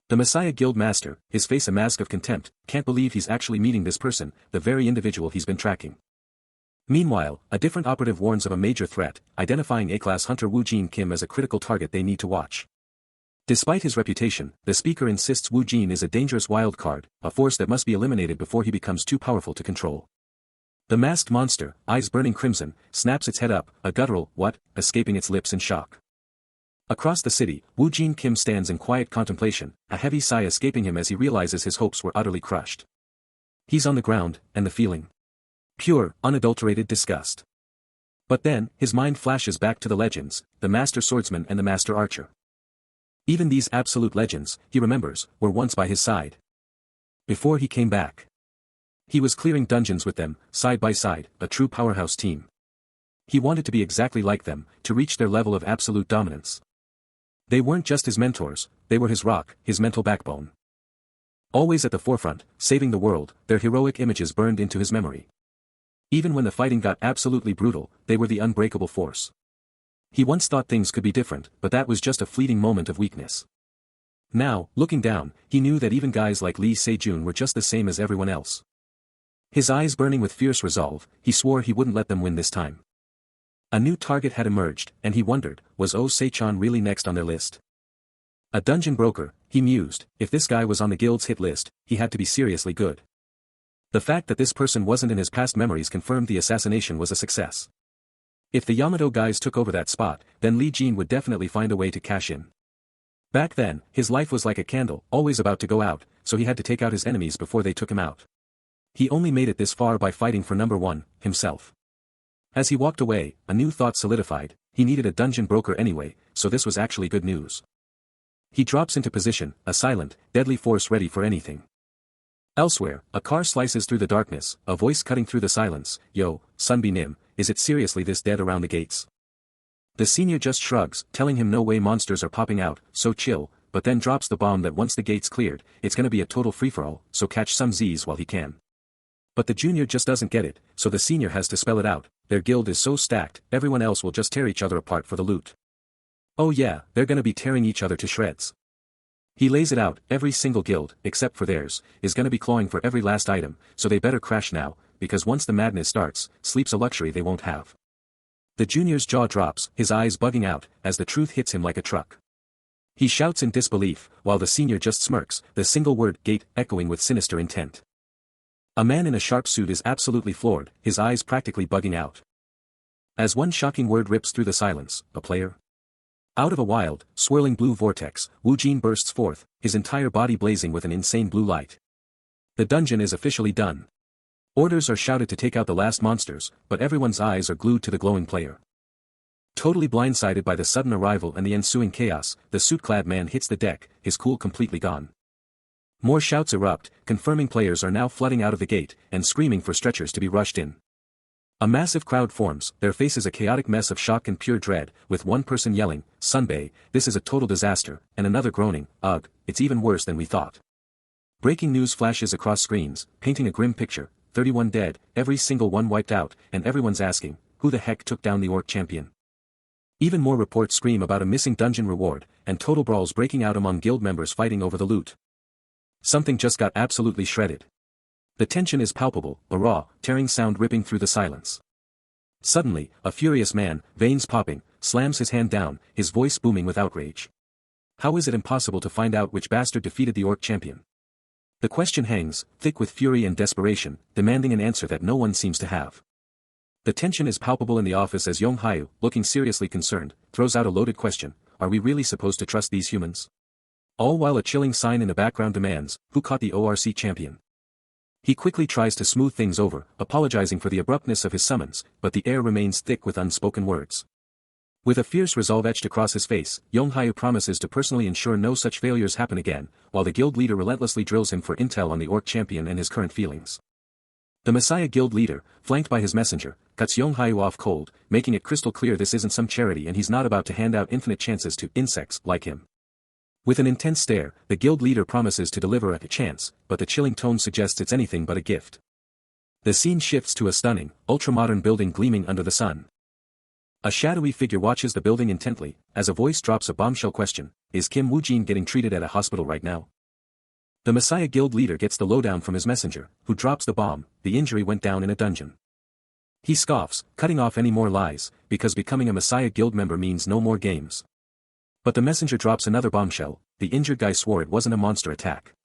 The Messiah Guild master, his face a mask of contempt, can't believe he's actually meeting this person, the very individual he's been tracking. Meanwhile, a different operative warns of a major threat, identifying A-class hunter Woo Jin Kim as a critical target they need to watch. Despite his reputation, the speaker insists Woo Jin is a dangerous wild card, a force that must be eliminated before he becomes too powerful to control. The masked monster, eyes burning crimson, snaps its head up, a guttural "what?" escaping its lips in shock. Across the city, Woo Jin Kim stands in quiet contemplation, a heavy sigh escaping him as he realizes his hopes were utterly crushed. He's on the ground, and the feeling. Pure, unadulterated disgust. But then, his mind flashes back to the legends, the master swordsman and the master archer. Even these absolute legends, he remembers, were once by his side. Before he came back. He was clearing dungeons with them, side by side, a true powerhouse team. He wanted to be exactly like them, to reach their level of absolute dominance. They weren't just his mentors, they were his rock, his mental backbone. Always at the forefront, saving the world, their heroic images burned into his memory. Even when the fighting got absolutely brutal, they were the unbreakable force. He once thought things could be different, but that was just a fleeting moment of weakness. Now, looking down, he knew that even guys like Lee Se-jun were just the same as everyone else. His eyes burning with fierce resolve, he swore he wouldn't let them win this time. A new target had emerged, and he wondered, was Oh Se-chan really next on their list? A dungeon broker, he mused, if this guy was on the guild's hit list, he had to be seriously good. The fact that this person wasn't in his past memories confirmed the assassination was a success. If the Yamato guys took over that spot, then Lee Jin would definitely find a way to cash in. Back then, his life was like a candle, always about to go out, so he had to take out his enemies before they took him out. He only made it this far by fighting for number one, himself. As he walked away, a new thought solidified, he needed a dungeon broker anyway, so this was actually good news. He drops into position, a silent, deadly force ready for anything. Elsewhere, a car slices through the darkness, a voice cutting through the silence, "Yo, Sunbi Nim, is it seriously this dead around the gates?" The senior just shrugs, telling him no way monsters are popping out, so chill, but then drops the bomb that once the gate's cleared, it's gonna be a total free-for-all, so catch some Z's while he can. But the junior just doesn't get it, so the senior has to spell it out, their guild is so stacked, everyone else will just tear each other apart for the loot. Oh yeah, they're gonna be tearing each other to shreds. He lays it out, every single guild, except for theirs, is gonna be clawing for every last item, so they better crash now, because once the madness starts, sleep's a luxury they won't have. The junior's jaw drops, his eyes bugging out, as the truth hits him like a truck. He shouts in disbelief, while the senior just smirks, the single word "gate" echoing with sinister intent. A man in a sharp suit is absolutely floored, his eyes practically bugging out. As one shocking word rips through the silence, "a player?" Out of a wild, swirling blue vortex, Woo Jin bursts forth, his entire body blazing with an insane blue light. The dungeon is officially done. Orders are shouted to take out the last monsters, but everyone's eyes are glued to the glowing player. Totally blindsided by the sudden arrival and the ensuing chaos, the suit-clad man hits the deck, his cool completely gone. More shouts erupt, confirming players are now flooding out of the gate, and screaming for stretchers to be rushed in. A massive crowd forms, their faces a chaotic mess of shock and pure dread, with one person yelling, "Sunbae, this is a total disaster," and another groaning, "Ugh, it's even worse than we thought." Breaking news flashes across screens, painting a grim picture, 31 dead, every single one wiped out, and everyone's asking, who the heck took down the orc champion? Even more reports scream about a missing dungeon reward, and total brawls breaking out among guild members fighting over the loot. Something just got absolutely shredded. The tension is palpable, a raw, tearing sound ripping through the silence. Suddenly, a furious man, veins popping, slams his hand down, his voice booming with outrage. How is it impossible to find out which bastard defeated the orc champion? The question hangs, thick with fury and desperation, demanding an answer that no one seems to have. The tension is palpable in the office as Yong Hayu, looking seriously concerned, throws out a loaded question, are we really supposed to trust these humans? All while a chilling sign in the background demands, who caught the ORC champion? He quickly tries to smooth things over, apologizing for the abruptness of his summons, but the air remains thick with unspoken words. With a fierce resolve etched across his face, Yong Hayu promises to personally ensure no such failures happen again, while the guild leader relentlessly drills him for intel on the orc champion and his current feelings. The Messiah guild leader, flanked by his messenger, cuts Yong Hayu off cold, making it crystal clear this isn't some charity and he's not about to hand out infinite chances to insects like him. With an intense stare, the guild leader promises to deliver a chance, but the chilling tone suggests it's anything but a gift. The scene shifts to a stunning, ultramodern building gleaming under the sun. A shadowy figure watches the building intently, as a voice drops a bombshell question, is Kim Woo-jin getting treated at a hospital right now? The Messiah guild leader gets the lowdown from his messenger, who drops the bomb, the injury went down in a dungeon. He scoffs, cutting off any more lies, because becoming a Messiah guild member means no more games. But the messenger drops another bombshell, the injured guy swore it wasn't a monster attack.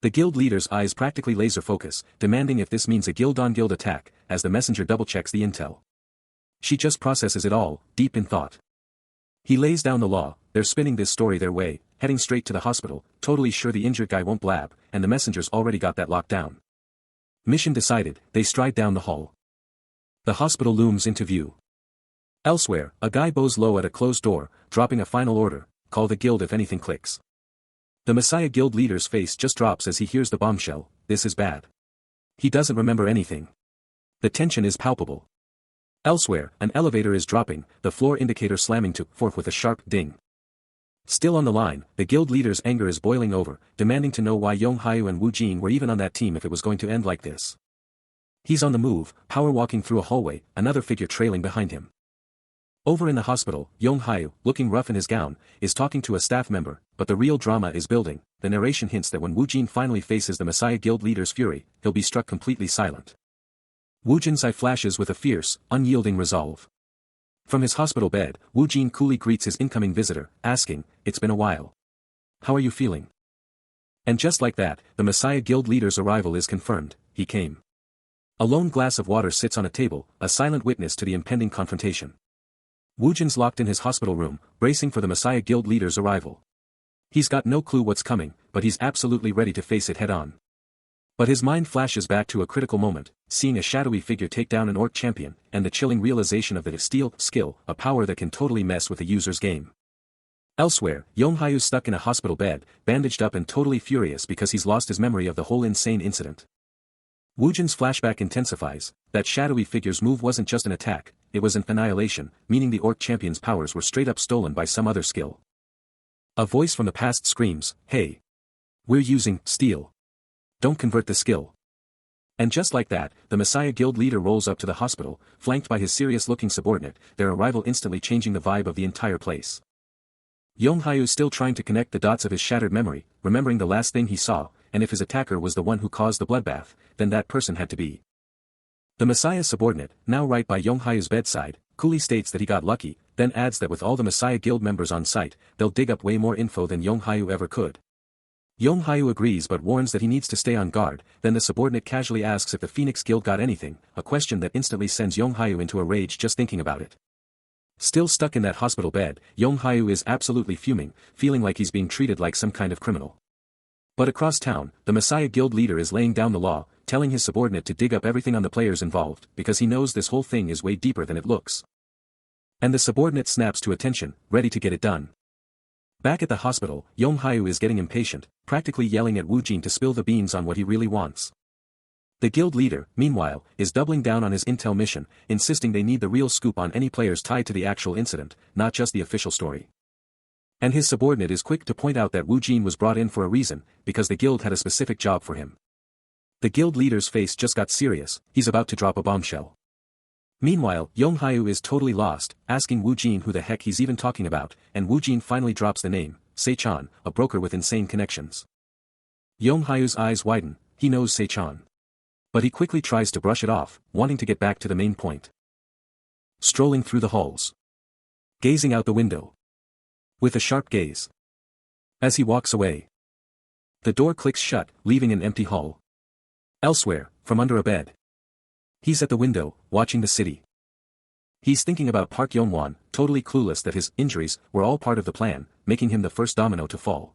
The guild leader's eyes practically laser focus, demanding if this means a guild-on-guild attack, as the messenger double-checks the intel. She just processes it all, deep in thought. He lays down the law, they're spinning this story their way, heading straight to the hospital, totally sure the injured guy won't blab, and the messenger's already got that locked down. Mission decided, they stride down the hall. The hospital looms into view. Elsewhere, a guy bows low at a closed door, dropping a final order, call the guild if anything clicks. The Messiah guild leader's face just drops as he hears the bombshell, this is bad. He doesn't remember anything. The tension is palpable. Elsewhere, an elevator is dropping, the floor indicator slamming to forth with a sharp ding. Still on the line, the guild leader's anger is boiling over, demanding to know why Yong Hayu and Wu Jin were even on that team if it was going to end like this. He's on the move, power walking through a hallway, another figure trailing behind him. Over in the hospital, Yong Hayu, looking rough in his gown, is talking to a staff member, but the real drama is building. The narration hints that when Wu Jin finally faces the Messiah guild leader's fury, he'll be struck completely silent. Wu Jin's eye flashes with a fierce, unyielding resolve. From his hospital bed, Wu Jin coolly greets his incoming visitor, asking, it's been a while. How are you feeling? And just like that, the Messiah guild leader's arrival is confirmed, he came. A lone glass of water sits on a table, a silent witness to the impending confrontation. Wu Jin's locked in his hospital room, bracing for the Messiah guild leader's arrival. He's got no clue what's coming, but he's absolutely ready to face it head-on. But his mind flashes back to a critical moment, seeing a shadowy figure take down an orc champion, and the chilling realization of the steel skill, a power that can totally mess with a user's game. Elsewhere, Yong Hayu's stuck in a hospital bed, bandaged up and totally furious because he's lost his memory of the whole insane incident. Wu Jin's flashback intensifies, that shadowy figure's move wasn't just an attack, it was an annihilation, meaning the orc champion's powers were straight up stolen by some other skill. A voice from the past screams, hey! We're using steel. Don't convert the skill. And just like that, the Messiah guild leader rolls up to the hospital, flanked by his serious-looking subordinate, their arrival instantly changing the vibe of the entire place. Yong Hayu still trying to connect the dots of his shattered memory, remembering the last thing he saw, and if his attacker was the one who caused the bloodbath, then that person had to be. The Messiah's subordinate, now right by Yong Hayu's bedside, coolly states that he got lucky, then adds that with all the Messiah guild members on site, they'll dig up way more info than Yong Hayu ever could. Yong Hayu agrees but warns that he needs to stay on guard, then the subordinate casually asks if the Phoenix Guild got anything, a question that instantly sends Yong Hayu into a rage just thinking about it. Still stuck in that hospital bed, Yong Hayu is absolutely fuming, feeling like he's being treated like some kind of criminal. But across town, the Messiah Guild leader is laying down the law, telling his subordinate to dig up everything on the players involved, because he knows this whole thing is way deeper than it looks. And the subordinate snaps to attention, ready to get it done. Back at the hospital, Yong Hayu is getting impatient, practically yelling at Wu Jin to spill the beans on what he really wants. The guild leader, meanwhile, is doubling down on his intel mission, insisting they need the real scoop on any players tied to the actual incident, not just the official story. And his subordinate is quick to point out that Wu Jin was brought in for a reason, because the guild had a specific job for him. The guild leader's face just got serious, he's about to drop a bombshell. Meanwhile, Yonghyu is totally lost, asking Wu Jin who the heck he's even talking about, and Wu Jin finally drops the name, Se-chan, a broker with insane connections. Yonghyu's eyes widen, he knows Se-chan. But he quickly tries to brush it off, wanting to get back to the main point. Strolling through the halls. Gazing out the window. With a sharp gaze. As he walks away. The door clicks shut, leaving an empty hall. Elsewhere, from under a bed. He's at the window, watching the city. He's thinking about Park Yong-won, totally clueless that his injuries were all part of the plan, making him the first domino to fall.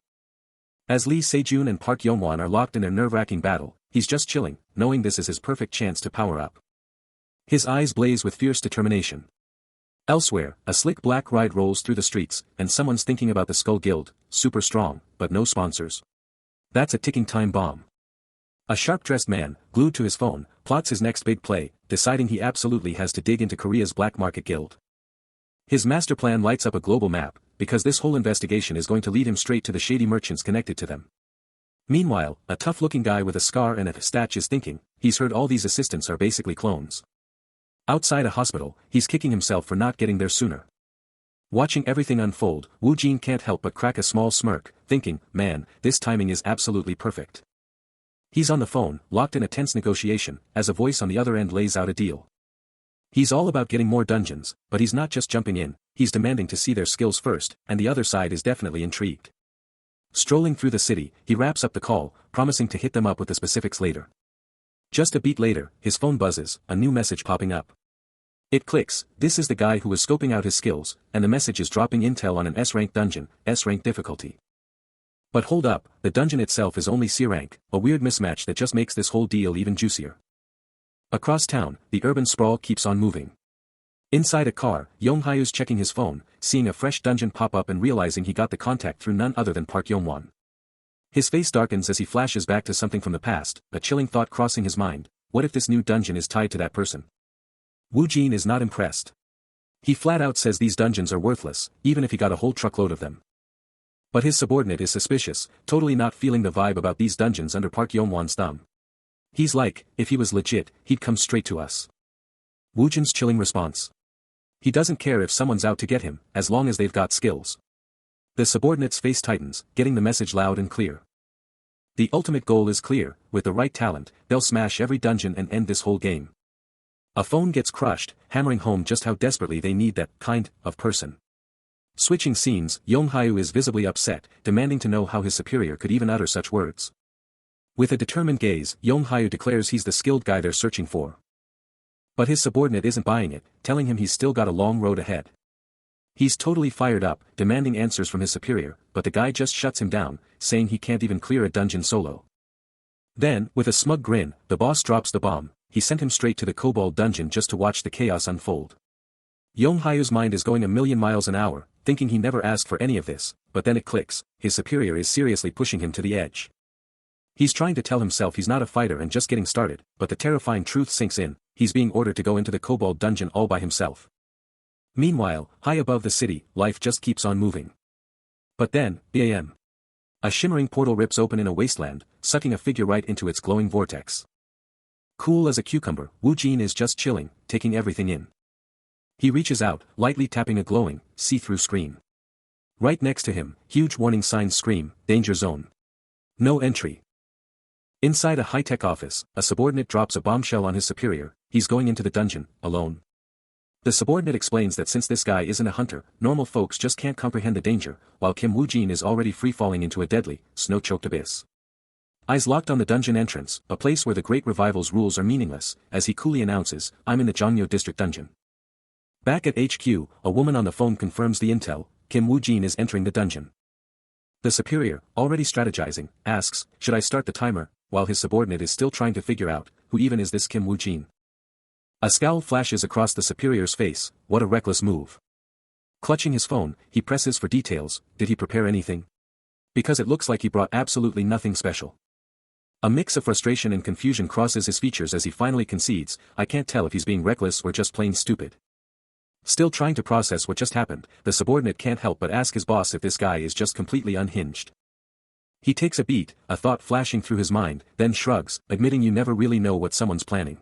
As Lee Se-jun and Park Yong-won are locked in their nerve-wracking battle, he's just chilling, knowing this is his perfect chance to power up. His eyes blaze with fierce determination. Elsewhere, a slick black ride rolls through the streets, and someone's thinking about the Skull Guild, super strong, but no sponsors. That's a ticking time bomb. A sharp-dressed man, glued to his phone, plots his next big play, deciding he absolutely has to dig into Korea's black market guild. His master plan lights up a global map, because this whole investigation is going to lead him straight to the shady merchants connected to them. Meanwhile, a tough-looking guy with a scar and a stache is thinking, he's heard all these assistants are basically clones. Outside a hospital, he's kicking himself for not getting there sooner. Watching everything unfold, Wu Jin can't help but crack a small smirk, thinking, man, this timing is absolutely perfect. He's on the phone, locked in a tense negotiation, as a voice on the other end lays out a deal. He's all about getting more dungeons, but he's not just jumping in, he's demanding to see their skills first, and the other side is definitely intrigued. Strolling through the city, he wraps up the call, promising to hit them up with the specifics later. Just a beat later, his phone buzzes, a new message popping up. It clicks, this is the guy who was scoping out his skills, and the message is dropping intel on an S-rank dungeon, S-rank difficulty. But hold up, the dungeon itself is only C-rank, a weird mismatch that just makes this whole deal even juicier. Across town, the urban sprawl keeps on moving. Inside a car, Yonghyu's checking his phone, seeing a fresh dungeon pop up and realizing he got the contact through none other than Park Yong-won. His face darkens as he flashes back to something from the past, a chilling thought crossing his mind, what if this new dungeon is tied to that person? Wu Jin is not impressed. He flat out says these dungeons are worthless, even if he got a whole truckload of them. But his subordinate is suspicious, totally not feeling the vibe about these dungeons under Park Yong-won's thumb. He's like, if he was legit, he'd come straight to us. Wu Jin's chilling response. He doesn't care if someone's out to get him, as long as they've got skills. The subordinate's face tightens, getting the message loud and clear. The ultimate goal is clear, with the right talent, they'll smash every dungeon and end this whole game. A phone gets crushed, hammering home just how desperately they need that kind of person. Switching scenes, Yonghyu is visibly upset, demanding to know how his superior could even utter such words. With a determined gaze, Yonghyu declares he's the skilled guy they're searching for. But his subordinate isn't buying it, telling him he's still got a long road ahead. He's totally fired up, demanding answers from his superior, but the guy just shuts him down, saying he can't even clear a dungeon solo. Then, with a smug grin, the boss drops the bomb, he sent him straight to the Kobold dungeon just to watch the chaos unfold. Yonghyu's mind is going a million miles an hour, thinking he never asked for any of this, but then it clicks, his superior is seriously pushing him to the edge. He's trying to tell himself he's not a fighter and just getting started, but the terrifying truth sinks in, he's being ordered to go into the Kobold dungeon all by himself. Meanwhile, high above the city, life just keeps on moving. But then, bam. A shimmering portal rips open in a wasteland, sucking a figure right into its glowing vortex. Cool as a cucumber, Wu Jin is just chilling, taking everything in. He reaches out, lightly tapping a glowing, see-through screen. Right next to him, huge warning signs scream, danger zone. No entry. Inside a high-tech office, a subordinate drops a bombshell on his superior, he's going into the dungeon, alone. The subordinate explains that since this guy isn't a hunter, normal folks just can't comprehend the danger, while Wu Jin is already free-falling into a deadly, snow-choked abyss. Eyes locked on the dungeon entrance, a place where the Great Revival's rules are meaningless, as he coolly announces, I'm in the Jongno District dungeon. Back at HQ, a woman on the phone confirms the intel, Wu Jin is entering the dungeon. The superior, already strategizing, asks, should I start the timer, while his subordinate is still trying to figure out, who even is this Wu Jin? A scowl flashes across the superior's face, what a reckless move. Clutching his phone, he presses for details, did he prepare anything? Because it looks like he brought absolutely nothing special. A mix of frustration and confusion crosses his features as he finally concedes, I can't tell if he's being reckless or just plain stupid. Still trying to process what just happened, the subordinate can't help but ask his boss if this guy is just completely unhinged. He takes a beat, a thought flashing through his mind, then shrugs, admitting you never really know what someone's planning.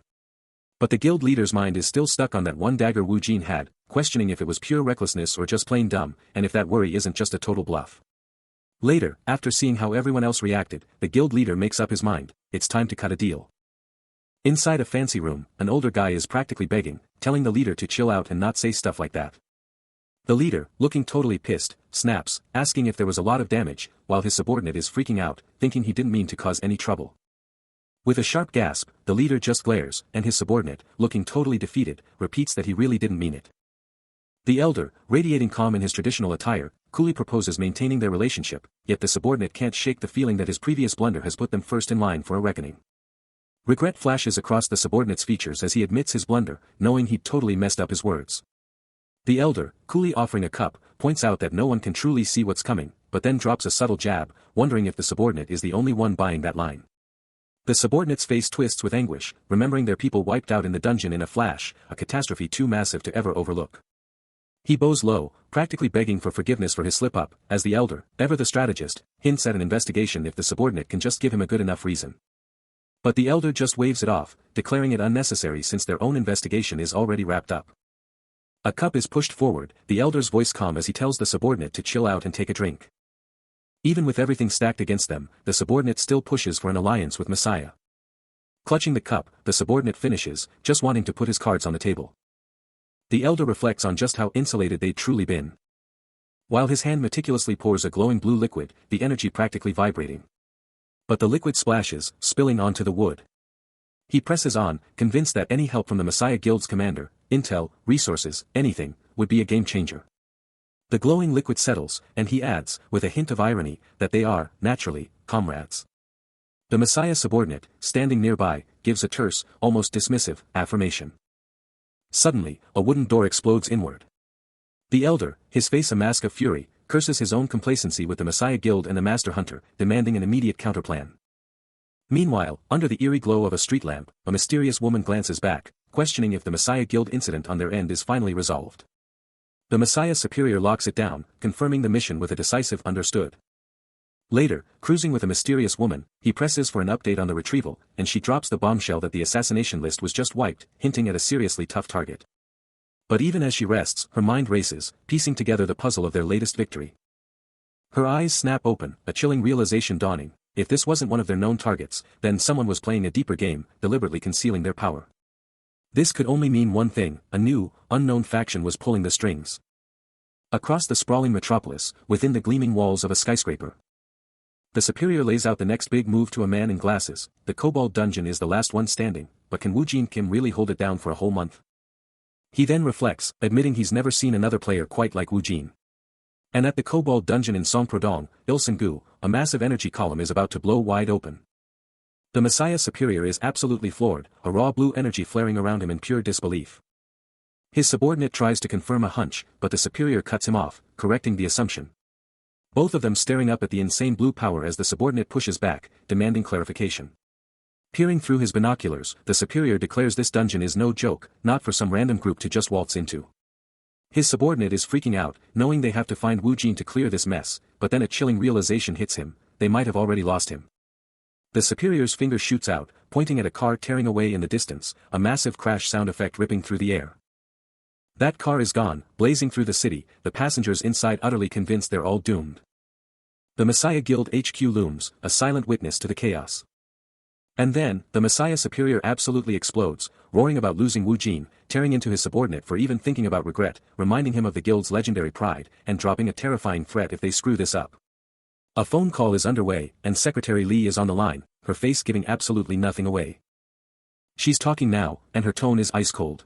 But the guild leader's mind is still stuck on that one dagger Wu Jin had, questioning if it was pure recklessness or just plain dumb, and if that worry isn't just a total bluff. Later, after seeing how everyone else reacted, the guild leader makes up his mind, it's time to cut a deal. Inside a fancy room, an older guy is practically begging, telling the leader to chill out and not say stuff like that. The leader, looking totally pissed, snaps, asking if there was a lot of damage, while his subordinate is freaking out, thinking he didn't mean to cause any trouble. With a sharp gasp, the leader just glares, and his subordinate, looking totally defeated, repeats that he really didn't mean it. The elder, radiating calm in his traditional attire, coolly proposes maintaining their relationship, yet the subordinate can't shake the feeling that his previous blunder has put them first in line for a reckoning. Regret flashes across the subordinate's features as he admits his blunder, knowing he'd totally messed up his words. The elder, coolly offering a cup, points out that no one can truly see what's coming, but then drops a subtle jab, wondering if the subordinate is the only one buying that line. The subordinate's face twists with anguish, remembering their people wiped out in the dungeon in a flash, a catastrophe too massive to ever overlook. He bows low, practically begging for forgiveness for his slip-up, as the elder, ever the strategist, hints at an investigation if the subordinate can just give him a good enough reason. But the elder just waves it off, declaring it unnecessary since their own investigation is already wrapped up. A cup is pushed forward, the elder's voice calm as he tells the subordinate to chill out and take a drink. Even with everything stacked against them, the subordinate still pushes for an alliance with Messiah. Clutching the cup, the subordinate finishes, just wanting to put his cards on the table. The elder reflects on just how insulated they'd truly been. While his hand meticulously pours a glowing blue liquid, the energy practically vibrating. But the liquid splashes, spilling onto the wood. He presses on, convinced that any help from the Messiah Guild's commander, intel, resources, anything, would be a game-changer. The glowing liquid settles, and he adds, with a hint of irony, that they are, naturally, comrades. The Messiah subordinate, standing nearby, gives a terse, almost dismissive, affirmation. Suddenly, a wooden door explodes inward. The elder, his face a mask of fury, curses his own complacency with the Messiah Guild and the Master Hunter, demanding an immediate counterplan. Meanwhile, under the eerie glow of a street lamp, a mysterious woman glances back, questioning if the Messiah Guild incident on their end is finally resolved. The Messiah Superior locks it down, confirming the mission with a decisive understood. Later, cruising with a mysterious woman, he presses for an update on the retrieval, and she drops the bombshell that the assassination list was just wiped, hinting at a seriously tough target. But even as she rests, her mind races, piecing together the puzzle of their latest victory. Her eyes snap open, a chilling realization dawning. If this wasn't one of their known targets, then someone was playing a deeper game, deliberately concealing their power. This could only mean one thing, a new, unknown faction was pulling the strings. Across the sprawling metropolis, within the gleaming walls of a skyscraper. The Superior lays out the next big move to a man in glasses. The Kobold Dungeon is the last one standing, but can Wu Jin Kim really hold it down for a whole month? He then reflects, admitting he's never seen another player quite like Wu Jin. And at the Kobold Dungeon in Songprodong, Ilsengu, a massive energy column is about to blow wide open. The Messiah Superior is absolutely floored, a raw blue energy flaring around him in pure disbelief. His subordinate tries to confirm a hunch, but the Superior cuts him off, correcting the assumption. Both of them staring up at the insane blue power as the subordinate pushes back, demanding clarification. Peering through his binoculars, the Superior declares this dungeon is no joke, not for some random group to just waltz into. His subordinate is freaking out, knowing they have to find Wu Jin to clear this mess, but then a chilling realization hits him, they might have already lost him. The Superior's finger shoots out, pointing at a car tearing away in the distance, a massive crash sound effect ripping through the air. That car is gone, blazing through the city, the passengers inside utterly convinced they're all doomed. The Messiah Guild HQ looms, a silent witness to the chaos. And then, the Messiah Superior absolutely explodes, roaring about losing Wu Jin, tearing into his subordinate for even thinking about regret, reminding him of the guild's legendary pride, and dropping a terrifying threat if they screw this up. A phone call is underway, and Secretary Lee is on the line, her face giving absolutely nothing away. She's talking now, and her tone is ice cold.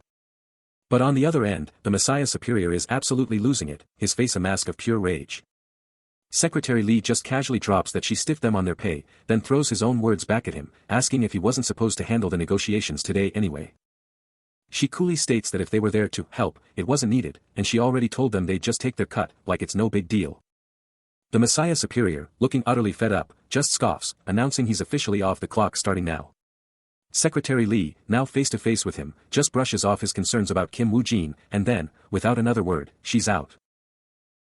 But on the other end, the Messiah Superior is absolutely losing it, his face a mask of pure rage. Secretary Lee just casually drops that she stiffed them on their pay, then throws his own words back at him, asking if he wasn't supposed to handle the negotiations today anyway. She coolly states that if they were there to help, it wasn't needed, and she already told them they'd just take their cut, like it's no big deal. The Messiah Superior, looking utterly fed up, just scoffs, announcing he's officially off the clock starting now. Secretary Lee, now face to face with him, just brushes off his concerns about Kim Woo-jin, and then, without another word, she's out.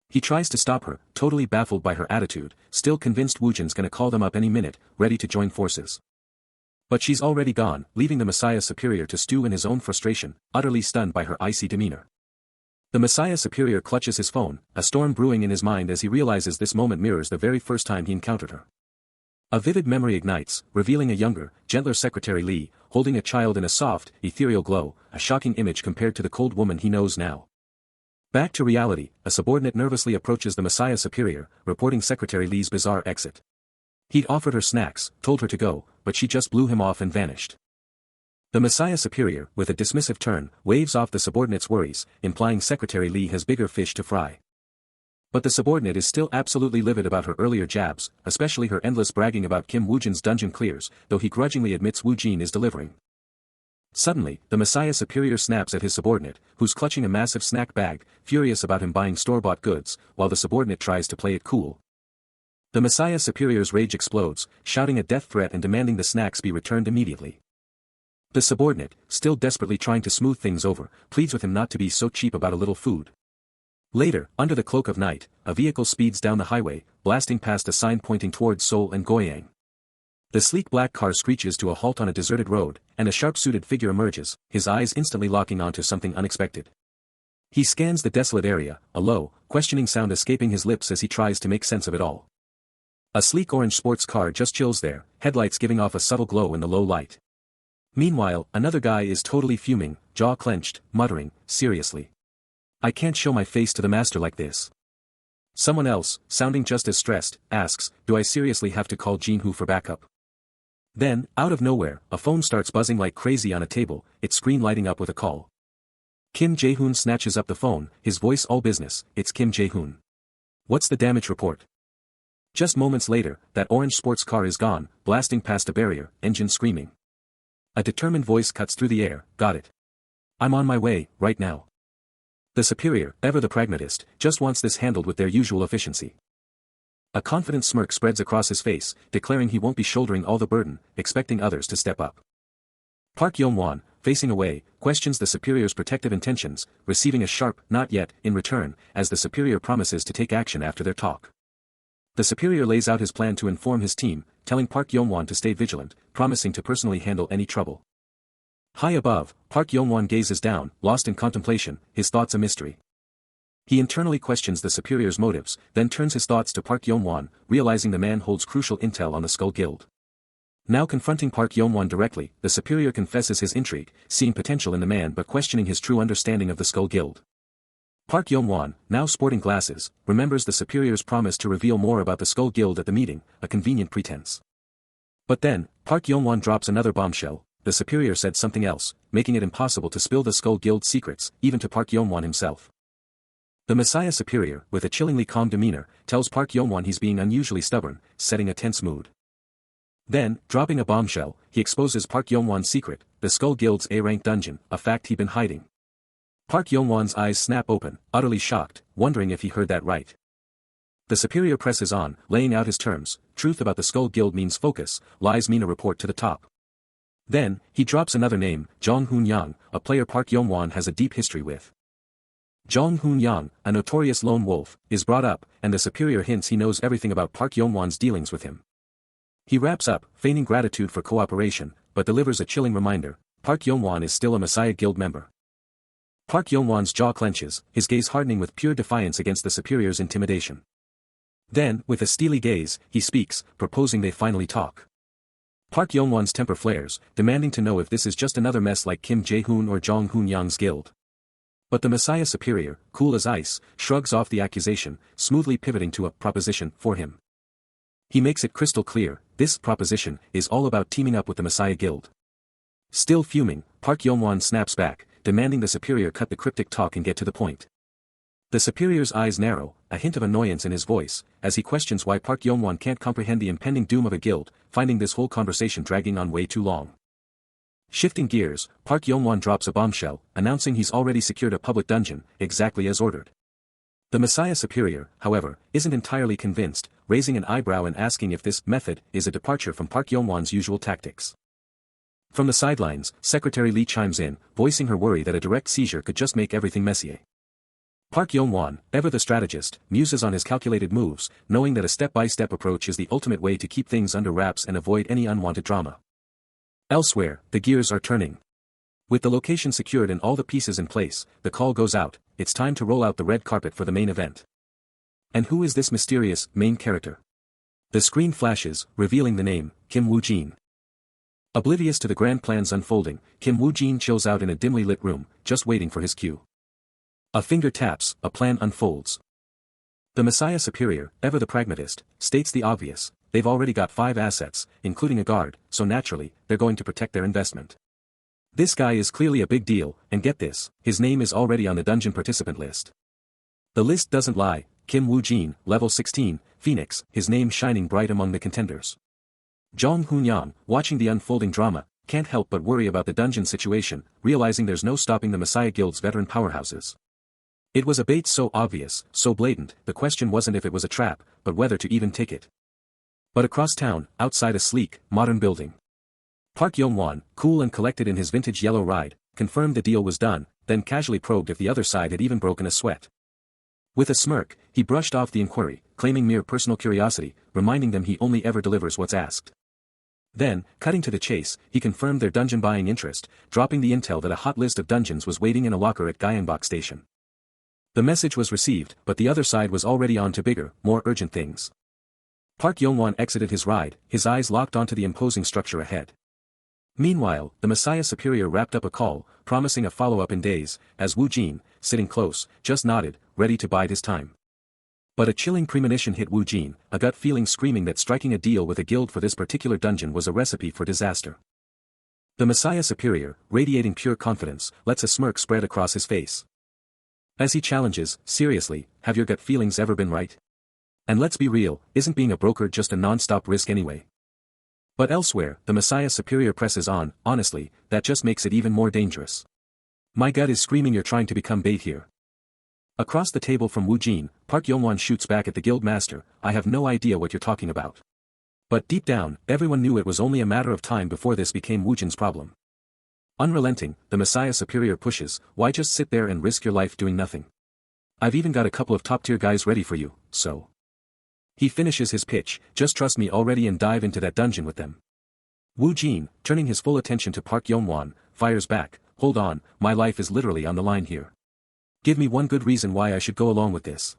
He tries to stop her, totally baffled by her attitude, still convinced Woo-jin's gonna call them up any minute, ready to join forces. But she's already gone, leaving the Messiah Superior to stew in his own frustration, utterly stunned by her icy demeanor. The Messiah Superior clutches his phone, a storm brewing in his mind as he realizes this moment mirrors the very first time he encountered her. A vivid memory ignites, revealing a younger, gentler Secretary Lee, holding a child in a soft, ethereal glow, a shocking image compared to the cold woman he knows now. Back to reality, a subordinate nervously approaches the Messiah Superior, reporting Secretary Lee's bizarre exit. He'd offered her snacks, told her to go, but she just blew him off and vanished. The Messiah Superior, with a dismissive turn, waves off the subordinate's worries, implying Secretary Lee has bigger fish to fry. But the subordinate is still absolutely livid about her earlier jabs, especially her endless bragging about Kim Woo-jin's dungeon clears, though he grudgingly admits Woo-jin is delivering. Suddenly, the Messiah Superior snaps at his subordinate, who's clutching a massive snack bag, furious about him buying store-bought goods, while the subordinate tries to play it cool. The Messiah Superior's rage explodes, shouting a death threat and demanding the snacks be returned immediately. The subordinate, still desperately trying to smooth things over, pleads with him not to be so cheap about a little food. Later, under the cloak of night, a vehicle speeds down the highway, blasting past a sign pointing towards Seoul and Goyang. The sleek black car screeches to a halt on a deserted road, and a sharp-suited figure emerges, his eyes instantly locking onto something unexpected. He scans the desolate area, a low, questioning sound escaping his lips as he tries to make sense of it all. A sleek orange sports car just chills there, headlights giving off a subtle glow in the low light. Meanwhile, another guy is totally fuming, jaw clenched, muttering, seriously. I can't show my face to the master like this. Someone else, sounding just as stressed, asks, do I seriously have to call Jin-hoo for backup? Then, out of nowhere, a phone starts buzzing like crazy on a table, its screen lighting up with a call. Kim Jae-hoon snatches up the phone, his voice all business, it's Kim Jae-hoon. What's the damage report? Just moments later, that orange sports car is gone, blasting past a barrier, engine screaming. A determined voice cuts through the air, got it. I'm on my way, right now. The superior, ever the pragmatist, just wants this handled with their usual efficiency. A confident smirk spreads across his face, declaring he won't be shouldering all the burden, expecting others to step up. Park Yong-won, facing away, questions the superior's protective intentions, receiving a sharp, not yet, in return, as the superior promises to take action after their talk. The superior lays out his plan to inform his team, telling Park Yong-won to stay vigilant, promising to personally handle any trouble. High above, Park Yong-won gazes down, lost in contemplation, his thoughts a mystery. He internally questions the superior's motives, then turns his thoughts to Park Yong-won, realizing the man holds crucial intel on the Skull Guild. Now confronting Park Yong-won directly, the superior confesses his intrigue, seeing potential in the man but questioning his true understanding of the Skull Guild. Park Yong-won, now sporting glasses, remembers the superior's promise to reveal more about the Skull Guild at the meeting, a convenient pretense. But then, Park Yong-won drops another bombshell. The superior said something else, making it impossible to spill the Skull Guild's secrets, even to Park Yong-won himself. The Messiah Superior, with a chillingly calm demeanor, tells Park Yong-won he's being unusually stubborn, setting a tense mood. Then, dropping a bombshell, he exposes Park Yong-won's secret, the Skull Guild's A-rank dungeon, a fact he'd been hiding. Park Yong-won's eyes snap open, utterly shocked, wondering if he heard that right. The superior presses on, laying out his terms, truth about the Skull Guild means focus, lies mean a report to the top. Then, he drops another name, Jong Hoon-yang, a player Park Yong-won has a deep history with. Jong Hoon-yang, a notorious lone wolf, is brought up, and the superior hints he knows everything about Park Yong-won's dealings with him. He wraps up, feigning gratitude for cooperation, but delivers a chilling reminder, Park Yong-won is still a Messiah Guild member. Park Yong-won's jaw clenches, his gaze hardening with pure defiance against the superior's intimidation. Then, with a steely gaze, he speaks, proposing they finally talk. Park Yong-won's temper flares, demanding to know if this is just another mess like Kim Jae-hoon or Jong Hoon-yang's guild. But the Messiah Superior, cool as ice, shrugs off the accusation, smoothly pivoting to a proposition for him. He makes it crystal clear, this proposition is all about teaming up with the Messiah Guild. Still fuming, Park Yong-won snaps back, demanding the superior cut the cryptic talk and get to the point. The superior's eyes narrow, a hint of annoyance in his voice, as he questions why Park Yong-won can't comprehend the impending doom of a guild, finding this whole conversation dragging on way too long. Shifting gears, Park Yong-won drops a bombshell, announcing he's already secured a public dungeon, exactly as ordered. The Messiah Superior, however, isn't entirely convinced, raising an eyebrow and asking if this method is a departure from Park Yong-won's usual tactics. From the sidelines, Secretary Lee chimes in, voicing her worry that a direct seizure could just make everything messier. Park Yong-won, ever the strategist, muses on his calculated moves, knowing that a step-by-step approach is the ultimate way to keep things under wraps and avoid any unwanted drama. Elsewhere, the gears are turning. With the location secured and all the pieces in place, the call goes out, it's time to roll out the red carpet for the main event. And who is this mysterious, main character? The screen flashes, revealing the name, Kim Woo-jin. Oblivious to the grand plans unfolding, Kim Woo-jin chills out in a dimly lit room, just waiting for his cue. A finger taps, a plan unfolds. The Messiah Superior, ever the pragmatist, states the obvious, they've already got 5 assets, including a guard, so naturally, they're going to protect their investment. This guy is clearly a big deal, and get this, his name is already on the dungeon participant list. The list doesn't lie, Kim Woo-jin, level 16, Phoenix, his name shining bright among the contenders. Jong Hoon-yang, watching the unfolding drama, can't help but worry about the dungeon situation, realizing there's no stopping the Messiah Guild's veteran powerhouses. It was a bait so obvious, so blatant, the question wasn't if it was a trap, but whether to even take it. But across town, outside a sleek, modern building. Park Yong-won, cool and collected in his vintage yellow ride, confirmed the deal was done, then casually probed if the other side had even broken a sweat. With a smirk, he brushed off the inquiry, claiming mere personal curiosity, reminding them he only ever delivers what's asked. Then, cutting to the chase, he confirmed their dungeon buying interest, dropping the intel that a hot list of dungeons was waiting in a locker at Gyeongbok Station. The message was received, but the other side was already on to bigger, more urgent things. Park Yong-won exited his ride, his eyes locked onto the imposing structure ahead. Meanwhile, the Messiah Superior wrapped up a call, promising a follow-up in days, as Woo-jin, sitting close, just nodded, ready to bide his time. But a chilling premonition hit Woo-jin, a gut feeling screaming that striking a deal with a guild for this particular dungeon was a recipe for disaster. The Messiah Superior, radiating pure confidence, lets a smirk spread across his face. As he challenges, seriously, have your gut feelings ever been right? And let's be real, isn't being a broker just a non-stop risk anyway? But elsewhere, the Messiah Superior presses on, honestly, that just makes it even more dangerous. My gut is screaming you're trying to become bait here. Across the table from Woo-jin, Park Yong-won shoots back at the guild master, I have no idea what you're talking about. But deep down, everyone knew it was only a matter of time before this became Woo-jin's problem. Unrelenting, the Messiah Superior pushes, why just sit there and risk your life doing nothing? I've even got a couple of top-tier guys ready for you, so. He finishes his pitch, just trust me already and dive into that dungeon with them. Woo-jin, turning his full attention to Park Yong-won, fires back, hold on, my life is literally on the line here. Give me one good reason why I should go along with this.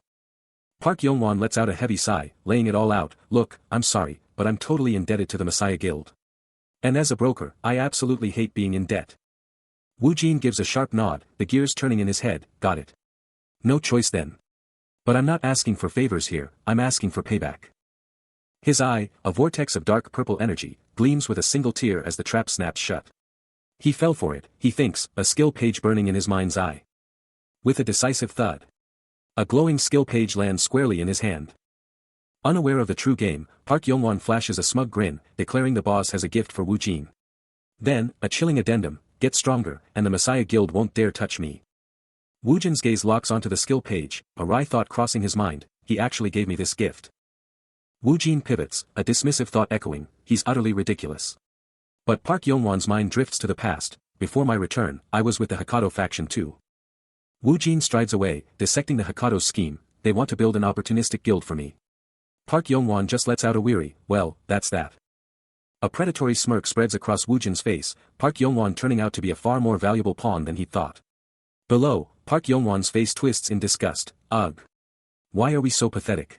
Park Yong-won lets out a heavy sigh, laying it all out, look, I'm sorry, but I'm totally indebted to the Messiah Guild. And as a broker, I absolutely hate being in debt. Woo-jin gives a sharp nod, the gears turning in his head, got it. No choice then. But I'm not asking for favors here, I'm asking for payback. His eye, a vortex of dark purple energy, gleams with a single tear as the trap snaps shut. He fell for it, he thinks, a skill page burning in his mind's eye. With a decisive thud. A glowing skill page lands squarely in his hand. Unaware of the true game, Park Yong-won flashes a smug grin, declaring the boss has a gift for Woo-jin. Then, a chilling addendum, get stronger, and the Messiah Guild won't dare touch me. Woo-jin's gaze locks onto the skill page, a wry thought crossing his mind, he actually gave me this gift. Woo-jin pivots, a dismissive thought echoing, he's utterly ridiculous. But Park Yong-won's mind drifts to the past, before my return, I was with the Hokkaido faction too. Woo-jin strides away, dissecting the Hokkaido's scheme, they want to build an opportunistic guild for me. Park Yong-won just lets out a weary, well, that's that. A predatory smirk spreads across Woo-jin's face, Park Yong-won turning out to be a far more valuable pawn than he'd thought. Below, Park Yong-won's face twists in disgust, ugh. Why are we so pathetic?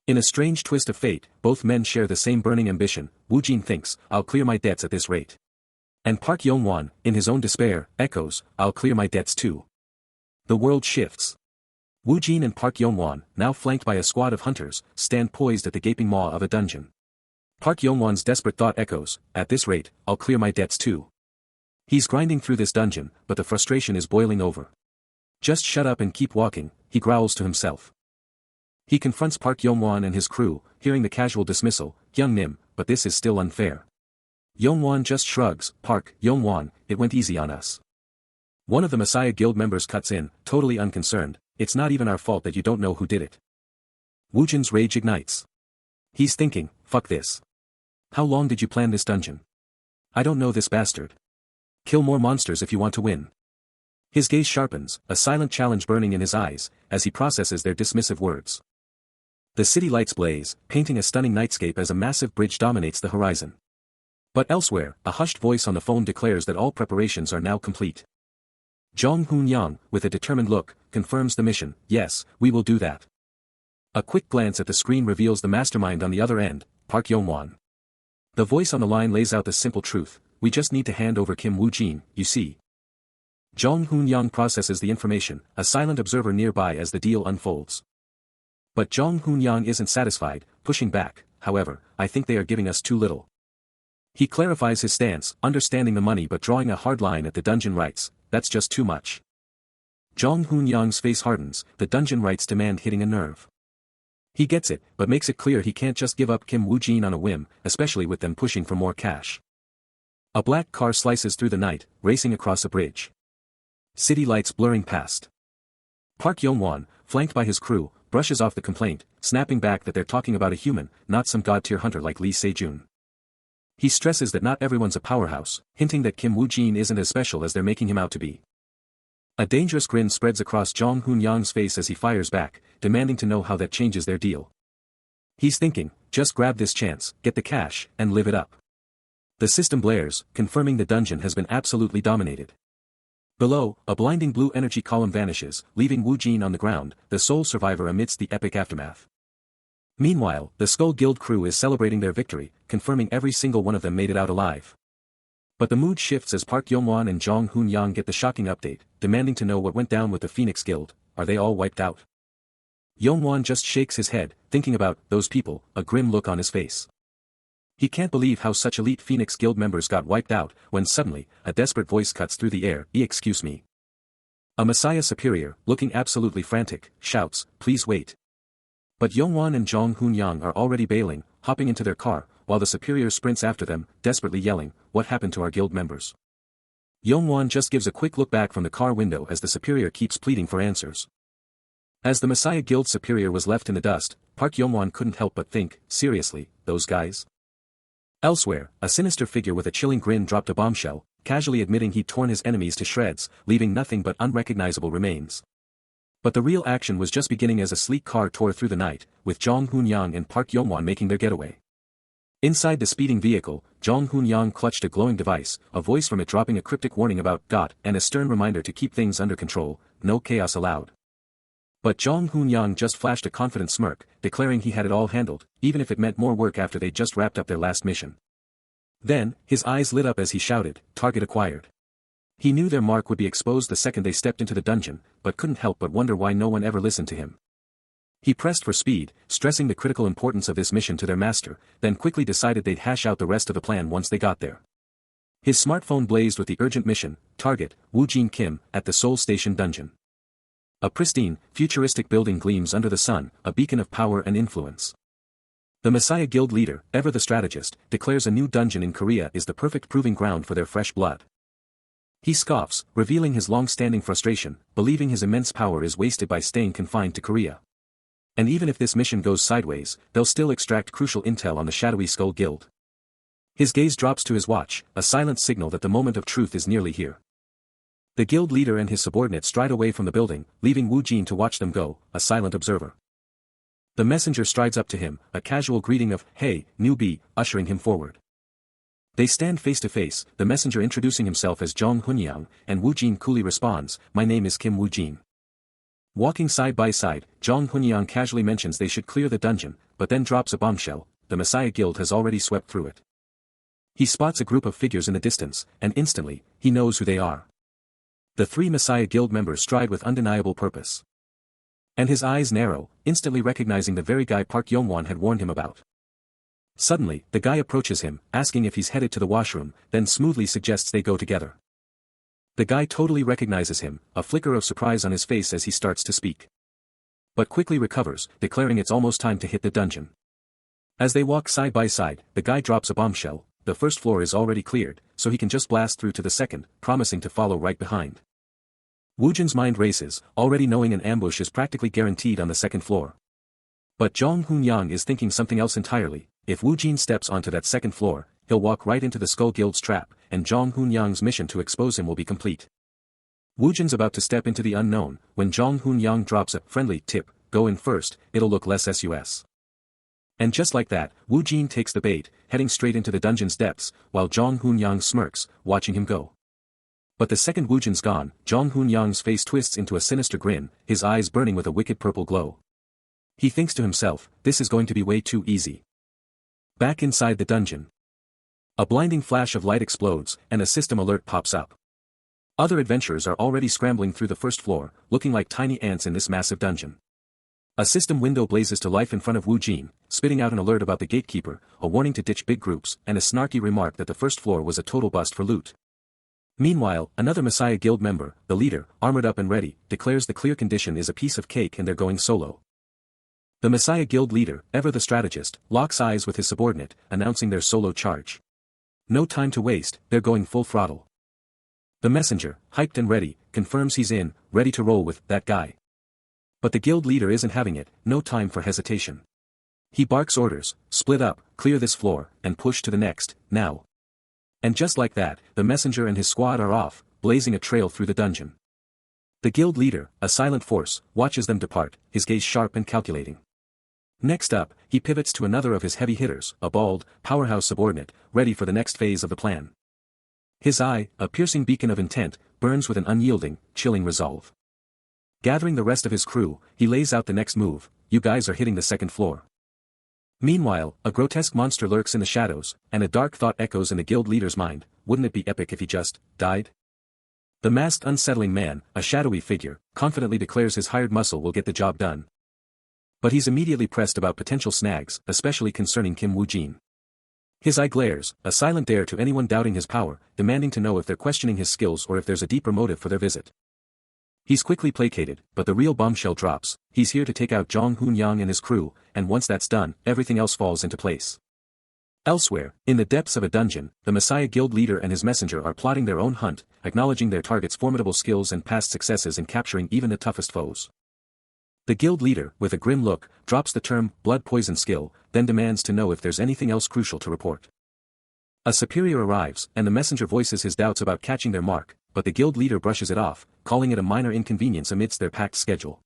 In a strange twist of fate, both men share the same burning ambition, Woo-jin thinks, I'll clear my debts at this rate. And Park Yong-won, in his own despair, echoes, I'll clear my debts too. The world shifts. Woo-jin and Park Yong-won, now flanked by a squad of hunters, stand poised at the gaping maw of a dungeon. Park Yong-won's desperate thought echoes, at this rate, I'll clear my debts too. He's grinding through this dungeon, but the frustration is boiling over. Just shut up and keep walking, he growls to himself. He confronts Park Yong-won and his crew, hearing the casual dismissal, young Nim, but this is still unfair. Yong-won just shrugs, Park Yong-won, it went easy on us. One of the Messiah Guild members cuts in, totally unconcerned, "It's not even our fault that you don't know who did it." Woojin's rage ignites. He's thinking, fuck this. How long did you plan this dungeon? I don't know this bastard. Kill more monsters if you want to win. His gaze sharpens, a silent challenge burning in his eyes, as he processes their dismissive words. The city lights blaze, painting a stunning nightscape as a massive bridge dominates the horizon. But elsewhere, a hushed voice on the phone declares that all preparations are now complete. Jong Hoon-yang, with a determined look, confirms the mission. "Yes, we will do that." A quick glance at the screen reveals the mastermind on the other end, Park Yong-won. The voice on the line lays out the simple truth: "We just need to hand over Kim Woo-jin, you see." Jong Hoon-yang processes the information, a silent observer nearby as the deal unfolds. But Jong Hoon-yang isn't satisfied, pushing back. "However, I think they are giving us too little." He clarifies his stance, understanding the money but drawing a hard line at the dungeon rights. "That's just too much." Jong Hoon-yang's face hardens, the dungeon rights demand hitting a nerve. He gets it, but makes it clear he can't just give up Kim Woo-jin on a whim, especially with them pushing for more cash. A black car slices through the night, racing across a bridge. City lights blurring past. Park Yong-won, flanked by his crew, brushes off the complaint, snapping back that they're talking about a human, not some god-tier hunter like Lee Se-jun. He stresses that not everyone's a powerhouse, hinting that Kim Woo-jin isn't as special as they're making him out to be. A dangerous grin spreads across Jong Hoon-yang's face as he fires back, demanding to know how that changes their deal. He's thinking, just grab this chance, get the cash, and live it up. The system blares, confirming the dungeon has been absolutely dominated. Below, a blinding blue energy column vanishes, leaving Woo-jin on the ground, the sole survivor amidst the epic aftermath. Meanwhile, the Skull Guild crew is celebrating their victory, confirming every single one of them made it out alive. But the mood shifts as Park Yong-won and Jong Hoon-yang get the shocking update, demanding to know what went down with the Phoenix Guild. Are they all wiped out? Yong-won just shakes his head, thinking about those people, a grim look on his face. He can't believe how such elite Phoenix Guild members got wiped out, when suddenly, a desperate voice cuts through the air. Excuse me. A Messiah superior, looking absolutely frantic, shouts, "Please wait." But Yong-won and Jong Hoon-yang are already bailing, hopping into their car, while the superior sprints after them, desperately yelling, "What happened to our guild members?" Yong-won just gives a quick look back from the car window as the superior keeps pleading for answers. As the Messiah Guild superior was left in the dust, Park Yong-won couldn't help but think, seriously, those guys? Elsewhere, a sinister figure with a chilling grin dropped a bombshell, casually admitting he'd torn his enemies to shreds, leaving nothing but unrecognizable remains. But the real action was just beginning as a sleek car tore through the night, with Jong Hoon-yang and Park Yong-won making their getaway. Inside the speeding vehicle, Jong Hoon-yang clutched a glowing device, a voice from it dropping a cryptic warning about God, and a stern reminder to keep things under control, no chaos allowed. But Jong Hoon-yang just flashed a confident smirk, declaring he had it all handled, even if it meant more work after they'd just wrapped up their last mission. Then, his eyes lit up as he shouted, "Target acquired." He knew their mark would be exposed the second they stepped into the dungeon, but couldn't help but wonder why no one ever listened to him. He pressed for speed, stressing the critical importance of this mission to their master, then quickly decided they'd hash out the rest of the plan once they got there. His smartphone blazed with the urgent mission, target, Woo-jin Kim, at the Seoul Station dungeon. A pristine, futuristic building gleams under the sun, a beacon of power and influence. The Messiah Guild leader, ever the strategist, declares a new dungeon in Korea is the perfect proving ground for their fresh blood. He scoffs, revealing his long-standing frustration, believing his immense power is wasted by staying confined to Korea. And even if this mission goes sideways, they'll still extract crucial intel on the shadowy Skull Guild. His gaze drops to his watch, a silent signal that the moment of truth is nearly here. The guild leader and his subordinates stride away from the building, leaving Woo-jin to watch them go, a silent observer. The messenger strides up to him, a casual greeting of, "Hey, newbie," ushering him forward. They stand face to face, the messenger introducing himself as Jong Hoon-yang, and Woo-jin coolly responds, "My name is Kim Woo-jin." Walking side by side, Jong Hoon-yang casually mentions they should clear the dungeon, but then drops a bombshell: the Messiah Guild has already swept through it. He spots a group of figures in the distance, and instantly, he knows who they are. The three Messiah Guild members stride with undeniable purpose. And his eyes narrow, instantly recognizing the very guy Park Yong-won had warned him about. Suddenly, the guy approaches him, asking if he's headed to the washroom, then smoothly suggests they go together. The guy totally recognizes him, a flicker of surprise on his face as he starts to speak. But quickly recovers, declaring it's almost time to hit the dungeon. As they walk side by side, the guy drops a bombshell: the first floor is already cleared, so he can just blast through to the second, promising to follow right behind. Wu Jin's mind races, already knowing an ambush is practically guaranteed on the second floor. But Zhang Hunyang is thinking something else entirely. If Wu Jin steps onto that second floor, he'll walk right into the Skull Guild's trap, and Zhang Hunyang's mission to expose him will be complete. Wu Jin's about to step into the unknown, when Zhang Hunyang drops a friendly tip, go in first, it'll look less sus. And just like that, Wu Jin takes the bait, heading straight into the dungeon's depths, while Zhang Hunyang smirks, watching him go. But the second Wu Jin's gone, Zhang Hunyang's face twists into a sinister grin, his eyes burning with a wicked purple glow. He thinks to himself, this is going to be way too easy. Back inside the dungeon. A blinding flash of light explodes, and a system alert pops up. Other adventurers are already scrambling through the first floor, looking like tiny ants in this massive dungeon. A system window blazes to life in front of Wu Jin, spitting out an alert about the gatekeeper, a warning to ditch big groups, and a snarky remark that the first floor was a total bust for loot. Meanwhile, another Messiah Guild member, the leader, armored up and ready, declares the clear condition is a piece of cake and they're going solo. The Messiah Guild leader, ever the strategist, locks eyes with his subordinate, announcing their solo charge. No time to waste, they're going full throttle. The messenger, hyped and ready, confirms he's in, ready to roll with that guy. But the guild leader isn't having it, no time for hesitation. He barks orders, split up, clear this floor, and push to the next, now. And just like that, the messenger and his squad are off, blazing a trail through the dungeon. The guild leader, a silent force, watches them depart, his gaze sharp and calculating. Next up, he pivots to another of his heavy hitters, a bald, powerhouse subordinate, ready for the next phase of the plan. His eye, a piercing beacon of intent, burns with an unyielding, chilling resolve. Gathering the rest of his crew, he lays out the next move, you guys are hitting the second floor. Meanwhile, a grotesque monster lurks in the shadows, and a dark thought echoes in the guild leader's mind, wouldn't it be epic if he just died? The masked unsettling man, a shadowy figure, confidently declares his hired muscle will get the job done. But he's immediately pressed about potential snags, especially concerning Kim Wu Jin. His eye glares, a silent dare to anyone doubting his power, demanding to know if they're questioning his skills or if there's a deeper motive for their visit. He's quickly placated, but the real bombshell drops, he's here to take out Zhang Hunyang and his crew, and once that's done, everything else falls into place. Elsewhere, in the depths of a dungeon, the Messiah Guild leader and his messenger are plotting their own hunt, acknowledging their target's formidable skills and past successes in capturing even the toughest foes. The guild leader, with a grim look, drops the term, blood poison skill, then demands to know if there's anything else crucial to report. A superior arrives, and the messenger voices his doubts about catching their mark, but the guild leader brushes it off, calling it a minor inconvenience amidst their packed schedule.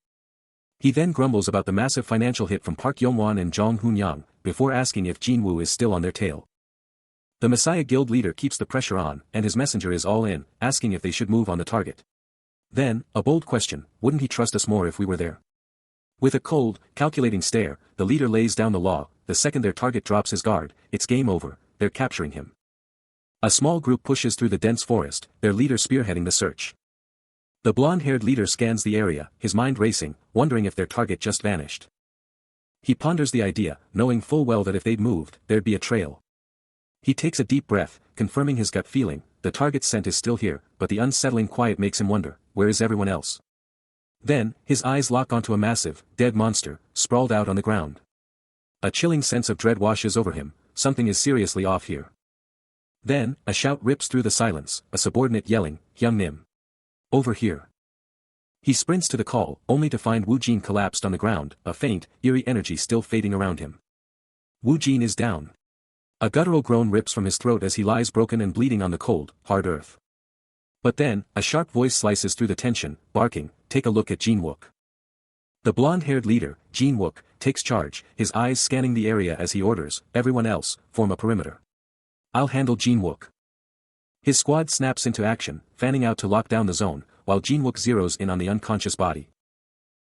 He then grumbles about the massive financial hit from Park Yongwan and Zhang Hunyang, before asking if Jin Woo is still on their tail. The Messiah Guild leader keeps the pressure on, and his messenger is all in, asking if they should move on the target. Then, a bold question, wouldn't he trust us more if we were there? With a cold, calculating stare, the leader lays down the law, the second their target drops his guard, it's game over, they're capturing him. A small group pushes through the dense forest, their leader spearheading the search. The blonde-haired leader scans the area, his mind racing, wondering if their target just vanished. He ponders the idea, knowing full well that if they'd moved, there'd be a trail. He takes a deep breath, confirming his gut feeling, the target's scent is still here, but the unsettling quiet makes him wonder, where is everyone else? Then, his eyes lock onto a massive, dead monster, sprawled out on the ground. A chilling sense of dread washes over him, something is seriously off here. Then, a shout rips through the silence, a subordinate yelling, Hyung Nim. Over here. He sprints to the call, only to find Wu Jin collapsed on the ground, a faint, eerie energy still fading around him. Wu Jin is down. A guttural groan rips from his throat as he lies broken and bleeding on the cold, hard earth. But then, a sharp voice slices through the tension, barking, take a look at Jin Wook. The blonde-haired leader, Jin Wook, takes charge, his eyes scanning the area as he orders, everyone else, form a perimeter. I'll handle Jin Wook. His squad snaps into action, fanning out to lock down the zone, while Jin Wook zeroes in on the unconscious body.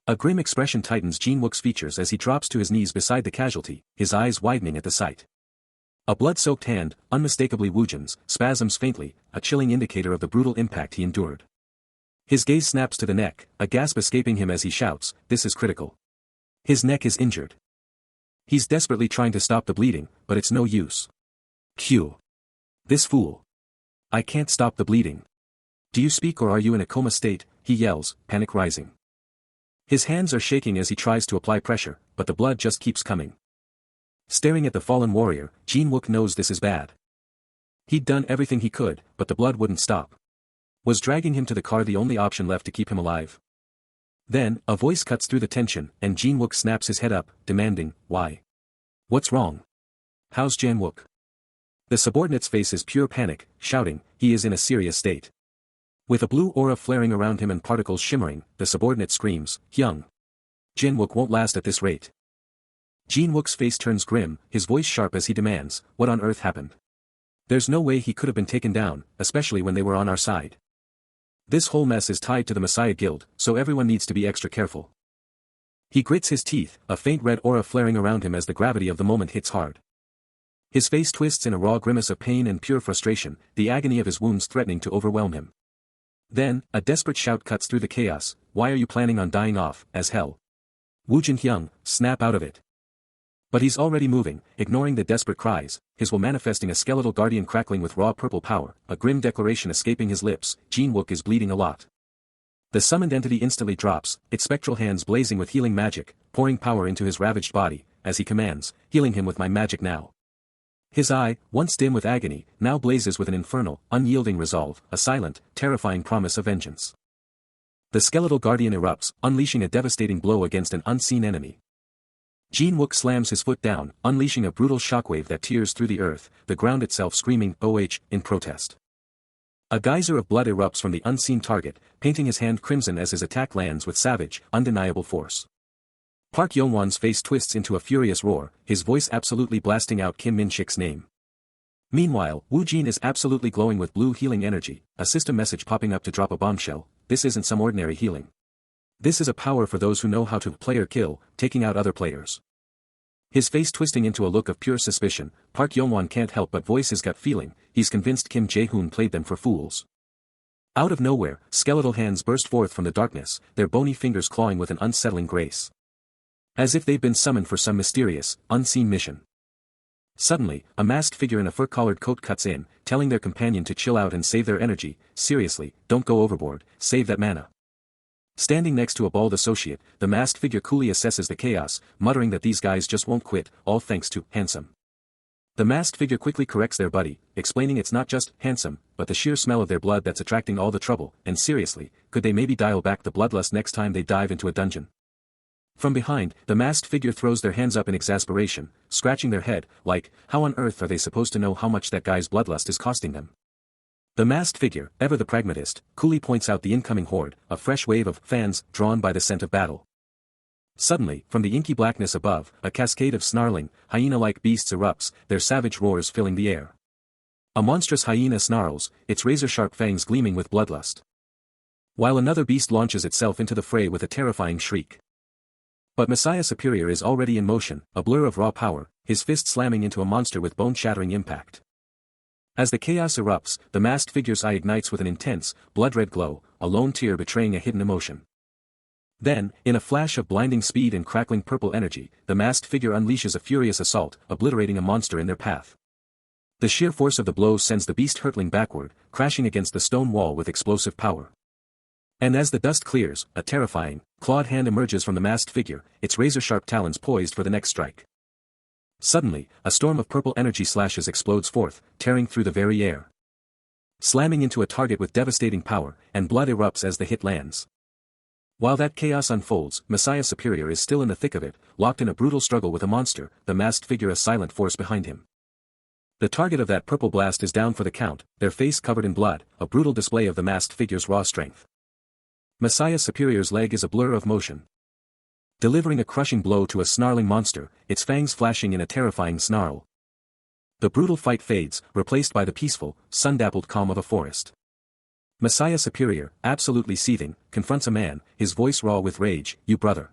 A grim expression tightens Jin Wook's features as he drops to his knees beside the casualty, his eyes widening at the sight. A blood-soaked hand, unmistakably Wu Jin's, spasms faintly, a chilling indicator of the brutal impact he endured. His gaze snaps to the neck, a gasp escaping him as he shouts, this is critical. His neck is injured. He's desperately trying to stop the bleeding, but it's no use. Q. This fool. I can't stop the bleeding. Do you speak or are you in a coma state? He yells, panic rising. His hands are shaking as he tries to apply pressure, but the blood just keeps coming. Staring at the fallen warrior, Jin Wook knows this is bad. He'd done everything he could, but the blood wouldn't stop. Was dragging him to the car the only option left to keep him alive? Then, a voice cuts through the tension, and Jin-wook snaps his head up, demanding, "Why? What's wrong? How's Jan-wook?" The subordinate's face is pure panic, shouting, he is in a serious state. With a blue aura flaring around him and particles shimmering, the subordinate screams, "Hyung! Jan-wook won't last at this rate." Jin-wook's face turns grim, his voice sharp as he demands, "What on earth happened? There's no way he could have been taken down, especially when they were on our side. This whole mess is tied to the Messiah Guild, so everyone needs to be extra careful." He grits his teeth, a faint red aura flaring around him as the gravity of the moment hits hard. His face twists in a raw grimace of pain and pure frustration, the agony of his wounds threatening to overwhelm him. Then, a desperate shout cuts through the chaos, "Why are you planning on dying off, as hell? Woojin Hyung, snap out of it." But he's already moving, ignoring the desperate cries, his will manifesting a skeletal guardian crackling with raw purple power, a grim declaration escaping his lips, "Jin-wook is bleeding a lot." The summoned entity instantly drops, its spectral hands blazing with healing magic, pouring power into his ravaged body, as he commands, "Healing him with my magic now." His eye, once dim with agony, now blazes with an infernal, unyielding resolve, a silent, terrifying promise of vengeance. The skeletal guardian erupts, unleashing a devastating blow against an unseen enemy. Jin-wook slams his foot down, unleashing a brutal shockwave that tears through the earth, the ground itself screaming, "OH," in protest. A geyser of blood erupts from the unseen target, painting his hand crimson as his attack lands with savage, undeniable force. Park Yong-won's face twists into a furious roar, his voice absolutely blasting out Kim Min-shik's name. Meanwhile, Woo Jin is absolutely glowing with blue healing energy, a system message popping up to drop a bombshell. This isn't some ordinary healing. This is a power for those who know how to play or kill, taking out other players. His face twisting into a look of pure suspicion, Park Yong-won can't help but voice his gut feeling, he's convinced Kim Jae-hoon played them for fools. Out of nowhere, skeletal hands burst forth from the darkness, their bony fingers clawing with an unsettling grace. As if they've been summoned for some mysterious, unseen mission. Suddenly, a masked figure in a fur-collared coat cuts in, telling their companion to chill out and save their energy. "Seriously, don't go overboard, save that mana." Standing next to a bald associate, the masked figure coolly assesses the chaos, muttering that these guys just won't quit, all thanks to handsome. The masked figure quickly corrects their buddy, explaining it's not just handsome, but the sheer smell of their blood that's attracting all the trouble, and seriously, could they maybe dial back the bloodlust next time they dive into a dungeon? From behind, the masked figure throws their hands up in exasperation, scratching their head, like, how on earth are they supposed to know how much that guy's bloodlust is costing them? The masked figure, ever the pragmatist, coolly points out the incoming horde, a fresh wave of fans drawn by the scent of battle. Suddenly, from the inky blackness above, a cascade of snarling, hyena-like beasts erupts, their savage roars filling the air. A monstrous hyena snarls, its razor-sharp fangs gleaming with bloodlust. While another beast launches itself into the fray with a terrifying shriek. But Messiah Superior is already in motion, a blur of raw power, his fist slamming into a monster with bone-shattering impact. As the chaos erupts, the masked figure's eye ignites with an intense, blood-red glow, a lone tear betraying a hidden emotion. Then, in a flash of blinding speed and crackling purple energy, the masked figure unleashes a furious assault, obliterating a monster in their path. The sheer force of the blow sends the beast hurtling backward, crashing against the stone wall with explosive power. And as the dust clears, a terrifying, clawed hand emerges from the masked figure, its razor-sharp talons poised for the next strike. Suddenly, a storm of purple energy slashes explodes forth, tearing through the very air. Slamming into a target with devastating power, and blood erupts as the hit lands. While that chaos unfolds, Messiah Superior is still in the thick of it, locked in a brutal struggle with a monster, the masked figure a silent force behind him. The target of that purple blast is down for the count, their face covered in blood, a brutal display of the masked figure's raw strength. Messiah Superior's leg is a blur of motion. Delivering a crushing blow to a snarling monster, its fangs flashing in a terrifying snarl. The brutal fight fades, replaced by the peaceful, sun-dappled calm of a forest. Messiah Superior, absolutely seething, confronts a man, his voice raw with rage, "You brother.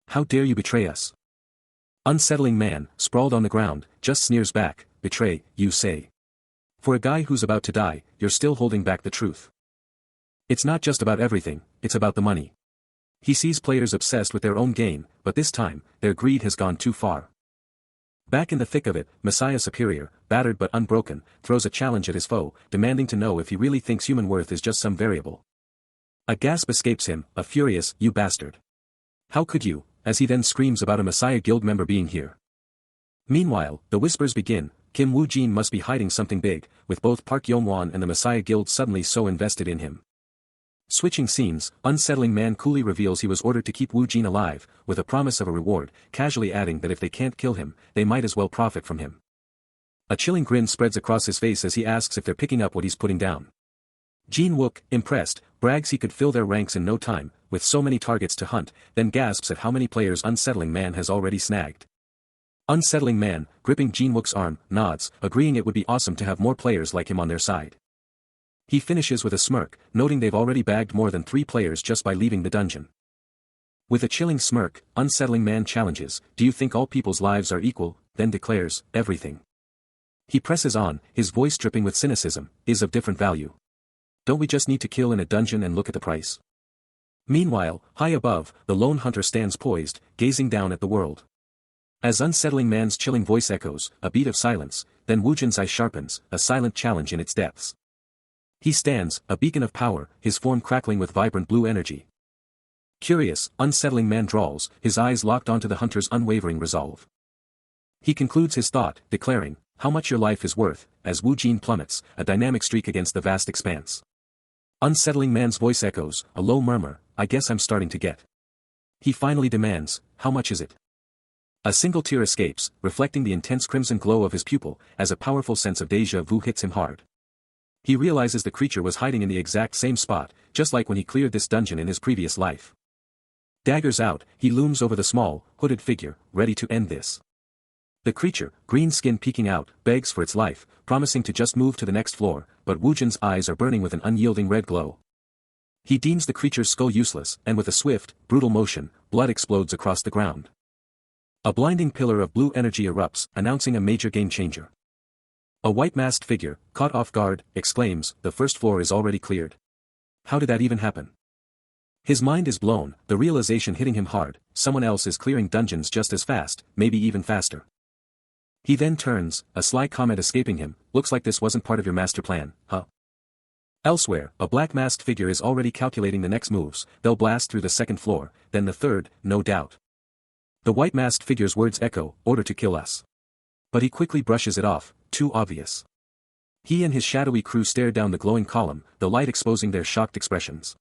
How dare you betray us?" Unsettling man, sprawled on the ground, just sneers back, "Betray, you say? For a guy who's about to die, you're still holding back the truth. It's not just about everything, it's about the money." He sees players obsessed with their own gain, but this time, their greed has gone too far. Back in the thick of it, Messiah Superior, battered but unbroken, throws a challenge at his foe, demanding to know if he really thinks human worth is just some variable. A gasp escapes him, a furious, "You bastard. How could you," as he then screams about a Messiah Guild member being here. Meanwhile, the whispers begin, Kim Woo-jin must be hiding something big, with both Park Yeon-won and the Messiah Guild suddenly so invested in him. Switching scenes, Unsettling Man coolly reveals he was ordered to keep Woo-jin alive, with a promise of a reward, casually adding that if they can't kill him, they might as well profit from him. A chilling grin spreads across his face as he asks if they're picking up what he's putting down. Jin-wook, impressed, brags he could fill their ranks in no time, with so many targets to hunt, then gasps at how many players Unsettling Man has already snagged. Unsettling Man, gripping Jin-wook's arm, nods, agreeing it would be awesome to have more players like him on their side. He finishes with a smirk, noting they've already bagged more than 3 players just by leaving the dungeon. With a chilling smirk, Unsettling Man challenges, "Do you think all people's lives are equal?" Then declares, "Everything." He presses on, his voice dripping with cynicism, "is of different value. Don't we just need to kill in a dungeon and look at the price?" Meanwhile, high above, the lone hunter stands poised, gazing down at the world. As Unsettling Man's chilling voice echoes, a beat of silence, then Woo-jin's eye sharpens, a silent challenge in its depths. He stands, a beacon of power, his form crackling with vibrant blue energy. Curious, Unsettling Man drawls, his eyes locked onto the hunter's unwavering resolve. He concludes his thought, declaring, "How much your life is worth," as Woo-jin plummets, a dynamic streak against the vast expanse. Unsettling Man's voice echoes, a low murmur, "I guess I'm starting to get." He finally demands, "How much is it?" A single tear escapes, reflecting the intense crimson glow of his pupil, as a powerful sense of déjà vu hits him hard. He realizes the creature was hiding in the exact same spot, just like when he cleared this dungeon in his previous life. Daggers out, he looms over the small, hooded figure, ready to end this. The creature, green skin peeking out, begs for its life, promising to just move to the next floor, but Woo-jin's eyes are burning with an unyielding red glow. He deems the creature's skull useless, and with a swift, brutal motion, blood explodes across the ground. A blinding pillar of blue energy erupts, announcing a major game-changer. A white-masked figure, caught off guard, exclaims, "The first floor is already cleared. How did that even happen?" His mind is blown, the realization hitting him hard, someone else is clearing dungeons just as fast, maybe even faster. He then turns, a sly comment escaping him, "Looks like this wasn't part of your master plan, huh?" Elsewhere, a black-masked figure is already calculating the next moves, they'll blast through the second floor, then the third, no doubt. The white-masked figure's words echo, "Order to kill us." But he quickly brushes it off, too obvious. He and his shadowy crew stare down the glowing column, the light exposing their shocked expressions.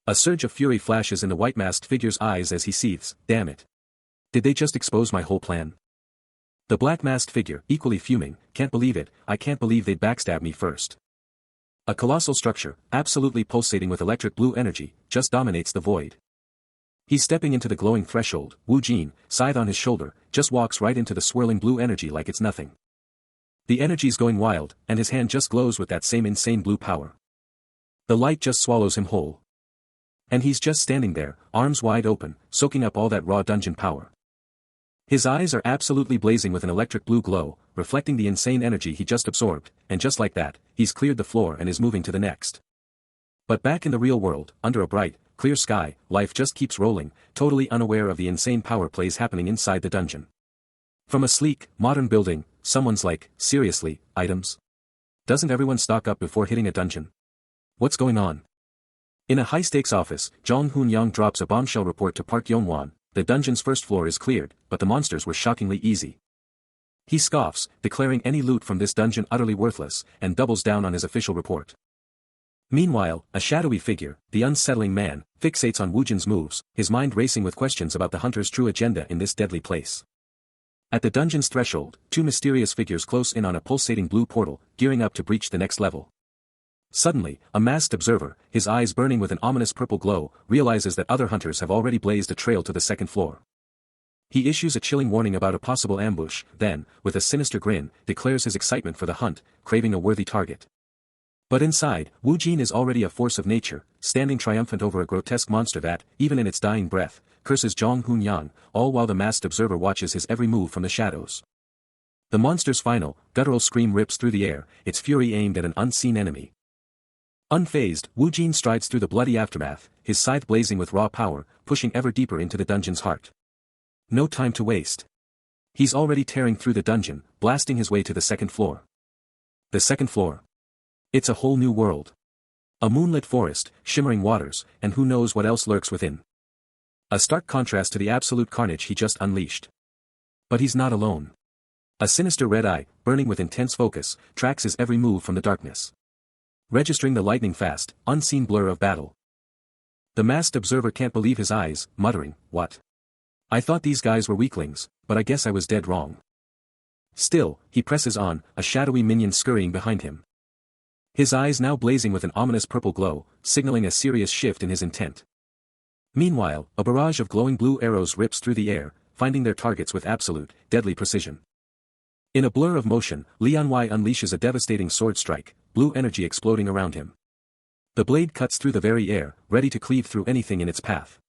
A surge of fury flashes in the white-masked figure's eyes as he seethes, "Damn it. Did they just expose my whole plan?" The black-masked figure, equally fuming, "Can't believe it, I can't believe they'd backstab me first." A colossal structure, absolutely pulsating with electric blue energy, just dominates the void. He's stepping into the glowing threshold, Woo-jin, scythe on his shoulder, just walks right into the swirling blue energy like it's nothing. The energy's going wild, and his hand just glows with that same insane blue power. The light just swallows him whole. And he's just standing there, arms wide open, soaking up all that raw dungeon power. His eyes are absolutely blazing with an electric blue glow, reflecting the insane energy he just absorbed, and just like that, he's cleared the floor and is moving to the next. But back in the real world, under a bright, clear sky, life just keeps rolling, totally unaware of the insane power plays happening inside the dungeon. From a sleek, modern building, someone's like, "Seriously, items? Doesn't everyone stock up before hitting a dungeon? What's going on?" In a high-stakes office, Jong Hoon-young drops a bombshell report to Park Yeon-won, "The dungeon's first floor is cleared, but the monsters were shockingly easy." He scoffs, declaring any loot from this dungeon utterly worthless, and doubles down on his official report. Meanwhile, a shadowy figure, the Unsettling Man, fixates on Woo-jin's moves, his mind racing with questions about the hunter's true agenda in this deadly place. At the dungeon's threshold, 2 mysterious figures close in on a pulsating blue portal, gearing up to breach the next level. Suddenly, a masked observer, his eyes burning with an ominous purple glow, realizes that other hunters have already blazed a trail to the second floor. He issues a chilling warning about a possible ambush, then, with a sinister grin, declares his excitement for the hunt, craving a worthy target. But inside, Woo-jin is already a force of nature, standing triumphant over a grotesque monster that, even in its dying breath, curses Jong Hoon-young, all while the masked observer watches his every move from the shadows. The monster's final, guttural scream rips through the air, its fury aimed at an unseen enemy. Unfazed, Woo-jin strides through the bloody aftermath, his scythe blazing with raw power, pushing ever deeper into the dungeon's heart. No time to waste. He's already tearing through the dungeon, blasting his way to the second floor. The second floor. It's a whole new world. A moonlit forest, shimmering waters, and who knows what else lurks within. A stark contrast to the absolute carnage he just unleashed. But he's not alone. A sinister red eye, burning with intense focus, tracks his every move from the darkness. Registering the lightning-fast, unseen blur of battle. The masked observer can't believe his eyes, muttering, "What? I thought these guys were weaklings, but I guess I was dead wrong." Still, he presses on, a shadowy minion scurrying behind him. His eyes now blazing with an ominous purple glow, signaling a serious shift in his intent. Meanwhile, a barrage of glowing blue arrows rips through the air, finding their targets with absolute, deadly precision. In a blur of motion, Lianwei unleashes a devastating sword strike, blue energy exploding around him. The blade cuts through the very air, ready to cleave through anything in its path.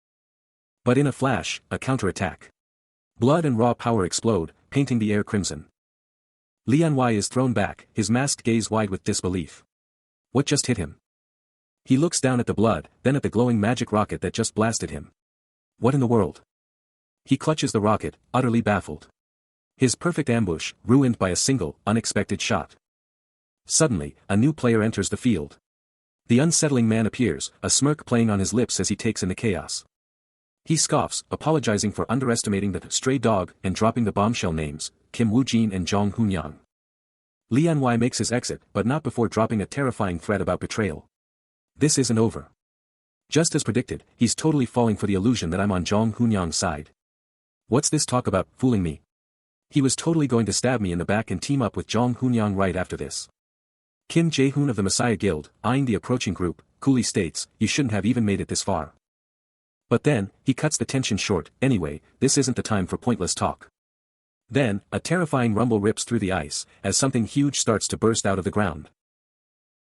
But in a flash, a counterattack. Blood and raw power explode, painting the air crimson. Lianwei is thrown back, his masked gaze wide with disbelief. What just hit him? He looks down at the blood, then at the glowing magic rocket that just blasted him. What in the world? He clutches the rocket, utterly baffled. His perfect ambush, ruined by a single, unexpected shot. Suddenly, a new player enters the field. The unsettling man appears, a smirk playing on his lips as he takes in the chaos. He scoffs, apologizing for underestimating the stray dog and dropping the bombshell names, Kim Woo-jin and Jong Hoon-yang. Lianwei makes his exit, but not before dropping a terrifying threat about betrayal. This isn't over. Just as predicted, he's totally falling for the illusion that I'm on Jong Hoon-yang's side. What's this talk about, fooling me? He was totally going to stab me in the back and team up with Jong Hoon-yang right after this. Kim Jae-hoon of the Messiah Guild, eyeing the approaching group, coolly states, "You shouldn't have even made it this far." But then, he cuts the tension short. "Anyway, this isn't the time for pointless talk." Then, a terrifying rumble rips through the ice, as something huge starts to burst out of the ground.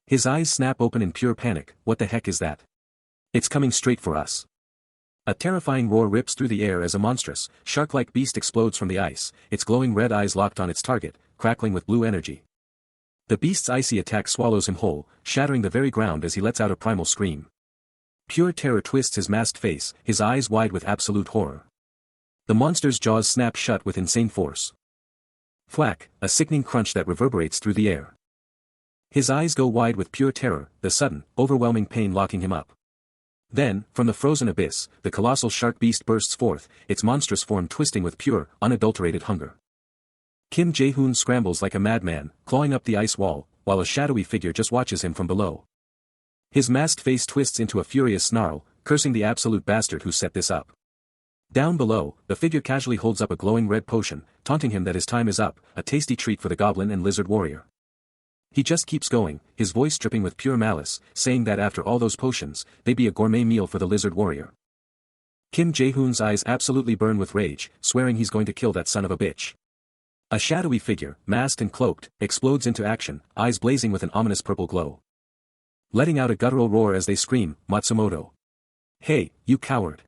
His eyes snap open in pure panic. What the heck is that? It's coming straight for us. A terrifying roar rips through the air as a monstrous, shark-like beast explodes from the ice, its glowing red eyes locked on its target, crackling with blue energy. The beast's icy attack swallows him whole, shattering the very ground as he lets out a primal scream. Pure terror twists his masked face, his eyes wide with absolute horror. The monster's jaws snap shut with insane force. Thwack, a sickening crunch that reverberates through the air. His eyes go wide with pure terror, the sudden, overwhelming pain locking him up. Then, from the frozen abyss, the colossal shark beast bursts forth, its monstrous form twisting with pure, unadulterated hunger. Kim Jae-hoon scrambles like a madman, clawing up the ice wall, while a shadowy figure just watches him from below. His masked face twists into a furious snarl, cursing the absolute bastard who set this up. Down below, the figure casually holds up a glowing red potion, taunting him that his time is up, a tasty treat for the goblin and lizard warrior. He just keeps going, his voice dripping with pure malice, saying that after all those potions, they'd be a gourmet meal for the lizard warrior. Kim Jae-hoon's eyes absolutely burn with rage, swearing he's going to kill that son of a bitch. A shadowy figure, masked and cloaked, explodes into action, eyes blazing with an ominous purple glow. Letting out a guttural roar as they scream, "Matsumoto! Hey, you coward!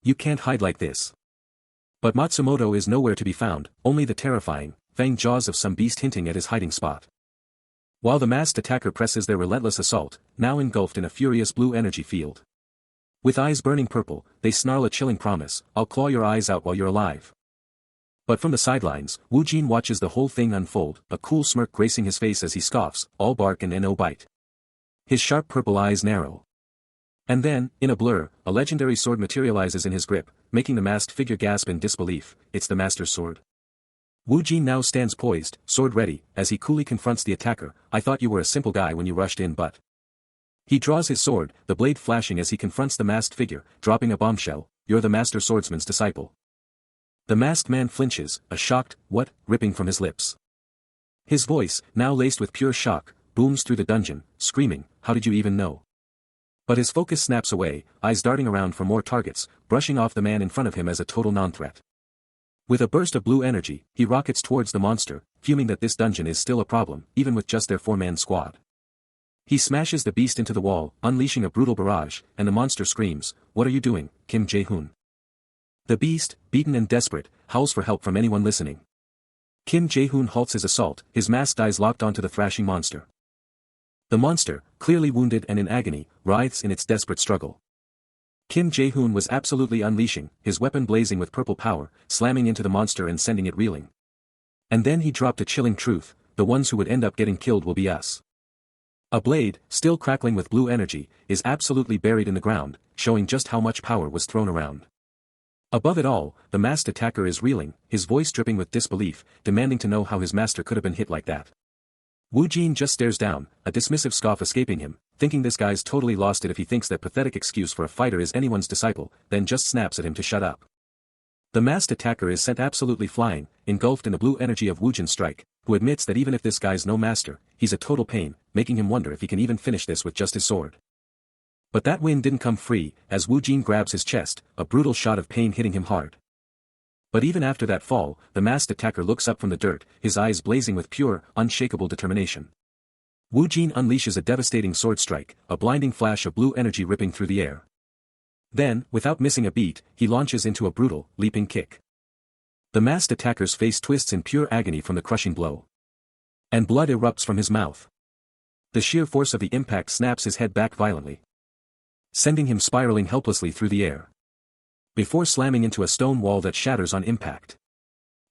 You can't hide like this." But Matsumoto is nowhere to be found, only the terrifying, fanged jaws of some beast hinting at his hiding spot. While the masked attacker presses their relentless assault, now engulfed in a furious blue energy field. With eyes burning purple, they snarl a chilling promise, "I'll claw your eyes out while you're alive." But from the sidelines, Woo-jin watches the whole thing unfold, a cool smirk gracing his face as he scoffs, "All bark and no bite." His sharp purple eyes narrow. And then, in a blur, a legendary sword materializes in his grip, making the masked figure gasp in disbelief. It's the master's sword. Woo-jin now stands poised, sword ready, as he coolly confronts the attacker. "I thought you were a simple guy when you rushed in, but..." He draws his sword, the blade flashing as he confronts the masked figure, dropping a bombshell. "You're the master swordsman's disciple." The masked man flinches, a shocked, "What?" ripping from his lips. His voice, now laced with pure shock, booms through the dungeon, screaming, "How did you even know?" But his focus snaps away, eyes darting around for more targets, brushing off the man in front of him as a total non-threat. With a burst of blue energy, he rockets towards the monster, fuming that this dungeon is still a problem, even with just their four-man squad. He smashes the beast into the wall, unleashing a brutal barrage, and the monster screams, "What are you doing, Kim Jae-hoon?" The beast, beaten and desperate, howls for help from anyone listening. Kim Jae-hoon halts his assault, his masked eyes locked onto the thrashing monster. The monster, clearly wounded and in agony, writhes in its desperate struggle. Kim Jae-hoon was absolutely unleashing, his weapon blazing with purple power, slamming into the monster and sending it reeling. And then he dropped a chilling truth, "The ones who would end up getting killed will be us." A blade, still crackling with blue energy, is absolutely buried in the ground, showing just how much power was thrown around. Above it all, the masked attacker is reeling, his voice dripping with disbelief, demanding to know how his master could have been hit like that. Wu Jin just stares down, a dismissive scoff escaping him, thinking this guy's totally lost it if he thinks that pathetic excuse for a fighter is anyone's disciple, then just snaps at him to shut up. The masked attacker is sent absolutely flying, engulfed in the blue energy of Wu Jin's strike, who admits that even if this guy's no master, he's a total pain, making him wonder if he can even finish this with just his sword. But that win didn't come free, as Wu Jin grabs his chest, a brutal shot of pain hitting him hard. But even after that fall, the masked attacker looks up from the dirt, his eyes blazing with pure, unshakable determination. Wu Jin unleashes a devastating sword strike, a blinding flash of blue energy ripping through the air. Then, without missing a beat, he launches into a brutal, leaping kick. The masked attacker's face twists in pure agony from the crushing blow. And blood erupts from his mouth. The sheer force of the impact snaps his head back violently, sending him spiraling helplessly through the air, before slamming into a stone wall that shatters on impact.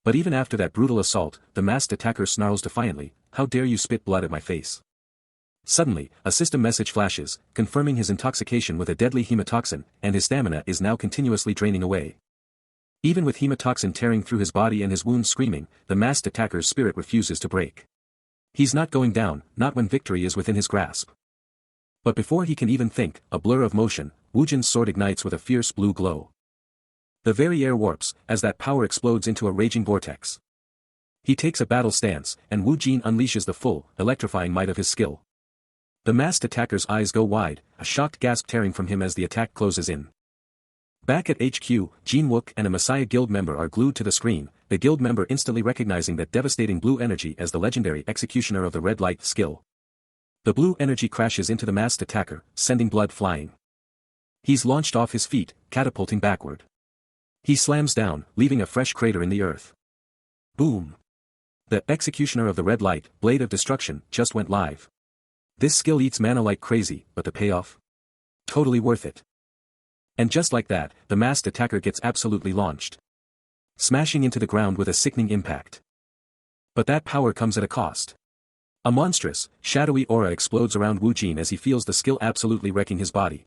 But even after that brutal assault, the masked attacker snarls defiantly, "How dare you spit blood at my face?" Suddenly, a system message flashes, confirming his intoxication with a deadly hemotoxin, and his stamina is now continuously draining away. Even with hemotoxin tearing through his body and his wounds screaming, the masked attacker's spirit refuses to break. He's not going down, not when victory is within his grasp. But before he can even think, a blur of motion, Wu Jin's sword ignites with a fierce blue glow. The very air warps, as that power explodes into a raging vortex. He takes a battle stance, and Wu Jin unleashes the full, electrifying might of his skill. The masked attacker's eyes go wide, a shocked gasp tearing from him as the attack closes in. Back at HQ, Jin Wook and a Messiah Guild member are glued to the screen, the guild member instantly recognizing that devastating blue energy as the legendary executioner of the red light skill. The blue energy crashes into the masked attacker, sending blood flying. He's launched off his feet, catapulting backward. He slams down, leaving a fresh crater in the earth. Boom! The executioner of the red light, blade of destruction, just went live. This skill eats mana like crazy, but the payoff? Totally worth it. And just like that, the masked attacker gets absolutely launched, smashing into the ground with a sickening impact. But that power comes at a cost. A monstrous, shadowy aura explodes around Wu Jin as he feels the skill absolutely wrecking his body.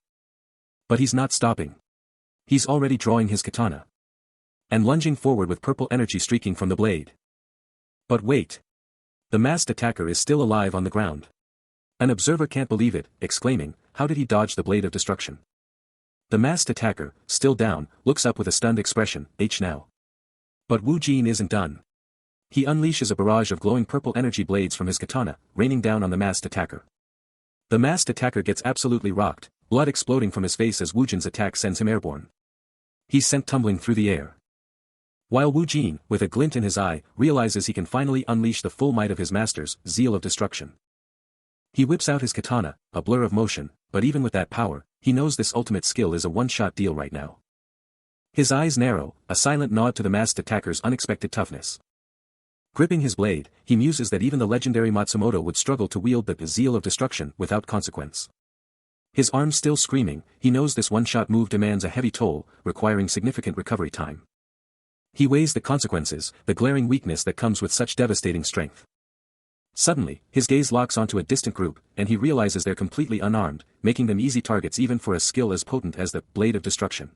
But he's not stopping. He's already drawing his katana and lunging forward with purple energy streaking from the blade. But wait. The masked attacker is still alive on the ground. An observer can't believe it, exclaiming, "How did he dodge the blade of destruction?" The masked attacker, still down, looks up with a stunned expression, now. But Wu Jin isn't done. He unleashes a barrage of glowing purple energy blades from his katana, raining down on the masked attacker. The masked attacker gets absolutely rocked, blood exploding from his face as Wu Jin's attack sends him airborne. He's sent tumbling through the air. While Wu Jin, with a glint in his eye, realizes he can finally unleash the full might of his master's zeal of destruction. He whips out his katana, a blur of motion, but even with that power, he knows this ultimate skill is a one-shot deal right now. His eyes narrow, a silent nod to the masked attacker's unexpected toughness. Gripping his blade, he muses that even the legendary Matsumoto would struggle to wield the zeal of destruction without consequence. His arms still screaming, he knows this one-shot move demands a heavy toll, requiring significant recovery time. He weighs the consequences, the glaring weakness that comes with such devastating strength. Suddenly, his gaze locks onto a distant group, and he realizes they're completely unarmed, making them easy targets even for a skill as potent as the blade of destruction.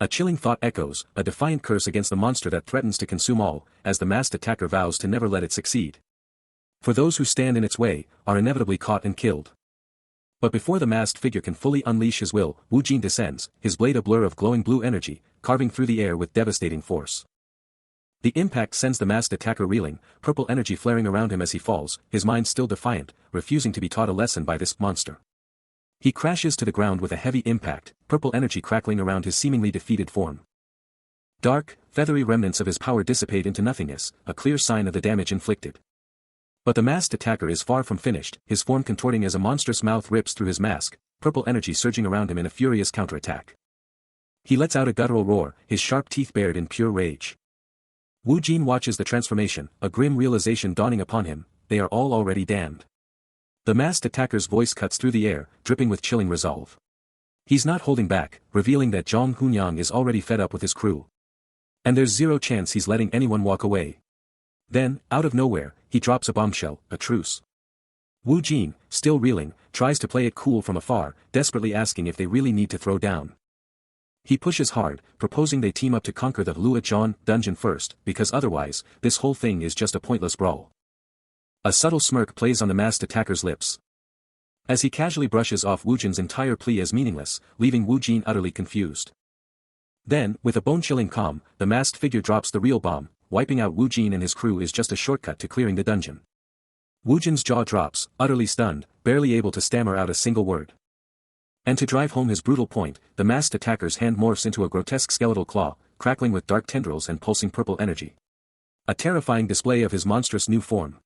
A chilling thought echoes, a defiant curse against the monster that threatens to consume all, as the masked attacker vows to never let it succeed. For those who stand in its way, are inevitably caught and killed. But before the masked figure can fully unleash his will, Wu Jin descends, his blade a blur of glowing blue energy, carving through the air with devastating force. The impact sends the masked attacker reeling, purple energy flaring around him as he falls, his mind still defiant, refusing to be taught a lesson by this monster. He crashes to the ground with a heavy impact, purple energy crackling around his seemingly defeated form. Dark, feathery remnants of his power dissipate into nothingness, a clear sign of the damage inflicted. But the masked attacker is far from finished, his form contorting as a monstrous mouth rips through his mask, purple energy surging around him in a furious counterattack. He lets out a guttural roar, his sharp teeth bared in pure rage. Wu Jin watches the transformation, a grim realization dawning upon him, they are all already damned. The masked attacker's voice cuts through the air, dripping with chilling resolve. He's not holding back, revealing that Zhang Hunyang is already fed up with his crew. And there's zero chance he's letting anyone walk away. Then, out of nowhere, he drops a bombshell, a truce. Wu Jin, still reeling, tries to play it cool from afar, desperately asking if they really need to throw down. He pushes hard, proposing they team up to conquer the Luojian dungeon first, because otherwise, this whole thing is just a pointless brawl. A subtle smirk plays on the masked attacker's lips, as he casually brushes off Wu Jin's entire plea as meaningless, leaving Wu Jin utterly confused. Then, with a bone-chilling calm, the masked figure drops the real bomb. Wiping out Wu Jin and his crew is just a shortcut to clearing the dungeon. Wu Jin's jaw drops, utterly stunned, barely able to stammer out a single word. And to drive home his brutal point, the masked attacker's hand morphs into a grotesque skeletal claw, crackling with dark tendrils and pulsing purple energy. A terrifying display of his monstrous new form.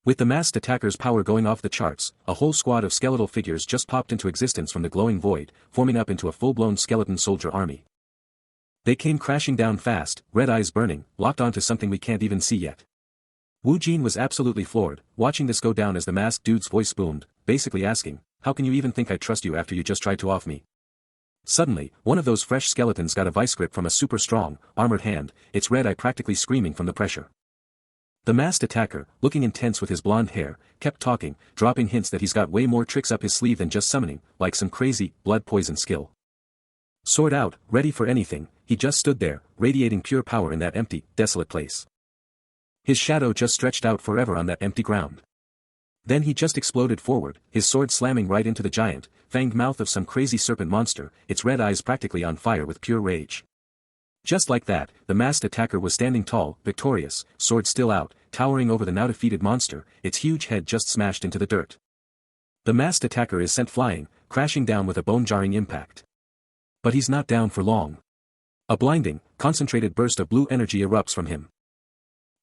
With the masked attacker's power going off the charts, a whole squad of skeletal figures just popped into existence from the glowing void, forming up into a full-blown skeleton soldier army. They came crashing down fast, red eyes burning, locked onto something we can't even see yet. Wu Jin was absolutely floored, watching this go down as the masked dude's voice boomed, basically asking, "How can you even think I trust you after you just tried to off me?" Suddenly, one of those fresh skeletons got a vice grip from a super strong, armored hand, its red eye practically screaming from the pressure. The masked attacker, looking intense with his blonde hair, kept talking, dropping hints that he's got way more tricks up his sleeve than just summoning, like some crazy, blood poison skill. Sword out, ready for anything, he just stood there, radiating pure power in that empty, desolate place. His shadow just stretched out forever on that empty ground. Then he just exploded forward, his sword slamming right into the giant, fanged mouth of some crazy serpent monster, its red eyes practically on fire with pure rage. Just like that, the masked attacker was standing tall, victorious, sword still out, towering over the now defeated monster, its huge head just smashed into the dirt. The masked attacker is sent flying, crashing down with a bone-jarring impact. But he's not down for long. A blinding, concentrated burst of blue energy erupts from him.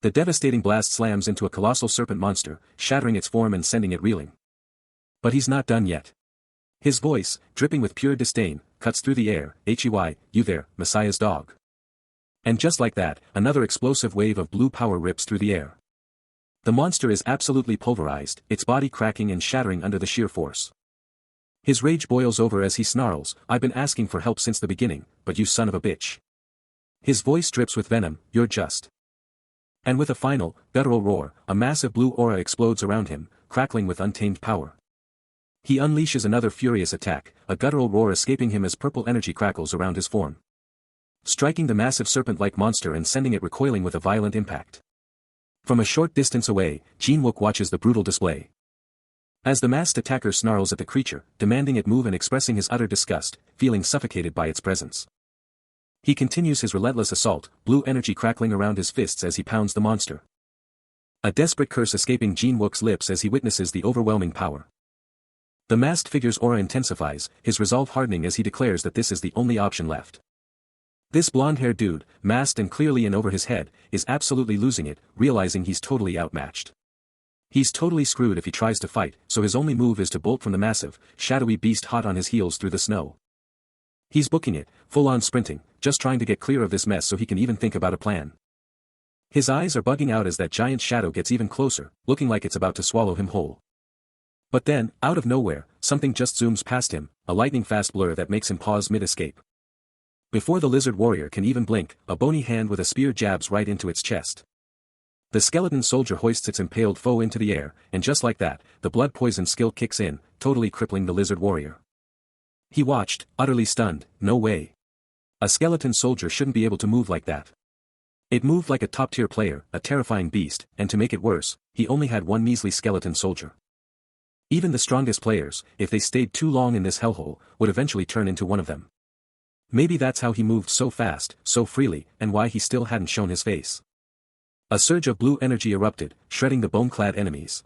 The devastating blast slams into a colossal serpent monster, shattering its form and sending it reeling. But he's not done yet. His voice, dripping with pure disdain, cuts through the air. "Hey, you there, Messiah's dog." And just like that, another explosive wave of blue power rips through the air. The monster is absolutely pulverized, its body cracking and shattering under the sheer force. His rage boils over as he snarls, "I've been asking for help since the beginning, but you son of a bitch." His voice drips with venom, "You're just." And with a final, guttural roar, a massive blue aura explodes around him, crackling with untamed power. He unleashes another furious attack, a guttural roar escaping him as purple energy crackles around his form, striking the massive serpent-like monster and sending it recoiling with a violent impact. From a short distance away, Jin-wook watches the brutal display. As the masked attacker snarls at the creature, demanding it move and expressing his utter disgust, feeling suffocated by its presence. He continues his relentless assault, blue energy crackling around his fists as he pounds the monster. A desperate curse escaping Jin-wook's lips as he witnesses the overwhelming power. The masked figure's aura intensifies, his resolve hardening as he declares that this is the only option left. This blonde-haired dude, masked and clearly in over his head, is absolutely losing it, realizing he's totally outmatched. He's totally screwed if he tries to fight, so his only move is to bolt from the massive, shadowy beast hot on his heels through the snow. He's booking it, full-on sprinting, just trying to get clear of this mess so he can even think about a plan. His eyes are bugging out as that giant shadow gets even closer, looking like it's about to swallow him whole. But then, out of nowhere, something just zooms past him, a lightning-fast blur that makes him pause mid-escape. Before the lizard warrior can even blink, a bony hand with a spear jabs right into its chest. The skeleton soldier hoists its impaled foe into the air, and just like that, the blood poison skill kicks in, totally crippling the lizard warrior. He watched, utterly stunned. No way. A skeleton soldier shouldn't be able to move like that. It moved like a top-tier player, a terrifying beast, and to make it worse, he only had one measly skeleton soldier. Even the strongest players, if they stayed too long in this hellhole, would eventually turn into one of them. Maybe that's how he moved so fast, so freely, and why he still hadn't shown his face. A surge of blue energy erupted, shredding the bone-clad enemies.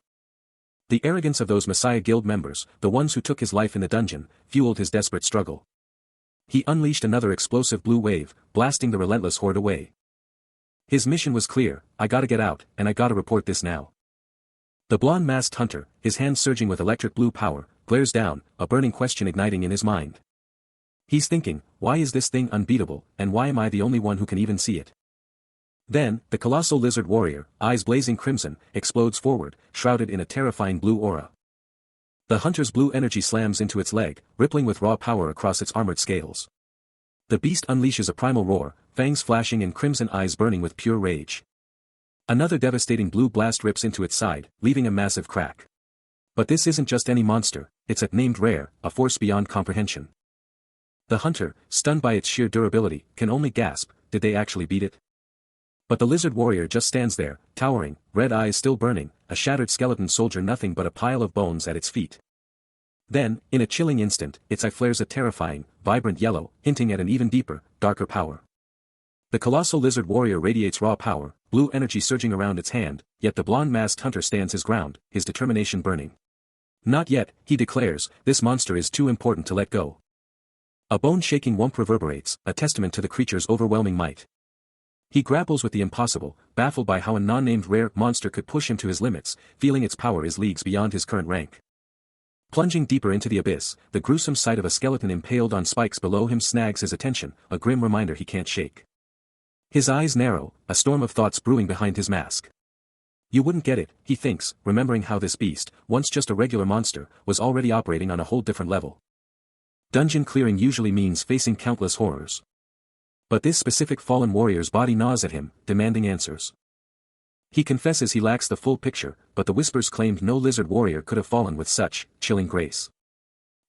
The arrogance of those Messiah Guild members, the ones who took his life in the dungeon, fueled his desperate struggle. He unleashed another explosive blue wave, blasting the relentless horde away. His mission was clear: I gotta get out, and I gotta report this now. The blonde masked hunter, his hands surging with electric blue power, glares down, a burning question igniting in his mind. He's thinking, why is this thing unbeatable, and why am I the only one who can even see it? Then, the colossal lizard warrior, eyes blazing crimson, explodes forward, shrouded in a terrifying blue aura. The hunter's blue energy slams into its leg, rippling with raw power across its armored scales. The beast unleashes a primal roar, fangs flashing and crimson eyes burning with pure rage. Another devastating blue blast rips into its side, leaving a massive crack. But this isn't just any monster, it's a named rare, a force beyond comprehension. The hunter, stunned by its sheer durability, can only gasp, did they actually beat it? But the lizard warrior just stands there, towering, red eyes still burning, a shattered skeleton soldier nothing but a pile of bones at its feet. Then, in a chilling instant, its eye flares a terrifying, vibrant yellow, hinting at an even deeper, darker power. The colossal lizard warrior radiates raw power, blue energy surging around its hand, yet the blonde-masked hunter stands his ground, his determination burning. Not yet, he declares, this monster is too important to let go. A bone-shaking whump reverberates, a testament to the creature's overwhelming might. He grapples with the impossible, baffled by how a non-named rare monster could push him to his limits, feeling its power is leagues beyond his current rank. Plunging deeper into the abyss, the gruesome sight of a skeleton impaled on spikes below him snags his attention, a grim reminder he can't shake. His eyes narrow, a storm of thoughts brewing behind his mask. You wouldn't get it, he thinks, remembering how this beast, once just a regular monster, was already operating on a whole different level. Dungeon clearing usually means facing countless horrors. But this specific fallen warrior's body gnaws at him, demanding answers. He confesses he lacks the full picture, but the whispers claimed no lizard warrior could have fallen with such chilling grace.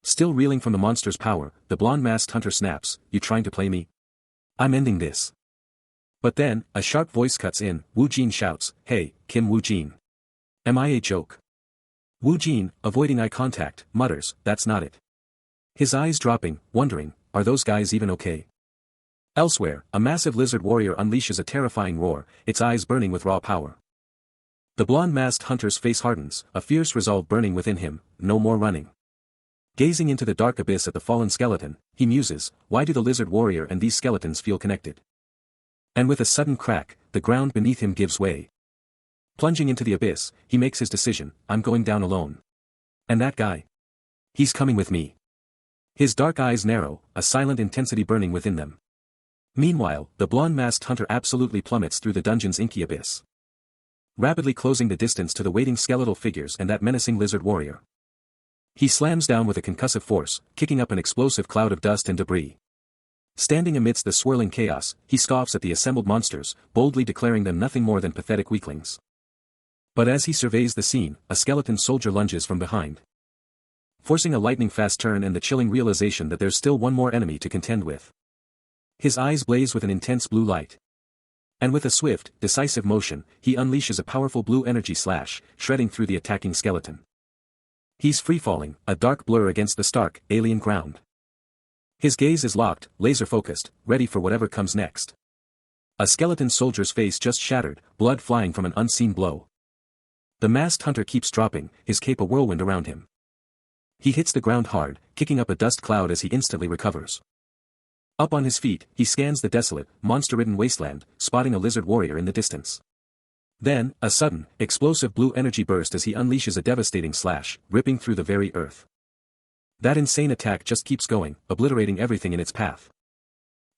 Still reeling from the monster's power, the blonde-masked hunter snaps, "You trying to play me? I'm ending this." But then, a sharp voice cuts in, Wu Jin shouts, "Hey, Kim Wu Jin. Am I a joke?" Wu Jin, avoiding eye contact, mutters, "That's not it." His eyes dropping, wondering, are those guys even okay? Elsewhere, a massive lizard warrior unleashes a terrifying roar, its eyes burning with raw power. The blonde-masked hunter's face hardens, a fierce resolve burning within him, no more running. Gazing into the dark abyss at the fallen skeleton, he muses, why do the lizard warrior and these skeletons feel connected? And with a sudden crack, the ground beneath him gives way. Plunging into the abyss, he makes his decision, I'm going down alone. And that guy? He's coming with me. His dark eyes narrow, a silent intensity burning within them. Meanwhile, the blonde-masked hunter absolutely plummets through the dungeon's inky abyss, rapidly closing the distance to the waiting skeletal figures and that menacing lizard warrior. He slams down with a concussive force, kicking up an explosive cloud of dust and debris. Standing amidst the swirling chaos, he scoffs at the assembled monsters, boldly declaring them nothing more than pathetic weaklings. But as he surveys the scene, a skeleton soldier lunges from behind, forcing a lightning-fast turn and the chilling realization that there's still one more enemy to contend with. His eyes blaze with an intense blue light. And with a swift, decisive motion, he unleashes a powerful blue energy slash, shredding through the attacking skeleton. He's free-falling, a dark blur against the stark, alien ground. His gaze is locked, laser-focused, ready for whatever comes next. A skeleton soldier's face just shattered, blood flying from an unseen blow. The masked hunter keeps dropping, his cape a whirlwind around him. He hits the ground hard, kicking up a dust cloud as he instantly recovers. Up on his feet, he scans the desolate, monster-ridden wasteland, spotting a lizard warrior in the distance. Then, a sudden, explosive blue energy burst as he unleashes a devastating slash, ripping through the very earth. That insane attack just keeps going, obliterating everything in its path.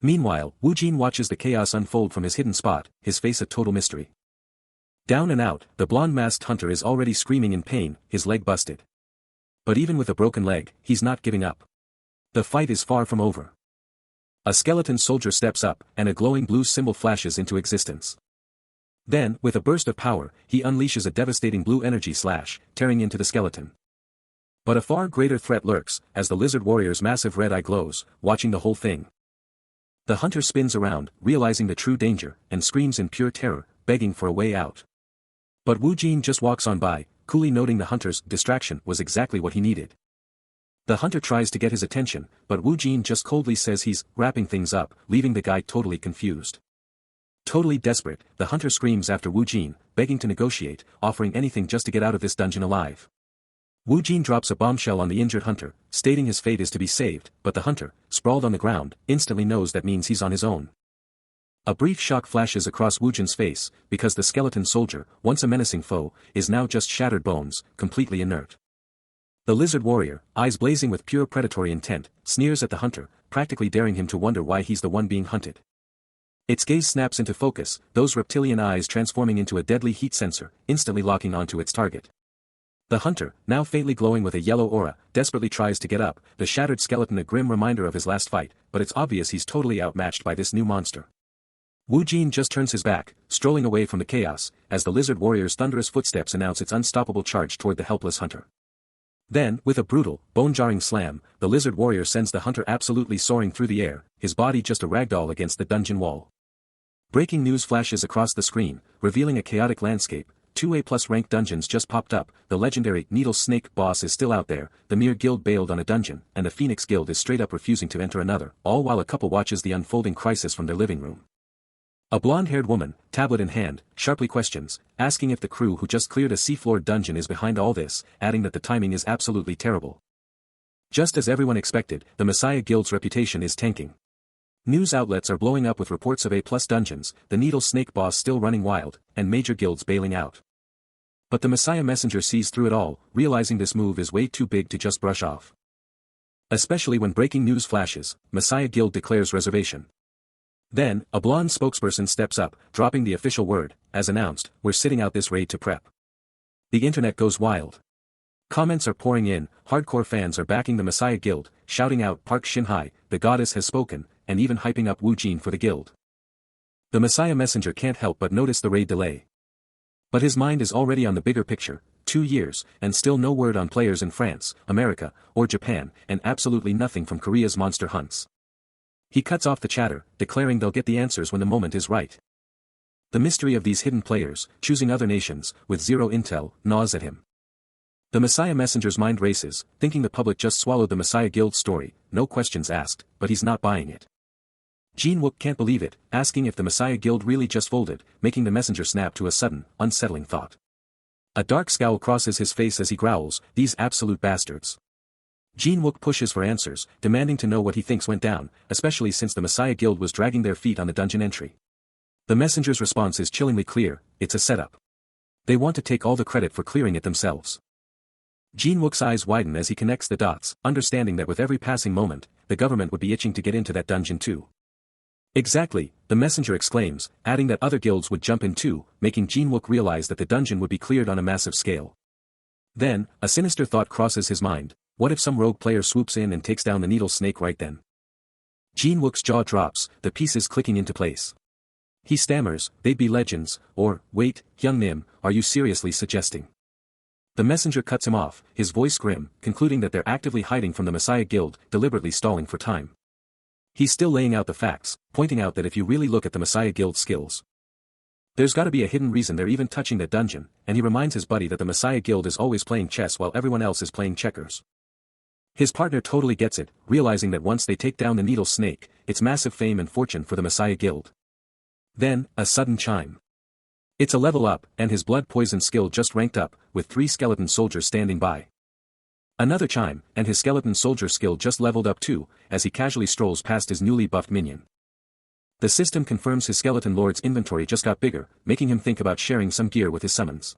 Meanwhile, Wu Jin watches the chaos unfold from his hidden spot, his face a total mystery. Down and out, the blonde-masked hunter is already screaming in pain, his leg busted. But even with a broken leg, he's not giving up. The fight is far from over. A skeleton soldier steps up, and a glowing blue symbol flashes into existence. Then, with a burst of power, he unleashes a devastating blue energy slash, tearing into the skeleton. But a far greater threat lurks, as the lizard warrior's massive red eye glows, watching the whole thing. The hunter spins around, realizing the true danger, and screams in pure terror, begging for a way out. But Wu Jin just walks on by, coolly noting the hunter's distraction was exactly what he needed. The hunter tries to get his attention, but Wu Jin just coldly says he's wrapping things up, leaving the guy totally confused. Totally desperate, the hunter screams after Wu Jin, begging to negotiate, offering anything just to get out of this dungeon alive. Wu Jin drops a bombshell on the injured hunter, stating his fate is to be saved, but the hunter, sprawled on the ground, instantly knows that means he's on his own. A brief shock flashes across Wu Jin's face, because the skeleton soldier, once a menacing foe, is now just shattered bones, completely inert. The lizard warrior, eyes blazing with pure predatory intent, sneers at the hunter, practically daring him to wonder why he's the one being hunted. Its gaze snaps into focus, those reptilian eyes transforming into a deadly heat sensor, instantly locking onto its target. The hunter, now faintly glowing with a yellow aura, desperately tries to get up, the shattered skeleton a grim reminder of his last fight, but it's obvious he's totally outmatched by this new monster. Wu Jin just turns his back, strolling away from the chaos, as the lizard warrior's thunderous footsteps announce its unstoppable charge toward the helpless hunter. Then, with a brutal, bone-jarring slam, the lizard warrior sends the hunter absolutely soaring through the air, his body just a ragdoll against the dungeon wall. Breaking news flashes across the screen, revealing a chaotic landscape. 2 A+ ranked dungeons just popped up, the legendary Needle Snake boss is still out there, the Mere Guild bailed on a dungeon, and the Phoenix Guild is straight up refusing to enter another, all while a couple watches the unfolding crisis from their living room. A blonde-haired woman, tablet in hand, sharply questions, asking if the crew who just cleared a seafloor dungeon is behind all this, adding that the timing is absolutely terrible. Just as everyone expected, the Messiah Guild's reputation is tanking. News outlets are blowing up with reports of A+ dungeons, the Needle Snake boss still running wild, and major guilds bailing out. But the Messiah Messenger sees through it all, realizing this move is way too big to just brush off. Especially when breaking news flashes, Messiah Guild declares reservation. Then, a blonde spokesperson steps up, dropping the official word, as announced, we're sitting out this raid to prep. The internet goes wild. Comments are pouring in, hardcore fans are backing the Messiah Guild, shouting out Park Shin-hye, the goddess has spoken, and even hyping up Wu Jin for the guild. The Messiah Messenger can't help but notice the raid delay. But his mind is already on the bigger picture, 2 years, and still no word on players in France, America, or Japan, and absolutely nothing from Korea's monster hunts. He cuts off the chatter, declaring they'll get the answers when the moment is right. The mystery of these hidden players, choosing other nations, with zero intel, gnaws at him. The Messiah Messenger's mind races, thinking the public just swallowed the Messiah Guild story, no questions asked, but he's not buying it. Jin-wook can't believe it, asking if the Messiah Guild really just folded, making the messenger snap to a sudden, unsettling thought. A dark scowl crosses his face as he growls, these absolute bastards. Jin-wook pushes for answers, demanding to know what he thinks went down, especially since the Messiah Guild was dragging their feet on the dungeon entry. The messenger's response is chillingly clear, it's a setup. They want to take all the credit for clearing it themselves. Jin-wook's eyes widen as he connects the dots, understanding that with every passing moment, the government would be itching to get into that dungeon too. Exactly, the messenger exclaims, adding that other guilds would jump in too, making Jin-wook realize that the dungeon would be cleared on a massive scale. Then, a sinister thought crosses his mind. What if some rogue player swoops in and takes down the Needle Snake right then? Jin-wook's jaw drops, the pieces clicking into place. He stammers, they'd be legends, or, wait, Hyung Nim, are you seriously suggesting? The messenger cuts him off, his voice grim, concluding that they're actively hiding from the Messiah Guild, deliberately stalling for time. He's still laying out the facts, pointing out that if you really look at the Messiah Guild's skills, there's gotta be a hidden reason they're even touching that dungeon, and he reminds his buddy that the Messiah Guild is always playing chess while everyone else is playing checkers. His partner totally gets it, realizing that once they take down the Needle Snake, it's massive fame and fortune for the Messiah Guild. Then, a sudden chime. It's a level up, and his blood poison skill just ranked up, with 3 skeleton soldiers standing by. Another chime, and his skeleton soldier skill just leveled up too, as he casually strolls past his newly buffed minion. The system confirms his skeleton lord's inventory just got bigger, making him think about sharing some gear with his summons.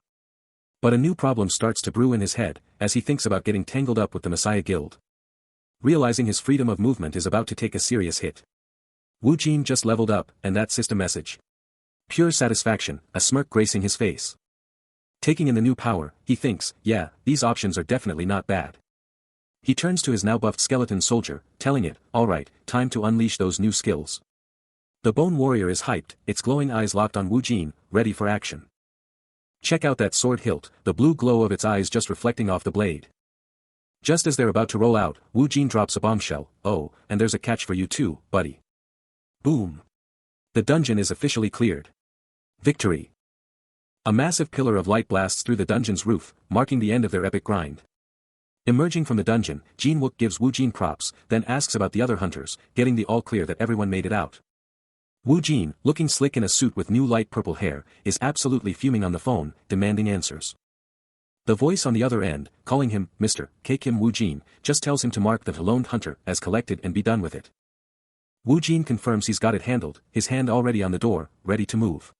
But a new problem starts to brew in his head, as he thinks about getting tangled up with the Messiah Guild. Realizing his freedom of movement is about to take a serious hit. Wu Jin just leveled up, and that system message. Pure satisfaction, a smirk gracing his face. Taking in the new power, he thinks, yeah, these options are definitely not bad. He turns to his now buffed skeleton soldier, telling it, alright, time to unleash those new skills. The bone warrior is hyped, its glowing eyes locked on Wu Jin, ready for action. Check out that sword hilt, the blue glow of its eyes just reflecting off the blade. Just as they're about to roll out, Wu Jin drops a bombshell, oh, and there's a catch for you too, buddy. Boom. The dungeon is officially cleared. Victory. A massive pillar of light blasts through the dungeon's roof, marking the end of their epic grind. Emerging from the dungeon, Jin-wook gives Wu Jin props, then asks about the other hunters, getting the all clear that everyone made it out. Wu Jin, looking slick in a suit with new light purple hair, is absolutely fuming on the phone, demanding answers. The voice on the other end, calling him Mr. K. Kim Wu Jin, just tells him to mark the lone hunter as collected and be done with it. Wu Jin confirms he's got it handled, his hand already on the door, ready to move.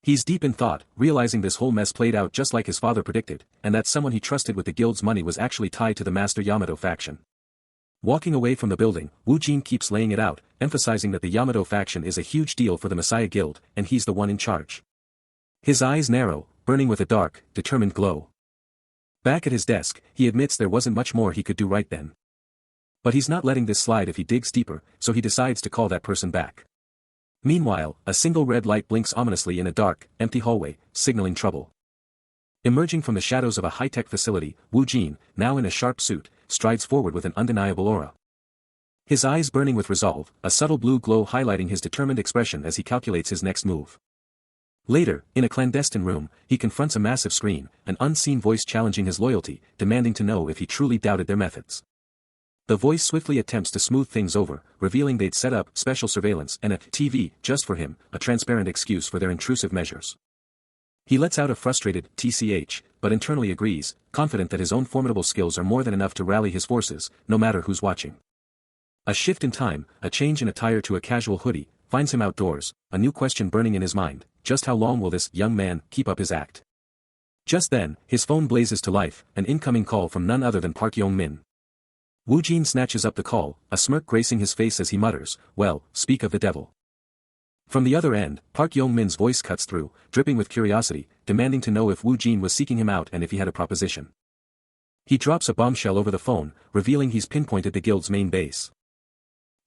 He's deep in thought, realizing this whole mess played out just like his father predicted, and that someone he trusted with the guild's money was actually tied to the Master Yamato faction. Walking away from the building, Wu Jin keeps laying it out, emphasizing that the Yamato faction is a huge deal for the Messiah Guild, and he's the one in charge. His eyes narrow, burning with a dark, determined glow. Back at his desk, he admits there wasn't much more he could do right then. But he's not letting this slide if he digs deeper, so he decides to call that person back. Meanwhile, a single red light blinks ominously in a dark, empty hallway, signaling trouble. Emerging from the shadows of a high-tech facility, Wu Jin, now in a sharp suit, strides forward with an undeniable aura. His eyes burning with resolve, a subtle blue glow highlighting his determined expression as he calculates his next move. Later, in a clandestine room, he confronts a massive screen, an unseen voice challenging his loyalty, demanding to know if he truly doubted their methods. The voice swiftly attempts to smooth things over, revealing they'd set up special surveillance and a TV just for him, a transparent excuse for their intrusive measures. He lets out a frustrated TCH, but internally agrees, confident that his own formidable skills are more than enough to rally his forces, no matter who's watching. A shift in time, a change in attire to a casual hoodie, finds him outdoors, a new question burning in his mind: just how long will this young man keep up his act? Just then, his phone blazes to life, an incoming call from none other than Park Yong-min. Wu Jin snatches up the call, a smirk gracing his face as he mutters, "Well, speak of the devil." From the other end, Park Yong-min's voice cuts through, dripping with curiosity, demanding to know if Wu Jin was seeking him out and if he had a proposition. He drops a bombshell over the phone, revealing he's pinpointed the guild's main base.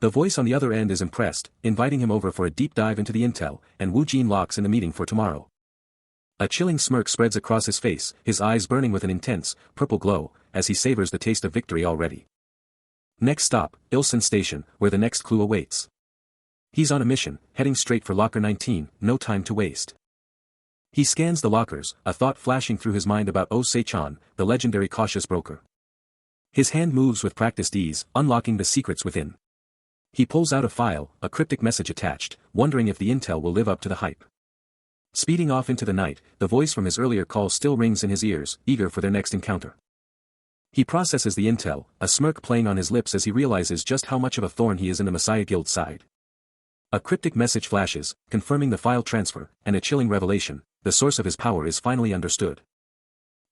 The voice on the other end is impressed, inviting him over for a deep dive into the intel, and Wu Jin locks in the meeting for tomorrow. A chilling smirk spreads across his face, his eyes burning with an intense, purple glow, as he savors the taste of victory already. Next stop, Ilsen Station, where the next clue awaits. He's on a mission, heading straight for Locker 19, no time to waste. He scans the lockers, a thought flashing through his mind about Oh Se-chan, the legendary cautious broker. His hand moves with practiced ease, unlocking the secrets within. He pulls out a file, a cryptic message attached, wondering if the intel will live up to the hype. Speeding off into the night, the voice from his earlier call still rings in his ears, eager for their next encounter. He processes the intel, a smirk playing on his lips as he realizes just how much of a thorn he is in the Messiah Guild's side. A cryptic message flashes, confirming the file transfer, and a chilling revelation: the source of his power is finally understood.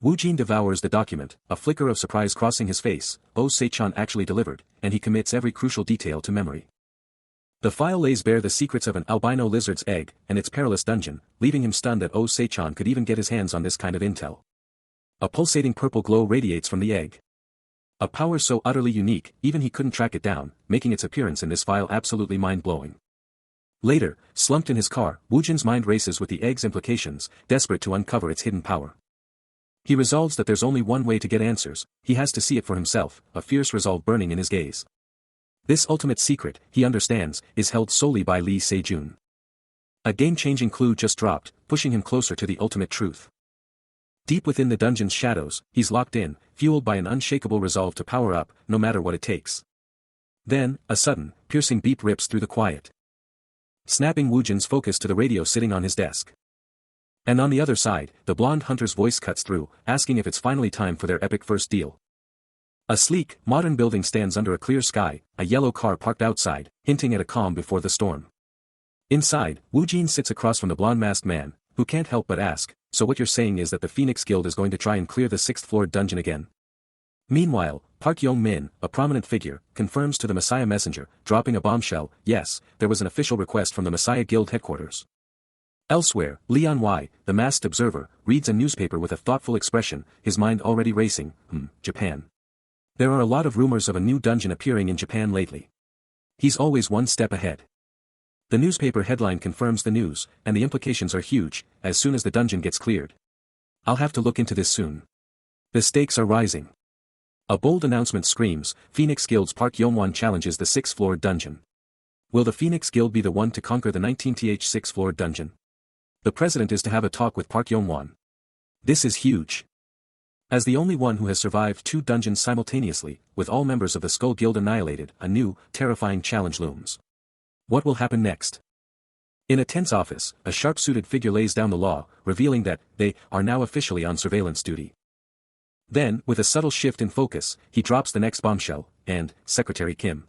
Wu Jin devours the document, a flicker of surprise crossing his face. Oh Se-chan actually delivered, and he commits every crucial detail to memory. The file lays bare the secrets of an albino lizard's egg, and its perilous dungeon, leaving him stunned that Oh Se-chan could even get his hands on this kind of intel. A pulsating purple glow radiates from the egg. A power so utterly unique, even he couldn't track it down, making its appearance in this file absolutely mind-blowing. Later, slumped in his car, Wu Jin's mind races with the egg's implications, desperate to uncover its hidden power. He resolves that there's only one way to get answers: he has to see it for himself, a fierce resolve burning in his gaze. This ultimate secret, he understands, is held solely by Lee Se-jun. A game-changing clue just dropped, pushing him closer to the ultimate truth. Deep within the dungeon's shadows, he's locked in, fueled by an unshakable resolve to power up, no matter what it takes. Then, a sudden, piercing beep rips through the quiet, snapping Wu Jin's focus to the radio sitting on his desk. And on the other side, the blonde hunter's voice cuts through, asking if it's finally time for their epic first deal. A sleek, modern building stands under a clear sky, a yellow car parked outside, hinting at a calm before the storm. Inside, Wu Jin sits across from the blonde-masked man, who can't help but ask, "So what you're saying is that the Phoenix Guild is going to try and clear the 6th-floor dungeon again?" Meanwhile, Park Yong-min, a prominent figure, confirms to the Messiah Messenger, dropping a bombshell: "Yes, there was an official request from the Messiah Guild headquarters." Elsewhere, Leon Y, the masked observer, reads a newspaper with a thoughtful expression, his mind already racing. Japan. There are a lot of rumors of a new dungeon appearing in Japan lately. He's always one step ahead. The newspaper headline confirms the news, and the implications are huge: as soon as the dungeon gets cleared. I'll have to look into this soon. The stakes are rising. A bold announcement screams: Phoenix Guild's Park Yong-won challenges the 6th-floor dungeon. Will the Phoenix Guild be the one to conquer the 19th 6th-floor dungeon? The president is to have a talk with Park Yong-won. This is huge. As the only one who has survived 2 dungeons simultaneously, with all members of the Skull Guild annihilated, a new, terrifying challenge looms. What will happen next? In a tense office, a sharp-suited figure lays down the law, revealing that they are now officially on surveillance duty. Then, with a subtle shift in focus, he drops the next bombshell, and Secretary Kim,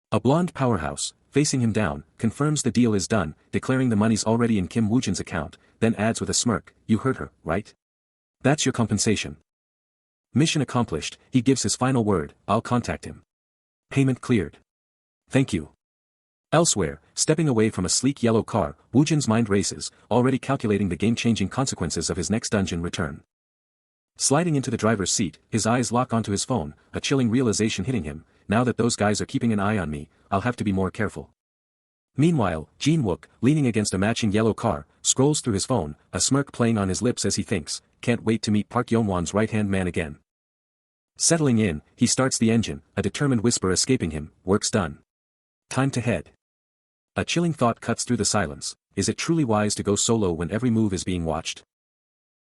a blonde powerhouse, facing him down, confirms the deal is done, declaring the money's already in Kim Woo-jin's account, then adds with a smirk, "You heard her, right? That's your compensation." Mission accomplished, he gives his final word: "I'll contact him." Payment cleared. Thank you. Elsewhere, stepping away from a sleek yellow car, Woo-jin's mind races, already calculating the game-changing consequences of his next dungeon return. Sliding into the driver's seat, his eyes lock onto his phone, a chilling realization hitting him: now that those guys are keeping an eye on me, I'll have to be more careful. Meanwhile, Jin Wook, leaning against a matching yellow car, scrolls through his phone, a smirk playing on his lips as he thinks, can't wait to meet Park Yeonwon's right-hand man again. Settling in, he starts the engine, a determined whisper escaping him, work's done. Time to head. A chilling thought cuts through the silence, is it truly wise to go solo when every move is being watched?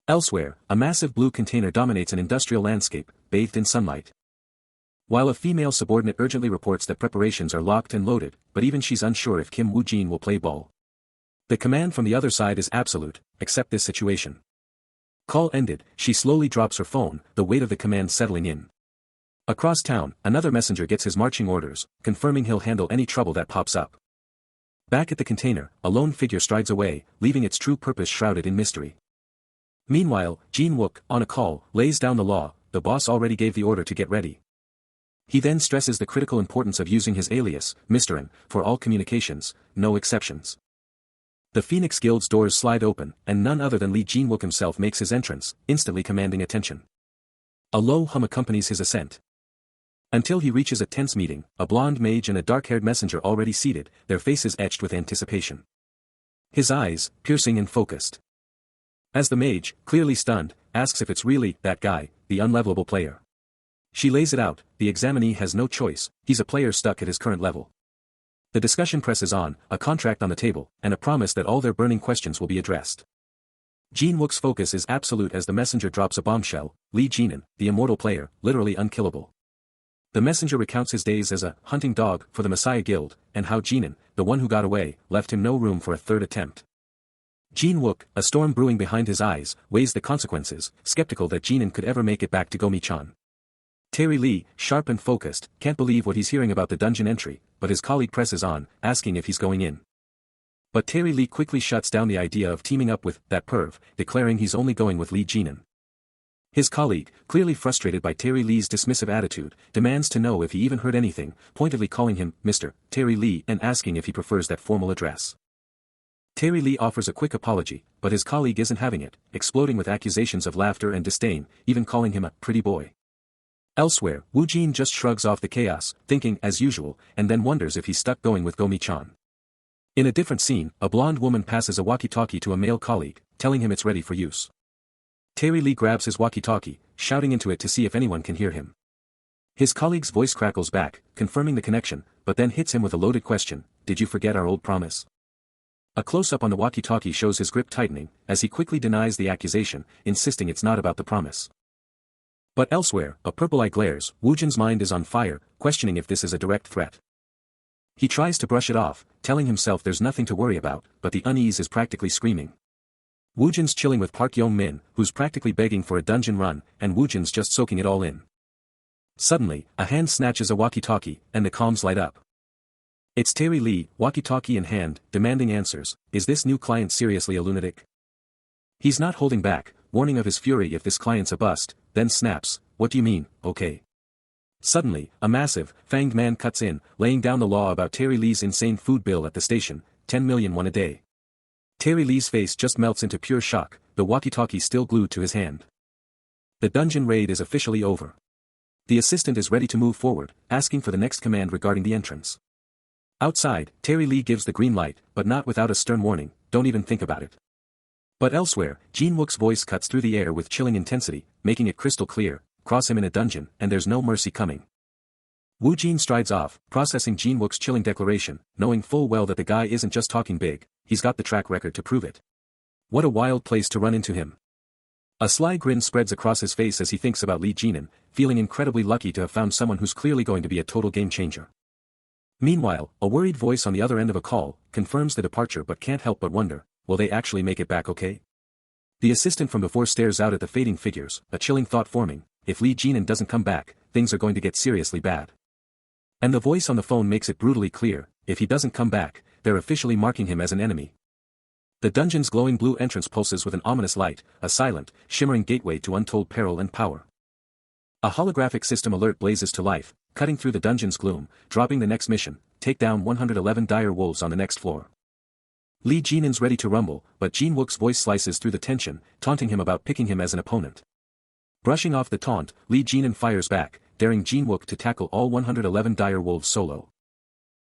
Elsewhere, a massive blue container dominates an industrial landscape, bathed in sunlight. While a female subordinate urgently reports that preparations are locked and loaded, but even she's unsure if Kim Woo-jin will play ball. The command from the other side is absolute, accept this situation. Call ended, she slowly drops her phone, the weight of the command settling in. Across town, another messenger gets his marching orders, confirming he'll handle any trouble that pops up. Back at the container, a lone figure strides away, leaving its true purpose shrouded in mystery. Meanwhile, Jin-wook, on a call, lays down the law, the boss already gave the order to get ready. He then stresses the critical importance of using his alias, Mr. N, for all communications, no exceptions. The Phoenix Guild's doors slide open, and none other than Lee Jin-wook himself makes his entrance, instantly commanding attention. A low hum accompanies his ascent. Until he reaches a tense meeting, a blonde mage and a dark-haired messenger already seated, their faces etched with anticipation. His eyes, piercing and focused. As the mage, clearly stunned, asks if it's really that guy, the unlevelable player. She lays it out, the examinee has no choice, he's a player stuck at his current level. The discussion presses on, a contract on the table, and a promise that all their burning questions will be addressed. Jin-wook's focus is absolute as the messenger drops a bombshell, Lee Jinan, the immortal player, literally unkillable. The messenger recounts his days as a hunting dog for the Messiah Guild, and how Jinan, the one who got away, left him no room for a third attempt. Jin-wook, a storm brewing behind his eyes, weighs the consequences, skeptical that Jinan could ever make it back to Gomi-chan. Terry Lee, sharp and focused, can't believe what he's hearing about the dungeon entry, but his colleague presses on, asking if he's going in. But Terry Lee quickly shuts down the idea of teaming up with that perv, declaring he's only going with Lee Jinan. His colleague, clearly frustrated by Terry Lee's dismissive attitude, demands to know if he even heard anything, pointedly calling him Mr. Terry Lee and asking if he prefers that formal address. Terry Lee offers a quick apology, but his colleague isn't having it, exploding with accusations of laughter and disdain, even calling him a pretty boy. Elsewhere, Woo-jin just shrugs off the chaos, thinking as usual, and then wonders if he's stuck going with Gomi-chan. In a different scene, a blonde woman passes a walkie-talkie to a male colleague, telling him it's ready for use. Terry Lee grabs his walkie-talkie, shouting into it to see if anyone can hear him. His colleague's voice crackles back, confirming the connection, but then hits him with a loaded question, did you forget our old promise? A close-up on the walkie-talkie shows his grip tightening, as he quickly denies the accusation, insisting it's not about the promise. But elsewhere, a purple eye glares, Woo-jin's mind is on fire, questioning if this is a direct threat. He tries to brush it off, telling himself there's nothing to worry about, but the unease is practically screaming. Woo-jin's chilling with Park Yeong-min, who's practically begging for a dungeon run, and Woo-jin's just soaking it all in. Suddenly, a hand snatches a walkie-talkie, and the comms light up. It's Terry Lee, walkie-talkie in hand, demanding answers, is this new client seriously a lunatic? He's not holding back, warning of his fury if this client's a bust, then snaps, what do you mean, okay? Suddenly, a massive, fanged man cuts in, laying down the law about Terry Lee's insane food bill at the station, 10 million won a day. Terry Lee's face just melts into pure shock, the walkie-talkie still glued to his hand. The dungeon raid is officially over. The assistant is ready to move forward, asking for the next command regarding the entrance. Outside, Terry Lee gives the green light, but not without a stern warning, don't even think about it. But elsewhere, Jin-wook's voice cuts through the air with chilling intensity, making it crystal clear, cross him in a dungeon, and there's no mercy coming. Woo-jin strides off, processing Jin-wook's chilling declaration, knowing full well that the guy isn't just talking big, he's got the track record to prove it. What a wild place to run into him. A sly grin spreads across his face as he thinks about Lee Jinan, feeling incredibly lucky to have found someone who's clearly going to be a total game changer. Meanwhile, a worried voice on the other end of a call, confirms the departure but can't help but wonder, will they actually make it back okay? The assistant from before stares out at the fading figures, a chilling thought forming, if Lee Jinan doesn't come back, things are going to get seriously bad. And the voice on the phone makes it brutally clear, if he doesn't come back, they're officially marking him as an enemy. The dungeon's glowing blue entrance pulses with an ominous light, a silent, shimmering gateway to untold peril and power. A holographic system alert blazes to life, cutting through the dungeon's gloom, dropping the next mission, take down 111 dire wolves on the next floor. Lee Jinan's ready to rumble, but Jin-wook's voice slices through the tension, taunting him about picking him as an opponent. Brushing off the taunt, Lee Jinan fires back, daring Jin-wook to tackle all 111 dire wolves solo.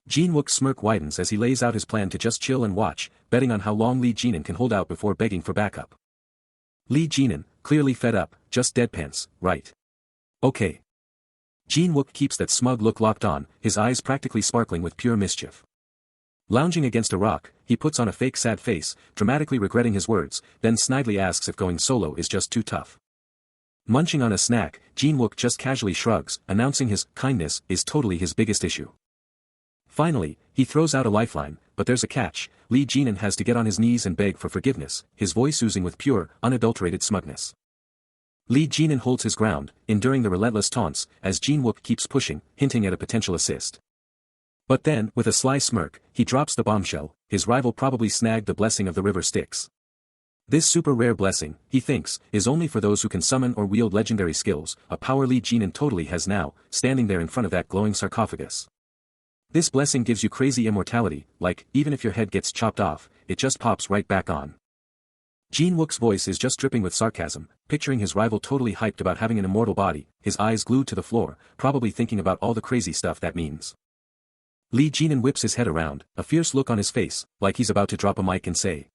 Jin-wook's smirk widens as he lays out his plan to just chill and watch, betting on how long Lee Jinan can hold out before begging for backup. Lee Jinan, clearly fed up, just deadpans, right? Okay. Jin-wook keeps that smug look locked on, his eyes practically sparkling with pure mischief. Lounging against a rock, he puts on a fake sad face, dramatically regretting his words, then snidely asks if going solo is just too tough. Munching on a snack, Jin-wook just casually shrugs, announcing his kindness is totally his biggest issue. Finally, he throws out a lifeline, but there's a catch. Lee Jinan has to get on his knees and beg for forgiveness, his voice oozing with pure, unadulterated smugness. Lee Jinan holds his ground, enduring the relentless taunts, as Jin-wook keeps pushing, hinting at a potential assist. But then, with a sly smirk, he drops the bombshell, his rival probably snagged the blessing of the river Styx. This super rare blessing, he thinks, is only for those who can summon or wield legendary skills, a power Lee Jinan totally has now, standing there in front of that glowing sarcophagus. This blessing gives you crazy immortality, like, even if your head gets chopped off, it just pops right back on. Jin-wook's voice is just dripping with sarcasm, picturing his rival totally hyped about having an immortal body, his eyes glued to the floor, probably thinking about all the crazy stuff that means. Lee Jinan whips his head around, a fierce look on his face, like he's about to drop a mic and say,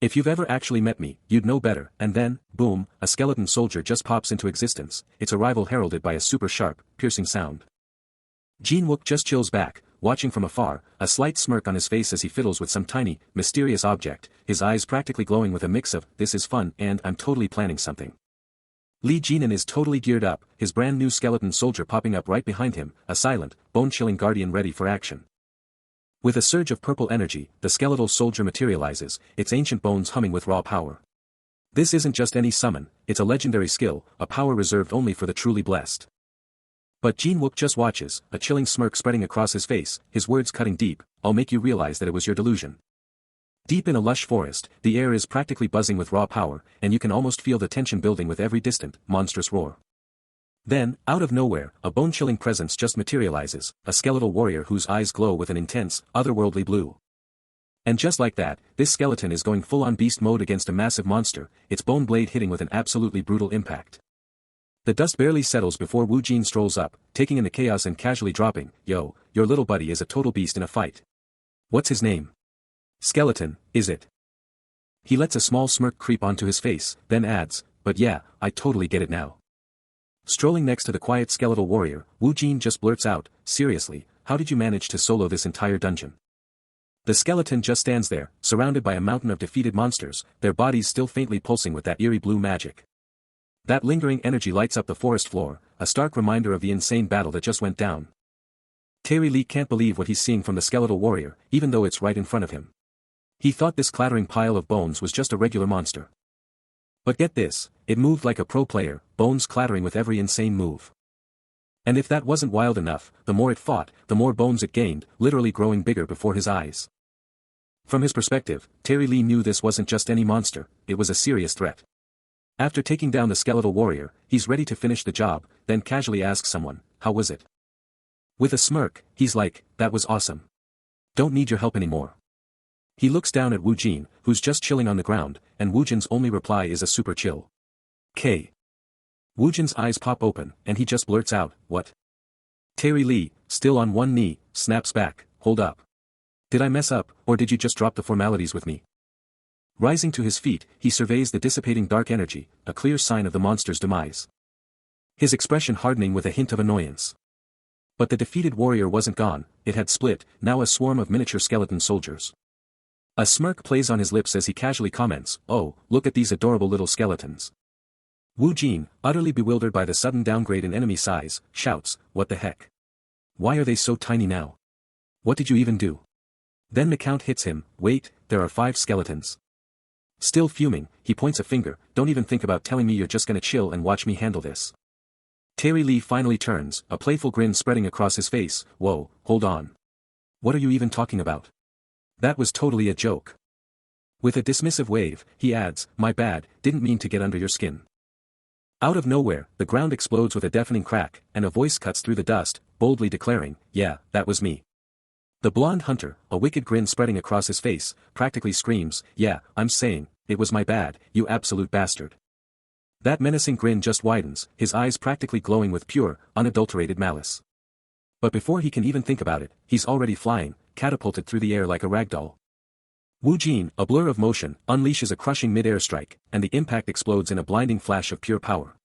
"If you've ever actually met me, you'd know better," and then, boom, a skeleton soldier just pops into existence, its arrival heralded by a super sharp, piercing sound. Jin-wook just chills back, watching from afar, a slight smirk on his face as he fiddles with some tiny, mysterious object, his eyes practically glowing with a mix of, "this is fun," and "I'm totally planning something." Lee Jinan is totally geared up, his brand new skeleton soldier popping up right behind him, a silent, bone-chilling guardian ready for action. With a surge of purple energy, the skeletal soldier materializes, its ancient bones humming with raw power. This isn't just any summon, it's a legendary skill, a power reserved only for the truly blessed. But Jin-wook just watches, a chilling smirk spreading across his face, his words cutting deep, "I'll make you realize that it was your delusion." Deep in a lush forest, the air is practically buzzing with raw power, and you can almost feel the tension building with every distant, monstrous roar. Then, out of nowhere, a bone-chilling presence just materializes, a skeletal warrior whose eyes glow with an intense, otherworldly blue. And just like that, this skeleton is going full-on beast mode against a massive monster, its bone blade hitting with an absolutely brutal impact. The dust barely settles before Wu Jin strolls up, taking in the chaos and casually dropping, "Yo, your little buddy is a total beast in a fight. What's his name? Skeleton, is it?" He lets a small smirk creep onto his face, then adds, "But yeah, I totally get it now." Strolling next to the quiet skeletal warrior, Wu Jin just blurts out, "Seriously, how did you manage to solo this entire dungeon?" The skeleton just stands there, surrounded by a mountain of defeated monsters, their bodies still faintly pulsing with that eerie blue magic. That lingering energy lights up the forest floor, a stark reminder of the insane battle that just went down. Tae Lee can't believe what he's seeing from the skeletal warrior, even though it's right in front of him. He thought this clattering pile of bones was just a regular monster. But get this, it moved like a pro player, bones clattering with every insane move. And if that wasn't wild enough, the more it fought, the more bones it gained, literally growing bigger before his eyes. From his perspective, Tae Lee knew this wasn't just any monster, it was a serious threat. After taking down the skeletal warrior, he's ready to finish the job, then casually asks someone, "How was it?" With a smirk, he's like, "That was awesome. Don't need your help anymore." He looks down at Wu Jin, who's just chilling on the ground, and Wu Jin's only reply is a super chill. "K." Wu Jin's eyes pop open, and he just blurts out, "What?" Tae Lee, still on one knee, snaps back, "Hold up. Did I mess up, or did you just drop the formalities with me?" Rising to his feet, he surveys the dissipating dark energy, a clear sign of the monster's demise. His expression hardening with a hint of annoyance. But the defeated warrior wasn't gone, it had split, now a swarm of miniature skeleton soldiers. A smirk plays on his lips as he casually comments, "Oh, look at these adorable little skeletons." Wu Jin, utterly bewildered by the sudden downgrade in enemy size, shouts, "What the heck? Why are they so tiny now? What did you even do?" Then the count hits him, "Wait, there are 5 skeletons." Still fuming, he points a finger, "Don't even think about telling me, you're just gonna chill and watch me handle this." Tae Lee finally turns, a playful grin spreading across his face, "Whoa, hold on. What are you even talking about? That was totally a joke." With a dismissive wave, he adds, "My bad, didn't mean to get under your skin." Out of nowhere, the ground explodes with a deafening crack, and a voice cuts through the dust, boldly declaring, "Yeah, that was me." The blonde hunter, a wicked grin spreading across his face, practically screams, "Yeah, I'm saying, it was my bad, you absolute bastard." That menacing grin just widens, his eyes practically glowing with pure, unadulterated malice. But before he can even think about it, he's already flying, catapulted through the air like a ragdoll. Wu Jin, a blur of motion, unleashes a crushing mid-air strike, and the impact explodes in a blinding flash of pure power.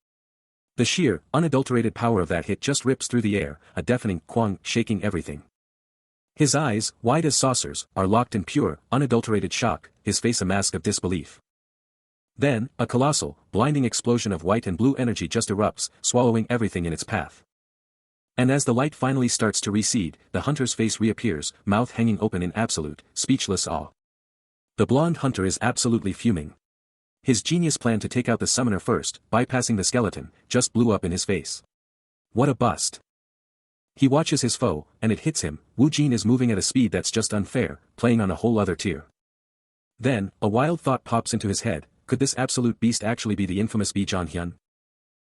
The sheer, unadulterated power of that hit just rips through the air, a deafening quang shaking everything. His eyes, wide as saucers, are locked in pure, unadulterated shock, his face a mask of disbelief. Then, a colossal, blinding explosion of white and blue energy just erupts, swallowing everything in its path. And as the light finally starts to recede, the hunter's face reappears, mouth hanging open in absolute, speechless awe. The blonde hunter is absolutely fuming. His genius plan to take out the summoner first, bypassing the skeleton, just blew up in his face. What a bust. He watches his foe, and it hits him. Wu Jin is moving at a speed that's just unfair, playing on a whole other tier. Then, a wild thought pops into his head, could this absolute beast actually be the infamous Bi Hyun?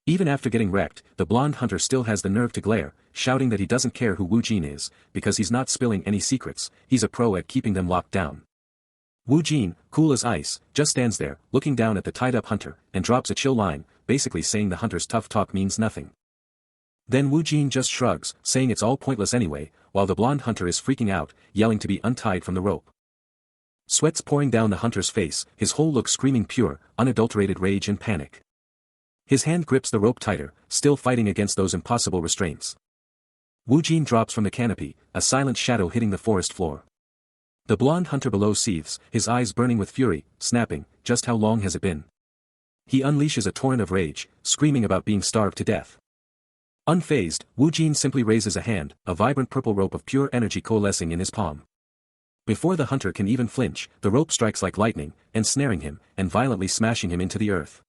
Even after getting wrecked, the blonde hunter still has the nerve to glare, shouting that he doesn't care who Wu Jin is, because he's not spilling any secrets, he's a pro at keeping them locked down. Wu Jin, cool as ice, just stands there, looking down at the tied-up hunter, and drops a chill line, basically saying the hunter's tough talk means nothing. Then Wu Jin just shrugs, saying it's all pointless anyway, while the blonde hunter is freaking out, yelling to be untied from the rope. Sweat's pouring down the hunter's face, his whole look screaming pure, unadulterated rage and panic. His hand grips the rope tighter, still fighting against those impossible restraints. Wu Jin drops from the canopy, a silent shadow hitting the forest floor. The blonde hunter below seethes, his eyes burning with fury, snapping, just how long has it been? He unleashes a torrent of rage, screaming about being starved to death. Unfazed, Wu Jin simply raises a hand, a vibrant purple rope of pure energy coalescing in his palm. Before the hunter can even flinch, the rope strikes like lightning, ensnaring him, and violently smashing him into the earth.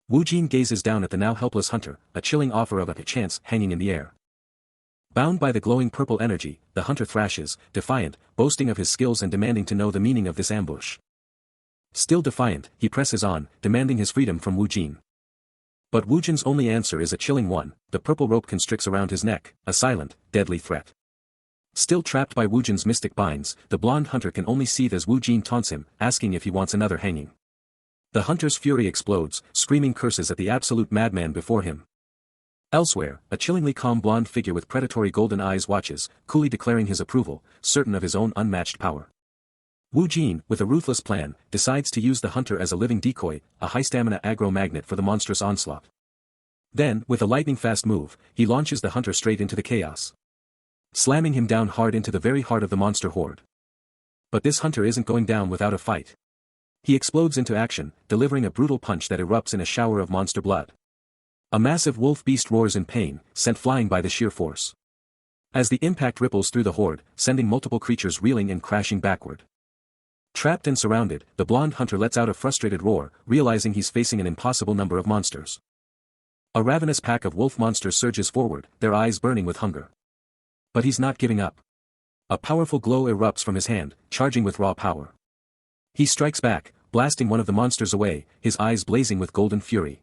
Wu Jin gazes down at the now helpless hunter, a chilling offer of a chance hanging in the air. Bound by the glowing purple energy, the hunter thrashes, defiant, boasting of his skills and demanding to know the meaning of this ambush. Still defiant, he presses on, demanding his freedom from Wu Jin. But Wu Jin's only answer is a chilling one, the purple rope constricts around his neck, a silent, deadly threat. Still trapped by Wu Jin's mystic binds, the blonde hunter can only seethe as Wu Jin taunts him, asking if he wants another hanging. The hunter's fury explodes, screaming curses at the absolute madman before him. Elsewhere, a chillingly calm blonde figure with predatory golden eyes watches, coolly declaring his approval, certain of his own unmatched power. Wu Jin, with a ruthless plan, decides to use the hunter as a living decoy, a high-stamina aggro magnet for the monstrous onslaught. Then, with a lightning-fast move, he launches the hunter straight into the chaos, slamming him down hard into the very heart of the monster horde. But this hunter isn't going down without a fight. He explodes into action, delivering a brutal punch that erupts in a shower of monster blood. A massive wolf beast roars in pain, sent flying by the sheer force. As the impact ripples through the horde, sending multiple creatures reeling and crashing backward. Trapped and surrounded, the blonde hunter lets out a frustrated roar, realizing he's facing an impossible number of monsters. A ravenous pack of wolf monsters surges forward, their eyes burning with hunger. But he's not giving up. A powerful glow erupts from his hand, charging with raw power. He strikes back, blasting one of the monsters away, his eyes blazing with golden fury.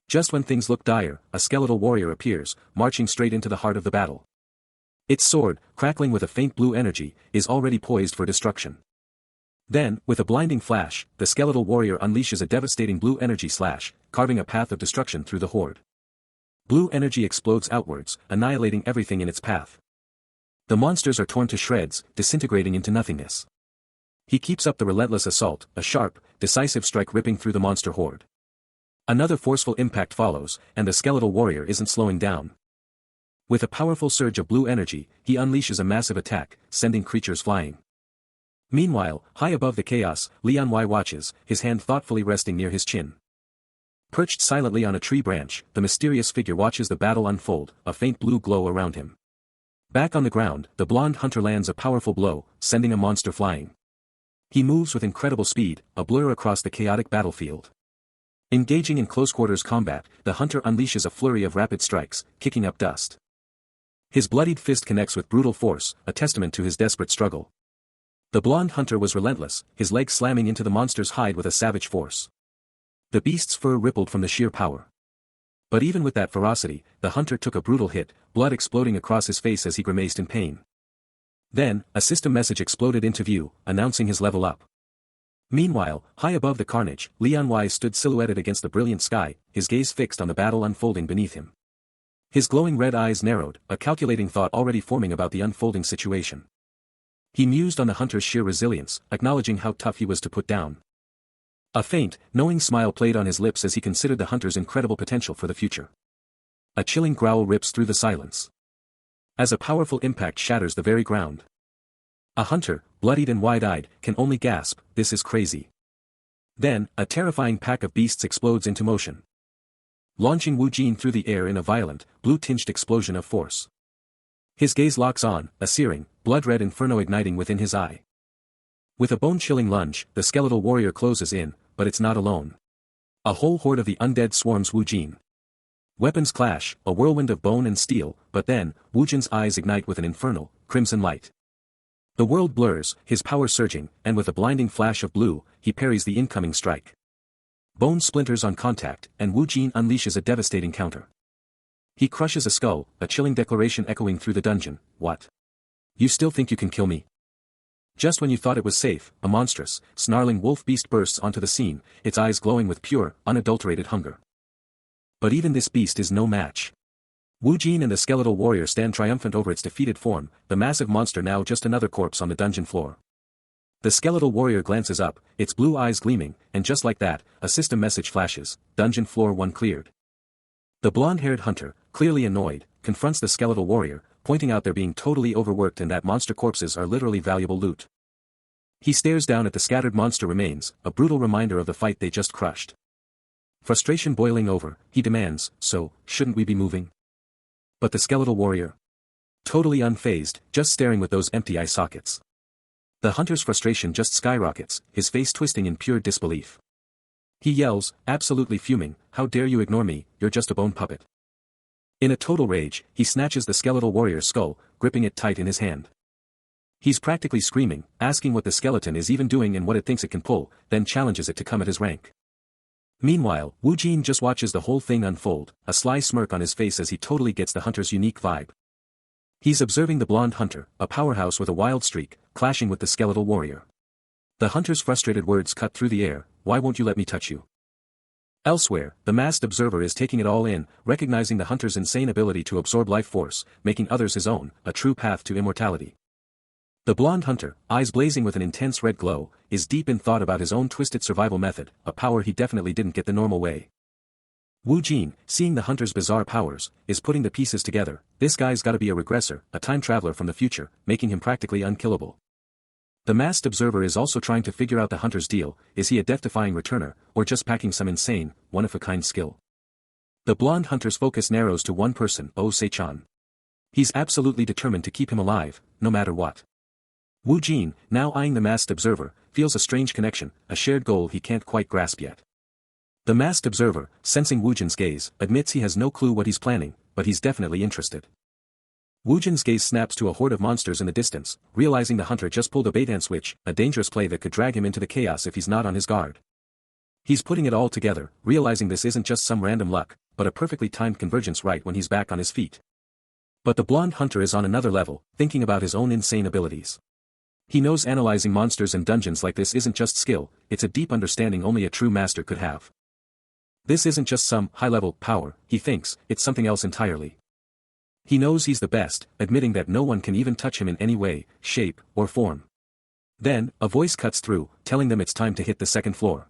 Just when things look dire, a skeletal warrior appears, marching straight into the heart of the battle. Its sword, crackling with a faint blue energy, is already poised for destruction. Then, with a blinding flash, the skeletal warrior unleashes a devastating blue energy slash, carving a path of destruction through the horde. Blue energy explodes outwards, annihilating everything in its path. The monsters are torn to shreds, disintegrating into nothingness. He keeps up the relentless assault, a sharp, decisive strike ripping through the monster horde. Another forceful impact follows, and the skeletal warrior isn't slowing down. With a powerful surge of blue energy, he unleashes a massive attack, sending creatures flying. Meanwhile, high above the chaos, Lian Wei watches, his hand thoughtfully resting near his chin. Perched silently on a tree branch, the mysterious figure watches the battle unfold, a faint blue glow around him. Back on the ground, the blonde hunter lands a powerful blow, sending a monster flying. He moves with incredible speed, a blur across the chaotic battlefield. Engaging in close-quarters combat, the hunter unleashes a flurry of rapid strikes, kicking up dust. His bloodied fist connects with brutal force, a testament to his desperate struggle. The blonde hunter was relentless, his legs slamming into the monster's hide with a savage force. The beast's fur rippled from the sheer power. But even with that ferocity, the hunter took a brutal hit, blood exploding across his face as he grimaced in pain. Then, a system message exploded into view, announcing his level up. Meanwhile, high above the carnage, Lian Wei stood silhouetted against the brilliant sky, his gaze fixed on the battle unfolding beneath him. His glowing red eyes narrowed, a calculating thought already forming about the unfolding situation. He mused on the hunter's sheer resilience, acknowledging how tough he was to put down. A faint, knowing smile played on his lips as he considered the hunter's incredible potential for the future. A chilling growl rips through the silence. As a powerful impact shatters the very ground. A hunter, bloodied and wide-eyed, can only gasp, "This is crazy." Then, a terrifying pack of beasts explodes into motion, launching Wu Jin through the air in a violent, blue-tinged explosion of force. His gaze locks on, a searing, blood-red inferno igniting within his eye. With a bone-chilling lunge, the skeletal warrior closes in, but it's not alone. A whole horde of the undead swarms Wu Jin. Weapons clash, a whirlwind of bone and steel, but then, Wu Jin's eyes ignite with an infernal, crimson light. The world blurs, his power surging, and with a blinding flash of blue, he parries the incoming strike. Bone splinters on contact, and Wu Jin unleashes a devastating counter. He crushes a skull, a chilling declaration echoing through the dungeon, "What? You still think you can kill me?" Just when you thought it was safe, a monstrous, snarling wolf beast bursts onto the scene, its eyes glowing with pure, unadulterated hunger. But even this beast is no match. Wu Jin and the skeletal warrior stand triumphant over its defeated form, the massive monster now just another corpse on the dungeon floor. The skeletal warrior glances up, its blue eyes gleaming, and just like that, a system message flashes, "Dungeon floor 1 cleared." The blonde-haired hunter, clearly annoyed, confronts the skeletal warrior, pointing out they're being totally overworked and that monster corpses are literally valuable loot. He stares down at the scattered monster remains, a brutal reminder of the fight they just crushed. Frustration boiling over, he demands, "So, shouldn't we be moving?" But the skeletal warrior? Totally unfazed, just staring with those empty eye sockets. The hunter's frustration just skyrockets, his face twisting in pure disbelief. He yells, absolutely fuming, "How dare you ignore me, you're just a bone puppet." In a total rage, he snatches the skeletal warrior's skull, gripping it tight in his hand. He's practically screaming, asking what the skeleton is even doing and what it thinks it can pull, then challenges it to come at his rank. Meanwhile, Wu Jin just watches the whole thing unfold, a sly smirk on his face as he totally gets the hunter's unique vibe. He's observing the blonde hunter, a powerhouse with a wild streak, clashing with the skeletal warrior. The hunter's frustrated words cut through the air, "Why won't you let me touch you?" Elsewhere, the masked observer is taking it all in, recognizing the hunter's insane ability to absorb life force, making others his own, a true path to immortality. The blonde hunter, eyes blazing with an intense red glow, is deep in thought about his own twisted survival method, a power he definitely didn't get the normal way. Wu Jin, seeing the hunter's bizarre powers, is putting the pieces together. This guy's gotta be a regressor, a time traveler from the future, making him practically unkillable. The masked observer is also trying to figure out the hunter's deal, is he a death-defying returner, or just packing some insane, one-of-a-kind skill? The blonde hunter's focus narrows to one person, Oh Se-chan. He's absolutely determined to keep him alive, no matter what. Wu Jin, now eyeing the masked observer, feels a strange connection, a shared goal he can't quite grasp yet. The masked observer, sensing Wu Jin's gaze, admits he has no clue what he's planning, but he's definitely interested. Wu Jin's gaze snaps to a horde of monsters in the distance, realizing the hunter just pulled a bait-and switch, a dangerous play that could drag him into the chaos if he's not on his guard. He's putting it all together, realizing this isn't just some random luck, but a perfectly timed convergence right when he's back on his feet. But the blonde hunter is on another level, thinking about his own insane abilities. He knows analyzing monsters and dungeons like this isn't just skill, it's a deep understanding only a true master could have. This isn't just some high-level power, he thinks, it's something else entirely. He knows he's the best, admitting that no one can even touch him in any way, shape, or form. Then, a voice cuts through, telling them it's time to hit the second floor.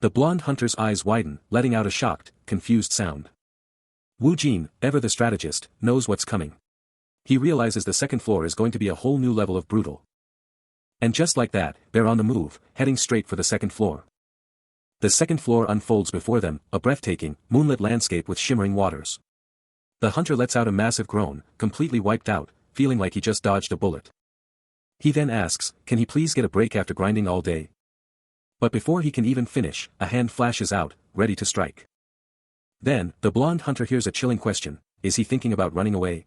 The blonde hunter's eyes widen, letting out a shocked, confused sound. Wu Jin, ever the strategist, knows what's coming. He realizes the second floor is going to be a whole new level of brutal. And just like that, they're on the move, heading straight for the second floor. The second floor unfolds before them, a breathtaking, moonlit landscape with shimmering waters. The hunter lets out a massive groan, completely wiped out, feeling like he just dodged a bullet. He then asks, can he please get a break after grinding all day? But before he can even finish, a hand flashes out, ready to strike. Then, the blonde hunter hears a chilling question, is he thinking about running away?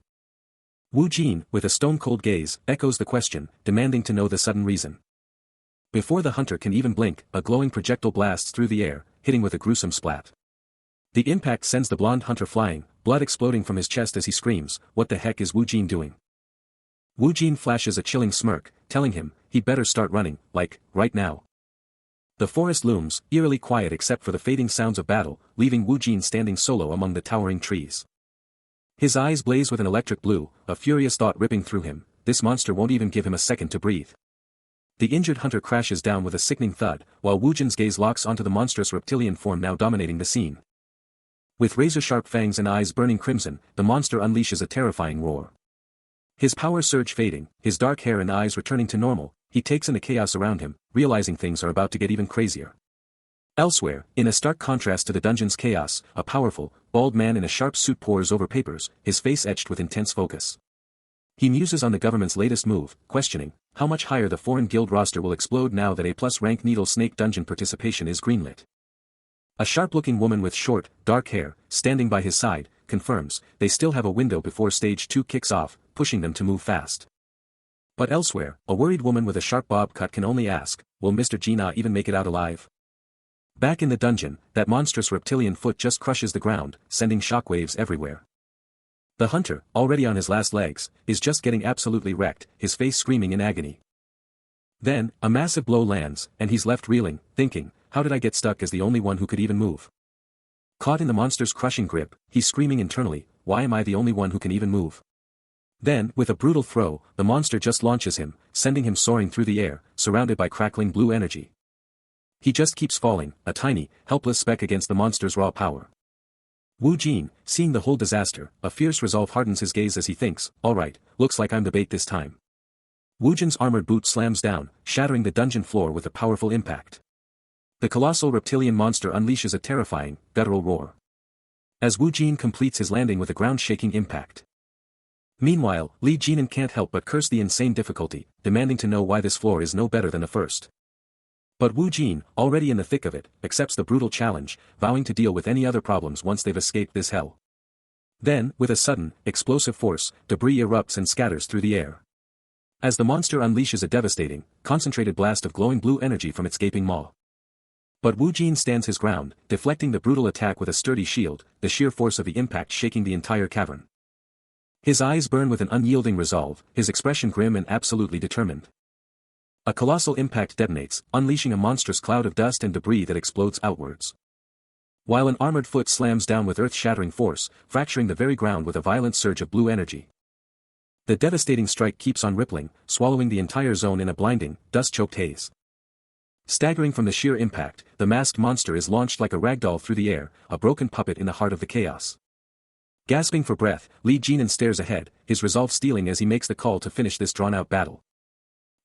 Wu Jin, with a stone-cold gaze, echoes the question, demanding to know the sudden reason. Before the hunter can even blink, a glowing projectile blasts through the air, hitting with a gruesome splat. The impact sends the blonde hunter flying, blood exploding from his chest as he screams, what the heck is Wu Jin doing? Wu Jin flashes a chilling smirk, telling him, he better start running, like, right now. The forest looms, eerily quiet except for the fading sounds of battle, leaving Wu Jin standing solo among the towering trees. His eyes blaze with an electric blue, a furious thought ripping through him, this monster won't even give him a second to breathe. The injured hunter crashes down with a sickening thud, while Wujin's gaze locks onto the monstrous reptilian form now dominating the scene. With razor-sharp fangs and eyes burning crimson, the monster unleashes a terrifying roar. His power surge fading, his dark hair and eyes returning to normal, he takes in the chaos around him, realizing things are about to get even crazier. Elsewhere, in a stark contrast to the dungeon's chaos, a powerful, bald man in a sharp suit pores over papers, his face etched with intense focus. He muses on the government's latest move, questioning how much higher the foreign guild roster will explode now that A+ rank Needle Snake dungeon participation is greenlit. A sharp-looking woman with short, dark hair, standing by his side, confirms they still have a window before Stage 2 kicks off, pushing them to move fast. But elsewhere, a worried woman with a sharp bob cut can only ask, will Mr. Gina even make it out alive? Back in the dungeon, that monstrous reptilian foot just crushes the ground, sending shockwaves everywhere. The hunter, already on his last legs, is just getting absolutely wrecked, his face screaming in agony. Then, a massive blow lands, and he's left reeling, thinking, how did I get stuck as the only one who could even move? Caught in the monster's crushing grip, he's screaming internally, why am I the only one who can even move? Then, with a brutal throw, the monster just launches him, sending him soaring through the air, surrounded by crackling blue energy. He just keeps falling, a tiny, helpless speck against the monster's raw power. Wu Jin, seeing the whole disaster, a fierce resolve hardens his gaze as he thinks, alright, looks like I'm the bait this time. Wu Jin's armored boot slams down, shattering the dungeon floor with a powerful impact. The colossal reptilian monster unleashes a terrifying, guttural roar. As Wu Jin completes his landing with a ground-shaking impact. Meanwhile, Li Jinan can't help but curse the insane difficulty, demanding to know why this floor is no better than the first. But Wu Jin, already in the thick of it, accepts the brutal challenge, vowing to deal with any other problems once they've escaped this hell. Then, with a sudden, explosive force, debris erupts and scatters through the air. As the monster unleashes a devastating, concentrated blast of glowing blue energy from its gaping maw. But Wu Jin stands his ground, deflecting the brutal attack with a sturdy shield, the sheer force of the impact shaking the entire cavern. His eyes burn with an unyielding resolve, his expression grim and absolutely determined. A colossal impact detonates, unleashing a monstrous cloud of dust and debris that explodes outwards. While an armored foot slams down with earth-shattering force, fracturing the very ground with a violent surge of blue energy. The devastating strike keeps on rippling, swallowing the entire zone in a blinding, dust-choked haze. Staggering from the sheer impact, the masked monster is launched like a ragdoll through the air, a broken puppet in the heart of the chaos. Gasping for breath, Li Jinan stares ahead, his resolve steeling as he makes the call to finish this drawn-out battle.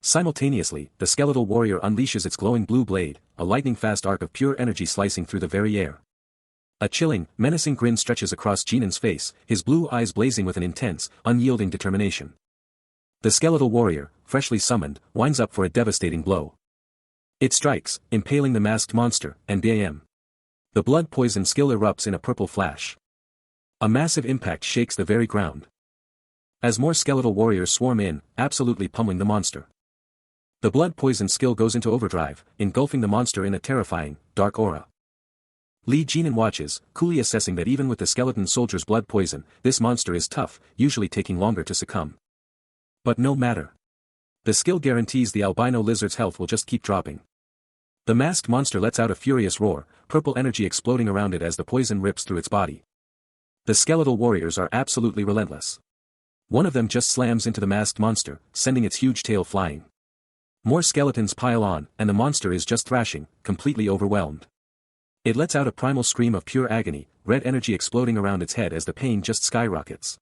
Simultaneously, the skeletal warrior unleashes its glowing blue blade, a lightning-fast arc of pure energy slicing through the very air. A chilling, menacing grin stretches across Jinan's face, his blue eyes blazing with an intense, unyielding determination. The skeletal warrior, freshly summoned, winds up for a devastating blow. It strikes, impaling the masked monster, and bam. The blood poison skill erupts in a purple flash. A massive impact shakes the very ground. As more skeletal warriors swarm in, absolutely pummeling the monster. The blood poison skill goes into overdrive, engulfing the monster in a terrifying, dark aura. Li Jinan watches, coolly assessing that even with the skeleton soldier's blood poison, this monster is tough, usually taking longer to succumb. But no matter. The skill guarantees the albino lizard's health will just keep dropping. The masked monster lets out a furious roar, purple energy exploding around it as the poison rips through its body. The skeletal warriors are absolutely relentless. One of them just slams into the masked monster, sending its huge tail flying. More skeletons pile on, and the monster is just thrashing, completely overwhelmed. It lets out a primal scream of pure agony, red energy exploding around its head as the pain just skyrockets.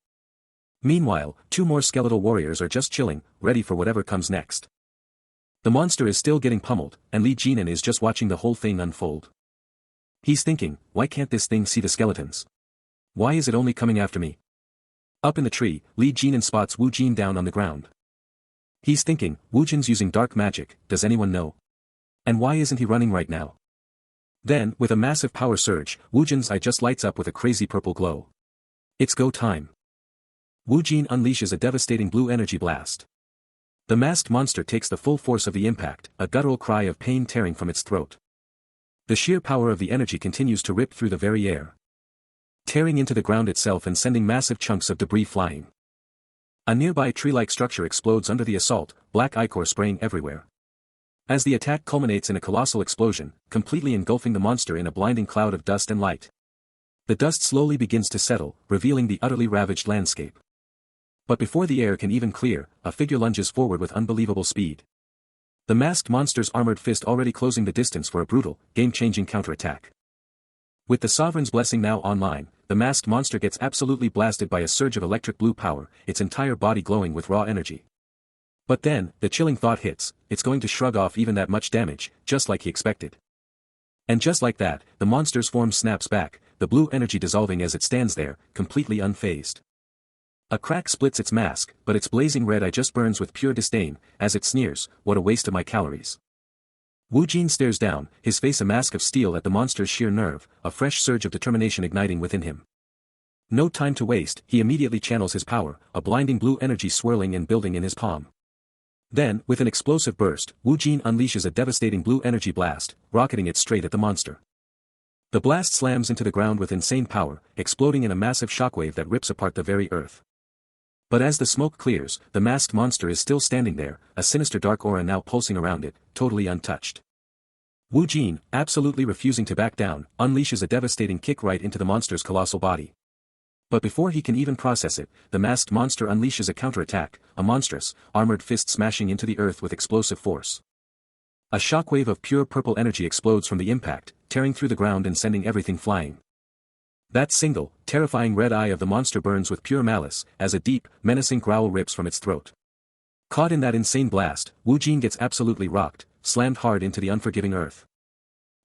Meanwhile, two more skeletal warriors are just chilling, ready for whatever comes next. The monster is still getting pummeled, and Li Jinan is just watching the whole thing unfold. He's thinking, why can't this thing see the skeletons? Why is it only coming after me? Up in the tree, Li Jinan spots Wu Jin down on the ground. He's thinking, Wu Jin's using dark magic, does anyone know? And why isn't he running right now? Then, with a massive power surge, Wu Jin's eye just lights up with a crazy purple glow. It's go time. Wu Jin unleashes a devastating blue energy blast. The masked monster takes the full force of the impact, a guttural cry of pain tearing from its throat. The sheer power of the energy continues to rip through the very air, tearing into the ground itself and sending massive chunks of debris flying. A nearby tree-like structure explodes under the assault, black ichor spraying everywhere. As the attack culminates in a colossal explosion, completely engulfing the monster in a blinding cloud of dust and light. The dust slowly begins to settle, revealing the utterly ravaged landscape. But before the air can even clear, a figure lunges forward with unbelievable speed. The masked monster's armored fist already closing the distance for a brutal, game-changing counterattack. With the Sovereign's blessing now online, the masked monster gets absolutely blasted by a surge of electric blue power, its entire body glowing with raw energy. But then, the chilling thought hits, it's going to shrug off even that much damage, just like he expected. And just like that, the monster's form snaps back, the blue energy dissolving as it stands there, completely unfazed. A crack splits its mask, but its blazing red eye just burns with pure disdain, as it sneers, "What a waste of my calories." Wu Jin stares down, his face a mask of steel at the monster's sheer nerve, a fresh surge of determination igniting within him. No time to waste, he immediately channels his power, a blinding blue energy swirling and building in his palm. Then, with an explosive burst, Wu Jin unleashes a devastating blue energy blast, rocketing it straight at the monster. The blast slams into the ground with insane power, exploding in a massive shockwave that rips apart the very earth. But as the smoke clears, the masked monster is still standing there, a sinister dark aura now pulsing around it, totally untouched. Wu Jin, absolutely refusing to back down, unleashes a devastating kick right into the monster's colossal body. But before he can even process it, the masked monster unleashes a counterattack, a monstrous, armored fist smashing into the earth with explosive force. A shockwave of pure purple energy explodes from the impact, tearing through the ground and sending everything flying. That single, terrifying red eye of the monster burns with pure malice, as a deep, menacing growl rips from its throat. Caught in that insane blast, Wu Jin gets absolutely rocked, slammed hard into the unforgiving earth.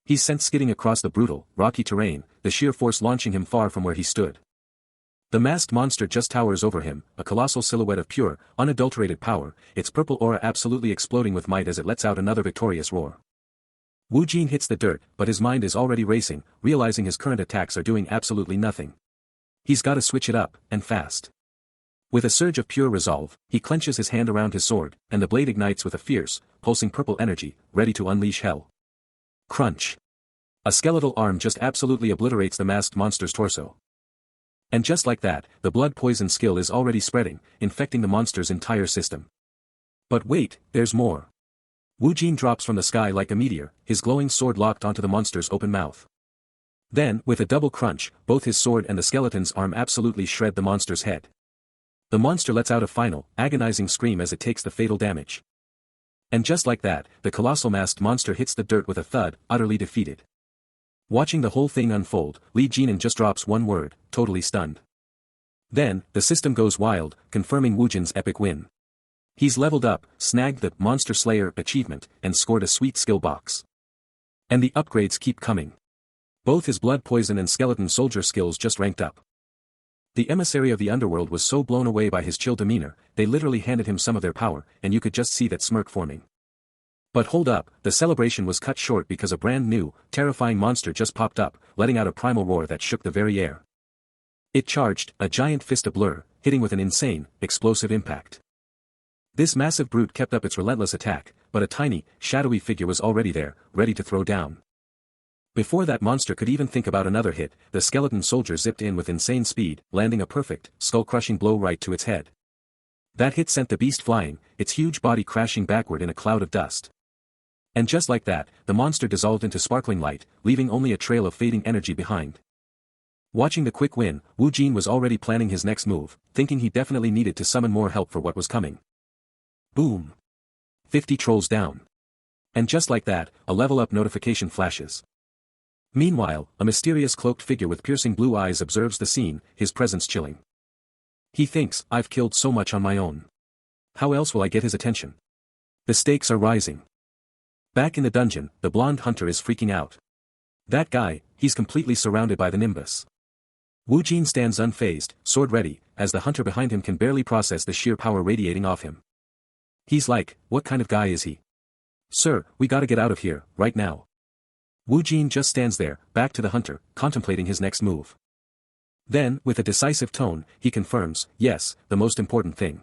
He's sent skidding across the brutal, rocky terrain, the sheer force launching him far from where he stood. The masked monster just towers over him, a colossal silhouette of pure, unadulterated power, its purple aura absolutely exploding with might as it lets out another victorious roar. Wu Jin hits the dirt, but his mind is already racing, realizing his current attacks are doing absolutely nothing. He's gotta switch it up, and fast. With a surge of pure resolve, he clenches his hand around his sword, and the blade ignites with a fierce, pulsing purple energy, ready to unleash hell. Crunch. A skeletal arm just absolutely obliterates the masked monster's torso. And just like that, the blood poison skill is already spreading, infecting the monster's entire system. But wait, there's more. Wu Jin drops from the sky like a meteor, his glowing sword locked onto the monster's open mouth. Then, with a double crunch, both his sword and the skeleton's arm absolutely shred the monster's head. The monster lets out a final, agonizing scream as it takes the fatal damage. And just like that, the colossal masked monster hits the dirt with a thud, utterly defeated. Watching the whole thing unfold, Li Jinan just drops one word, totally stunned. Then, the system goes wild, confirming Wu Jin's epic win. He's leveled up, snagged the Monster Slayer achievement, and scored a sweet skill box. And the upgrades keep coming. Both his blood poison and skeleton soldier skills just ranked up. The emissary of the underworld was so blown away by his chill demeanor, they literally handed him some of their power, and you could just see that smirk forming. But hold up, the celebration was cut short because a brand new, terrifying monster just popped up, letting out a primal roar that shook the very air. It charged, a giant fist ablur, hitting with an insane, explosive impact. This massive brute kept up its relentless attack, but a tiny, shadowy figure was already there, ready to throw down. Before that monster could even think about another hit, the skeleton soldier zipped in with insane speed, landing a perfect, skull-crushing blow right to its head. That hit sent the beast flying, its huge body crashing backward in a cloud of dust. And just like that, the monster dissolved into sparkling light, leaving only a trail of fading energy behind. Watching the quick win, Wu Jin was already planning his next move, thinking he definitely needed to summon more help for what was coming. Boom. 50 trolls down. And just like that, a level-up notification flashes. Meanwhile, a mysterious cloaked figure with piercing blue eyes observes the scene, his presence chilling. He thinks, I've killed so much on my own. How else will I get his attention? The stakes are rising. Back in the dungeon, the blonde hunter is freaking out. That guy, he's completely surrounded by the nimbus. Wu Jin stands unfazed, sword ready, as the hunter behind him can barely process the sheer power radiating off him. He's like, what kind of guy is he? Sir, we gotta get out of here, right now. Wu Jin just stands there, back to the hunter, contemplating his next move. Then, with a decisive tone, he confirms, yes, the most important thing.